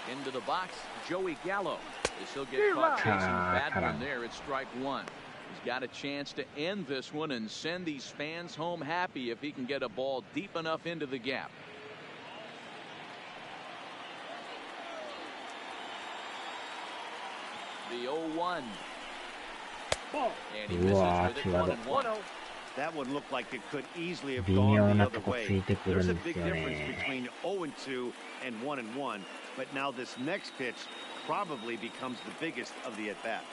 Into the box, Joey Gallo. As he'll get caught chasing the bad one there at strike 1. He's got a chance to end this one and send these fans home happy if he can get a ball deep enough into the gap. The 0-1. And he misses with it 1-1. That one looked like it could easily have gone the other way. There's a big difference between 0-2 and 1-1, but now this next pitch probably becomes the biggest of the at-bat.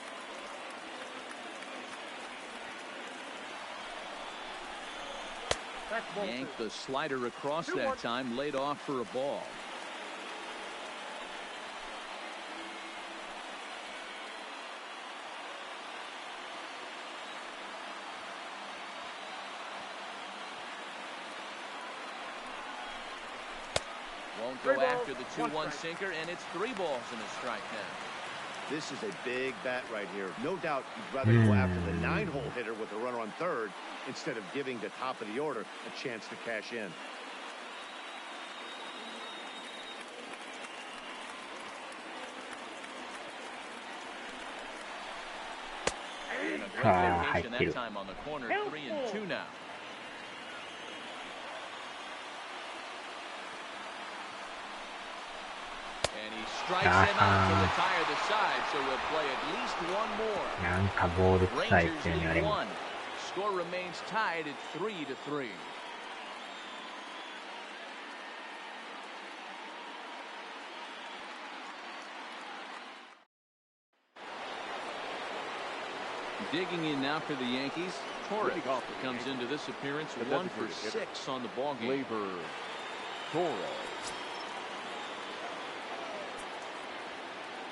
Yanked the slider across that time, laid off for a ball. Won't go after the 2-1 sinker, and it's 3 balls and a strike now. This is a big bat right here. No doubt you'd rather go after the 9-hole hitter with a runner on third instead of giving the top of the order a chance to cash in. And a great location that time on the corner, 3-2 now. And he strikes him out to retire the side, so we'll play at least one more. なんかボール臭いっていうのあれも。 Score remains tied at 3-3. Digging in now for the Yankees, Torres comes into this appearance 1 for 6 on the ballgame. Torres.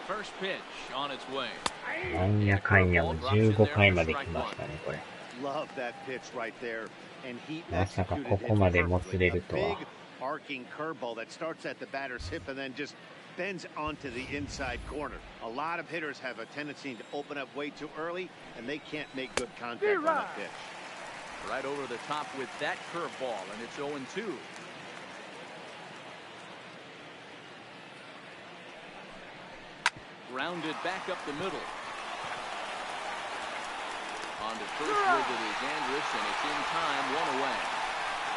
First pitch on its way. なんやかんやも15回まで来ましたね、これ。 Love that pitch right there, and he まさかここまでもつれるとは。arcing curveball that starts at the batter's hip and then just bends onto the inside corner. A lot of hitters have a tendency to open up way too early, and they can't make good contact on that pitch. Right over the top with that curveball, and it's 0-2. Grounded back up the middle. On to first with it is Andrus, and it's in time, one away.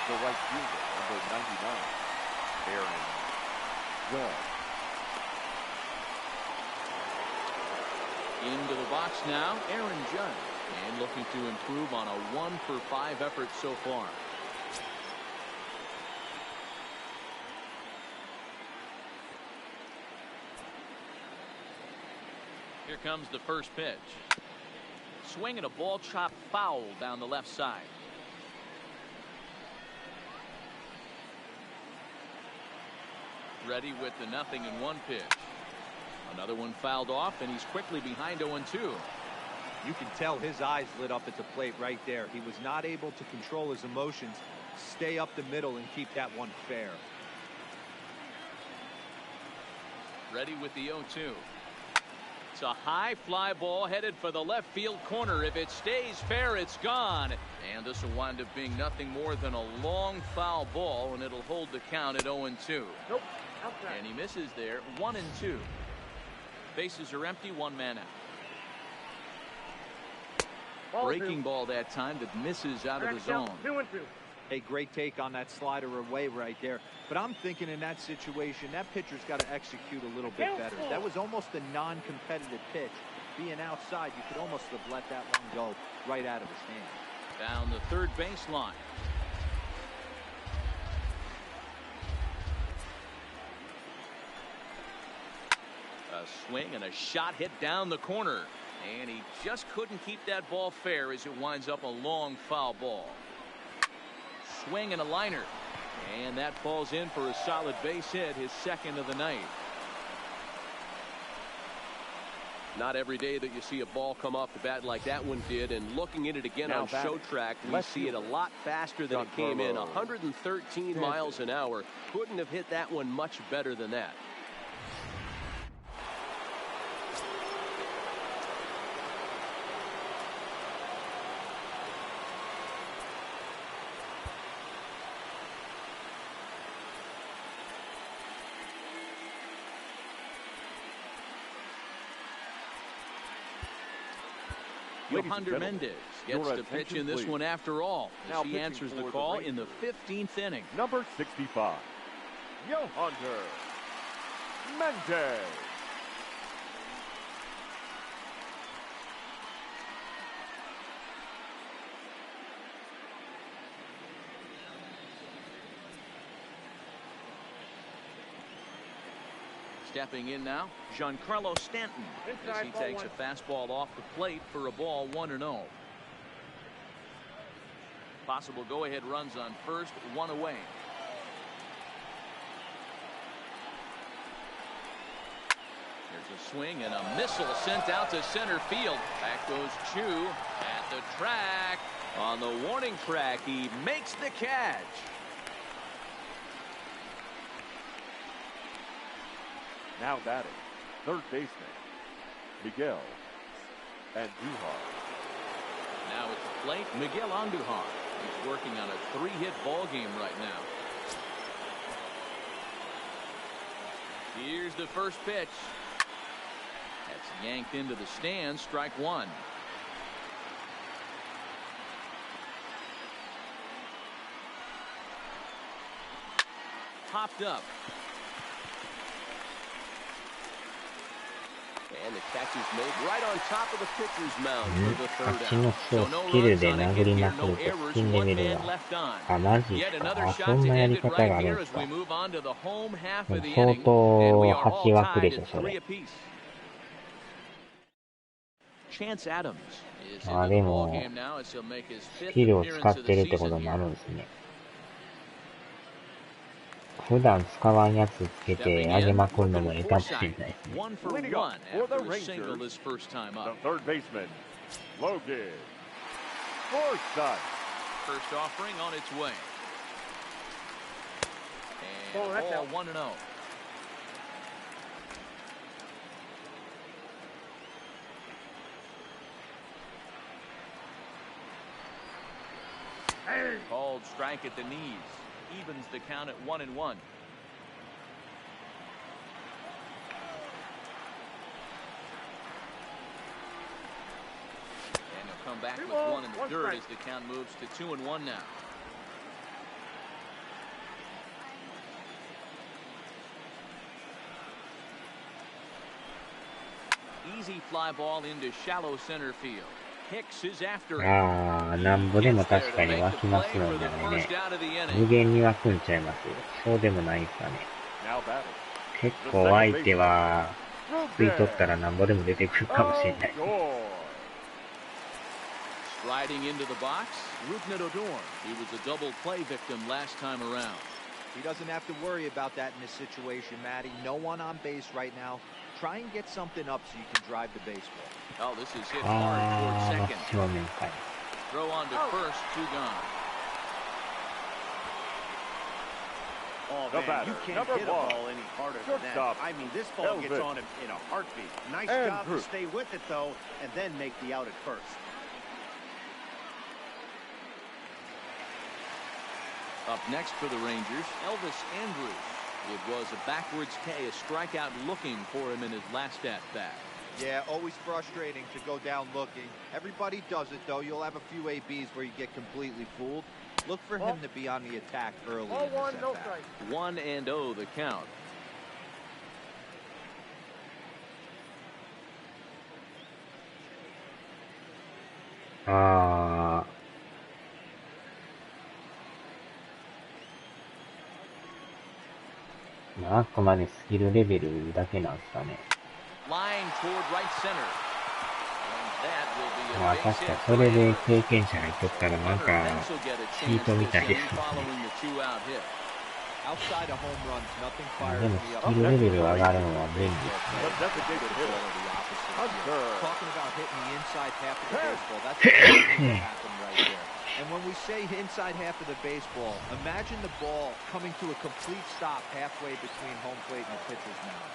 The right fielder, number 99, Aaron Judge. Into the box now, Aaron Judge, and looking to improve on a 1-for-5 effort so far. Here comes the first pitch. Swing and a ball chopped foul down the left side. Ready with the 0-1 pitch. Another one fouled off, and he's quickly behind 0-2. You can tell his eyes lit up at the plate right there. He was not able to control his emotions, stay up the middle, and keep that one fair. Ready with the 0-2. It's a high fly ball headed for the left field corner. If it stays fair, it's gone. And this will wind up being nothing more than a long foul ball, and it'll hold the count at 0-2. Nope. Outside. And he misses there, 1-2. Bases are empty, one man out. Breaking ball that time that misses out of the zone. 2-2. A great take on that slider away right there. But I'm thinking in that situation, that pitcher's got to execute a little bit better. That was almost a non-competitive pitch. Being outside, you could almost have let that one go right out of his hand. Down the third baseline. A swing and a shot hit down the corner. And he just couldn't keep that ball fair as it winds up a long foul ball. Swing and a liner. And that falls in for a solid base hit, his second of the night. Not every day that you see a ball come off the bat like that one did, and looking at it again Now on show track, we see it a lot faster than it came in. 113 miles an hour. Couldn't have hit that one much better than that. Yohander Mendez gets to pitch in this one after all. Now he answers the call in the 15th inning. Number 65, Yohander Mendez. Stepping in now, Giancarlo Stanton, as he takes a fastball off the plate for a ball, 1-0. Possible go-ahead runs on first, one away. Here's a swing and a missile sent out to center field. Back goes Chu at the track. On the warning track, he makes the catch. Now batting, third baseman, Miguel Andujar. Now at the plate, Miguel Andujar. He's working on a 3-hit ball game right now. Here's the first pitch. That's yanked into the stands, strike one. Popped up. And the catch is made right on top of the pitcher's mound for the あっ third ちの out. 巣をスキルで殴りまくるとスピンレベルは、あ、マジか。あ、そんなやり方があるんですか。でも相当吐き枠でしょ、それ。あ、でも、スキルを使ってるってこともあるんですね。普段使わんやつつけて上げまくるのもええかもしれないですね。Leading up for the Rangers, the third baseman, Logan Forsythe. First offering on its way. Ball, that's All out. 1-0. Called strike at the knees. Evens the count at 1-1. And he'll come back with one in the third as the count moves to 2-1 now. Easy fly ball into shallow center field. Hicks is after it. ああ、なんぼでも確かに湧きますよね、あれね。無限に湧くんちゃいます。そうでもないですかね。結構相手は、食い取ったらなんぼでも出てくるかもしれない。Sliding into the box, Rougned Odor. He was a double play victim last time around. He doesn't have to worry about that in this situation, Matty. No one on base right now. Try and get something up so you can drive the baseball. Oh, this is hit hard towards second. 正面かい。 Throw on to first, 2 gone. Oh, man, you can't hit a ball any harder than that. I mean, this ball gets on him in a heartbeat. Nice job to stay with it, though, and then make the out at first. Up next for the Rangers, Elvis Andrus. It was a backwards K, a strikeout looking for him in his last at-bat. Yeah, always frustrating to go down looking. Everybody does it, though. You'll have a few ABs where you get completely fooled. Look for him to be on the attack early in this at-bat. 1-0 the count. Ah. まあ、あくまでスキルレベルだけなんですかね。Line toward right center. まあ、確かにそれで経験者入っとったらなんか、チートみたいですね。でもスキルレベル上がるのは便利ですね。And when we say inside half of the baseball, imagine the ball coming to a complete stop halfway between home plate and the pitcher's mound.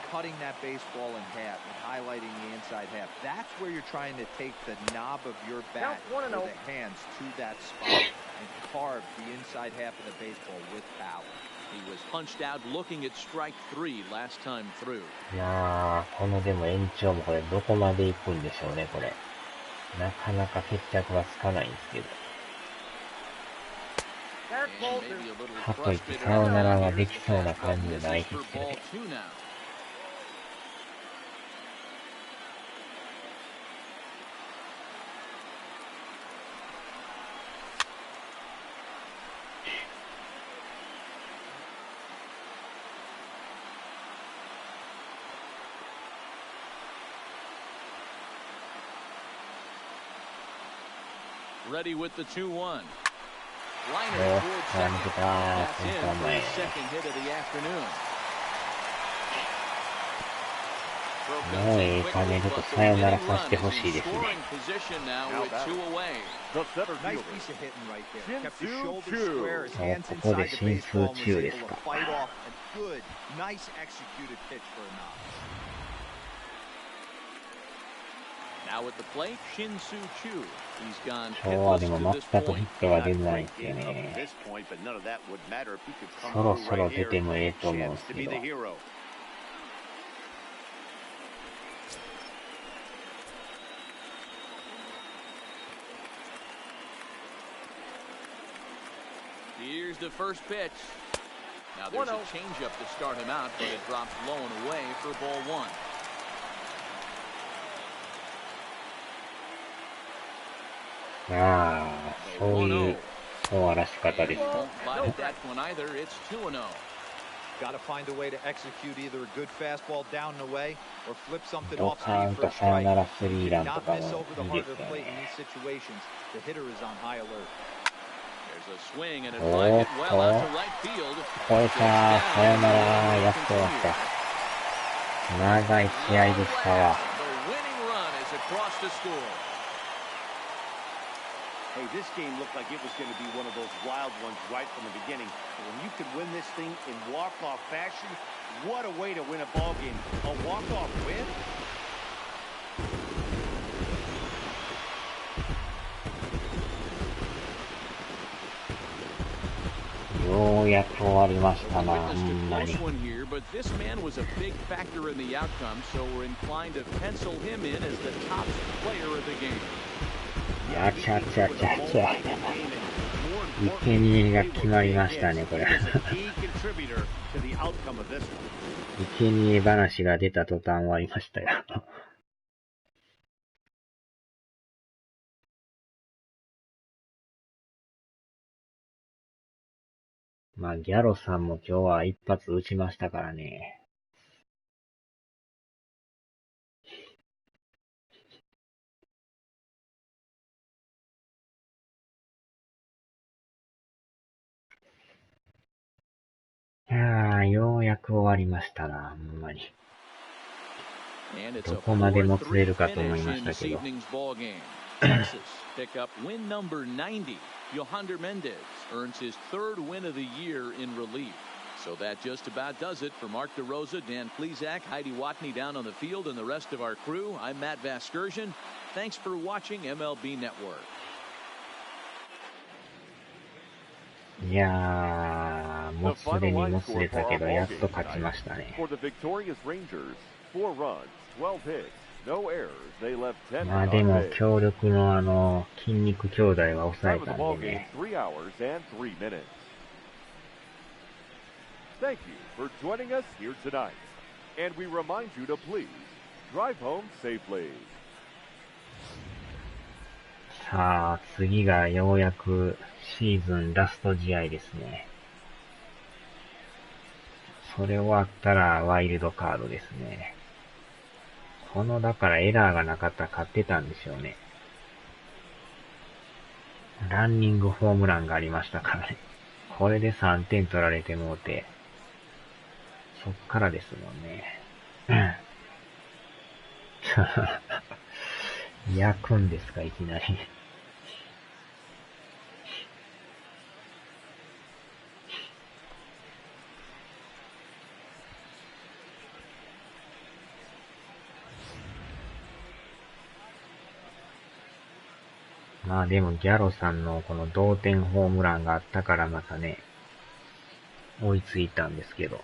Cutting that baseball in half and highlighting the inside half. That's where you're trying to take the knob of your bat with the hands to that spot and carve the inside half of the baseball with power. He was punched out looking at strike 3 last time through. いやー、このでも延長もこれどこまで行くんでしょうね、これ。なかなか決着はつかないんですけど。かといってサヨナラはできそうな感じじゃないですけど。Ready with the 2-1. Liner Oh, towards second. That's in for man. his second hit of the afternoon. もういい加減ちょっとサヨナラさせてほしいですね。ここで進数中ですか。今日はでも全くヒットが出ないんですよね。そろそろ出てもええと思うんですけど。Here's the first pitch. Now there's a changeup to start him out, but it drops low and away for ball 1. ああ、そういう終わらし方です。Got to find a way to execute either a good fastball down and away or flip something ド off カーン speed for と a サヨ strike. ナラスリーラン Do と not かも miss over the いい heart で of す the よ plate in ね。 these situations. The hitter is on high alert. There's a swing and it お fly ーっ hit well と、 out to right field. これか、サヨナラやっと終わった。長い試合でしたわ。The winning run is across the score. Hey, this game looked like it was going to be one of those wild ones right from the beginning. But when you can win this thing in walk-off fashion, what a way to win a ball game. A walk-off win? ようやく終わりましたな、ほんまに。But this man was a big factor in the outcome, so we're inclined to pencil him in as the top player of the game. やちゃちゃちゃちゃ。生贄が決まりましたね、これ。生贄話が出た途端終わりましたよ。まあ、ギャロさんも今日は一発打ちましたからね。ようやく終わりましたな、ほんまに。どこまでも釣れるかと思いましたけど。Texas pick up win number 90. Yohander Mendez earns his third win of the year in relief. So that just about does it for Mark DeRosa, Dan Plesac, Heidi Watney down on the field, and the rest of our crew. I'm Matt Vasgersian. Thanks for watching MLB Network. いやー、もうすでにもつれたけど、やっと勝ちましたね。まあでも、強力の筋肉兄弟は抑えたんでね。Thank you for joining us here tonight. And we remind you to please drive home safely. さあ、次がようやくシーズンラスト試合ですね。それ終わったらワイルドカードですね。だからエラーがなかったら勝ってたんでしょうね。ランニングホームランがありましたからね。これで3点取られてもうて、そっからですもんね。焼くんですか、いきなり。まあでもギャロさんのこの同点ホームランがあったからまたね、追いついたんですけど。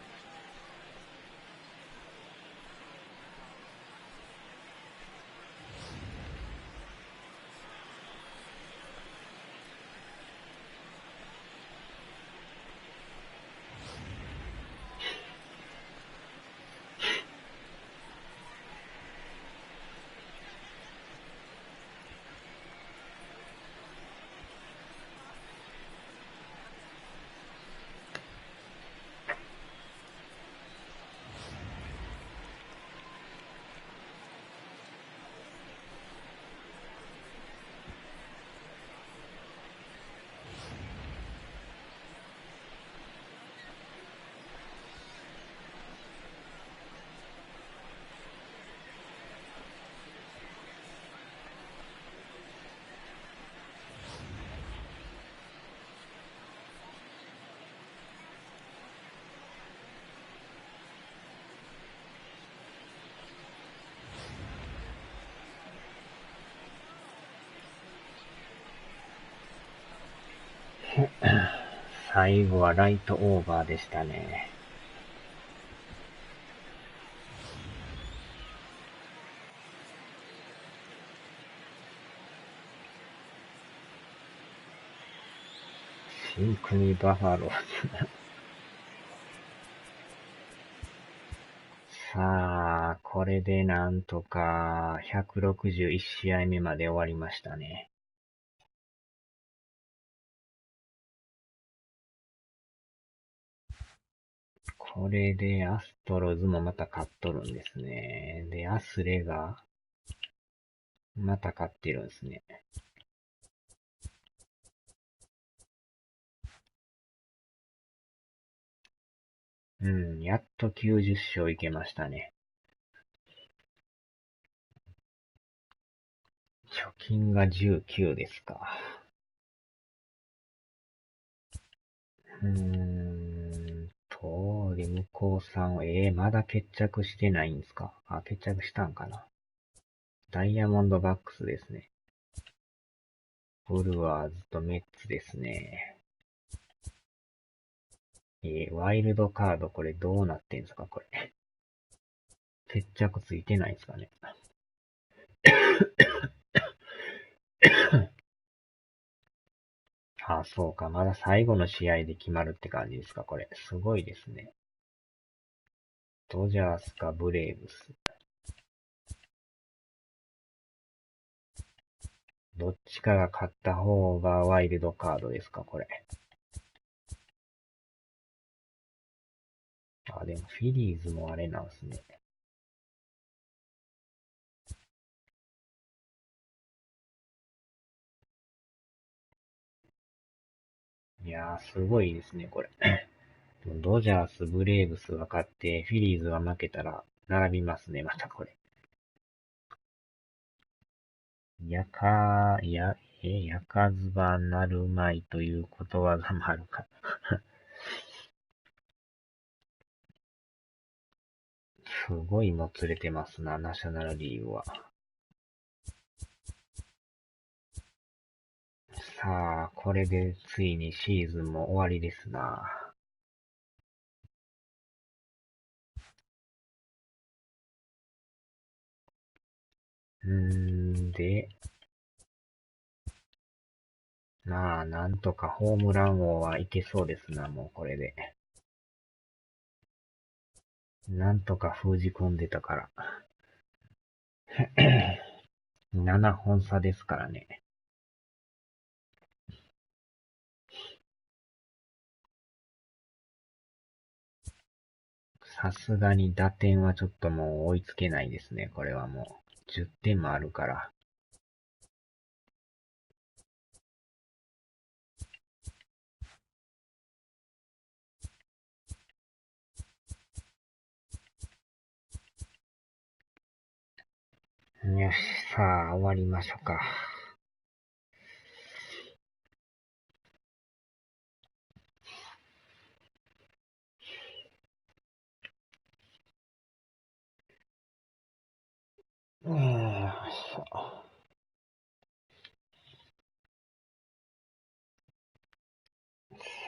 最後はライトオーバーでしたね。新組バファローズ。さあ、これでなんとか161試合目まで終わりましたね。これでアストロズもまた勝っとるんですね。で、アスレがまた勝ってるんですね。やっと90勝いけましたね。貯金が19ですか。で、向こうさんは、まだ決着してないんですか？あ、決着したんかな。ダイヤモンドバックスですね。ブルワーズとメッツですね。ワイルドカード、これどうなってんすか、これ。決着ついてないんすかね。あ、そうか。まだ最後の試合で決まるって感じですか、これ。すごいですね。ドジャースかブレーブス。どっちかが勝った方がワイルドカードですか、これ。あ、でもフィリーズもあれなんすね。いやー、すごいですね、これ。ドジャース、ブレーブスが勝って、フィリーズが負けたら、並びますね、またこれ。やか、や、やかずばなるまいということわざもあるか。すごいもつれてますな、ナショナルリーグは。さあ、これでついにシーズンも終わりですな。で、まあ、なんとかホームラン王はいけそうですな、もうこれで。なんとか封じ込んでたから。7本差ですからね。さすがに打点はちょっともう追いつけないですね、これはもう。10点もあるから。よし、さあ、終わりましょうか。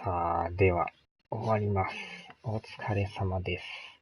さあ、では、終わります。お疲れ様です。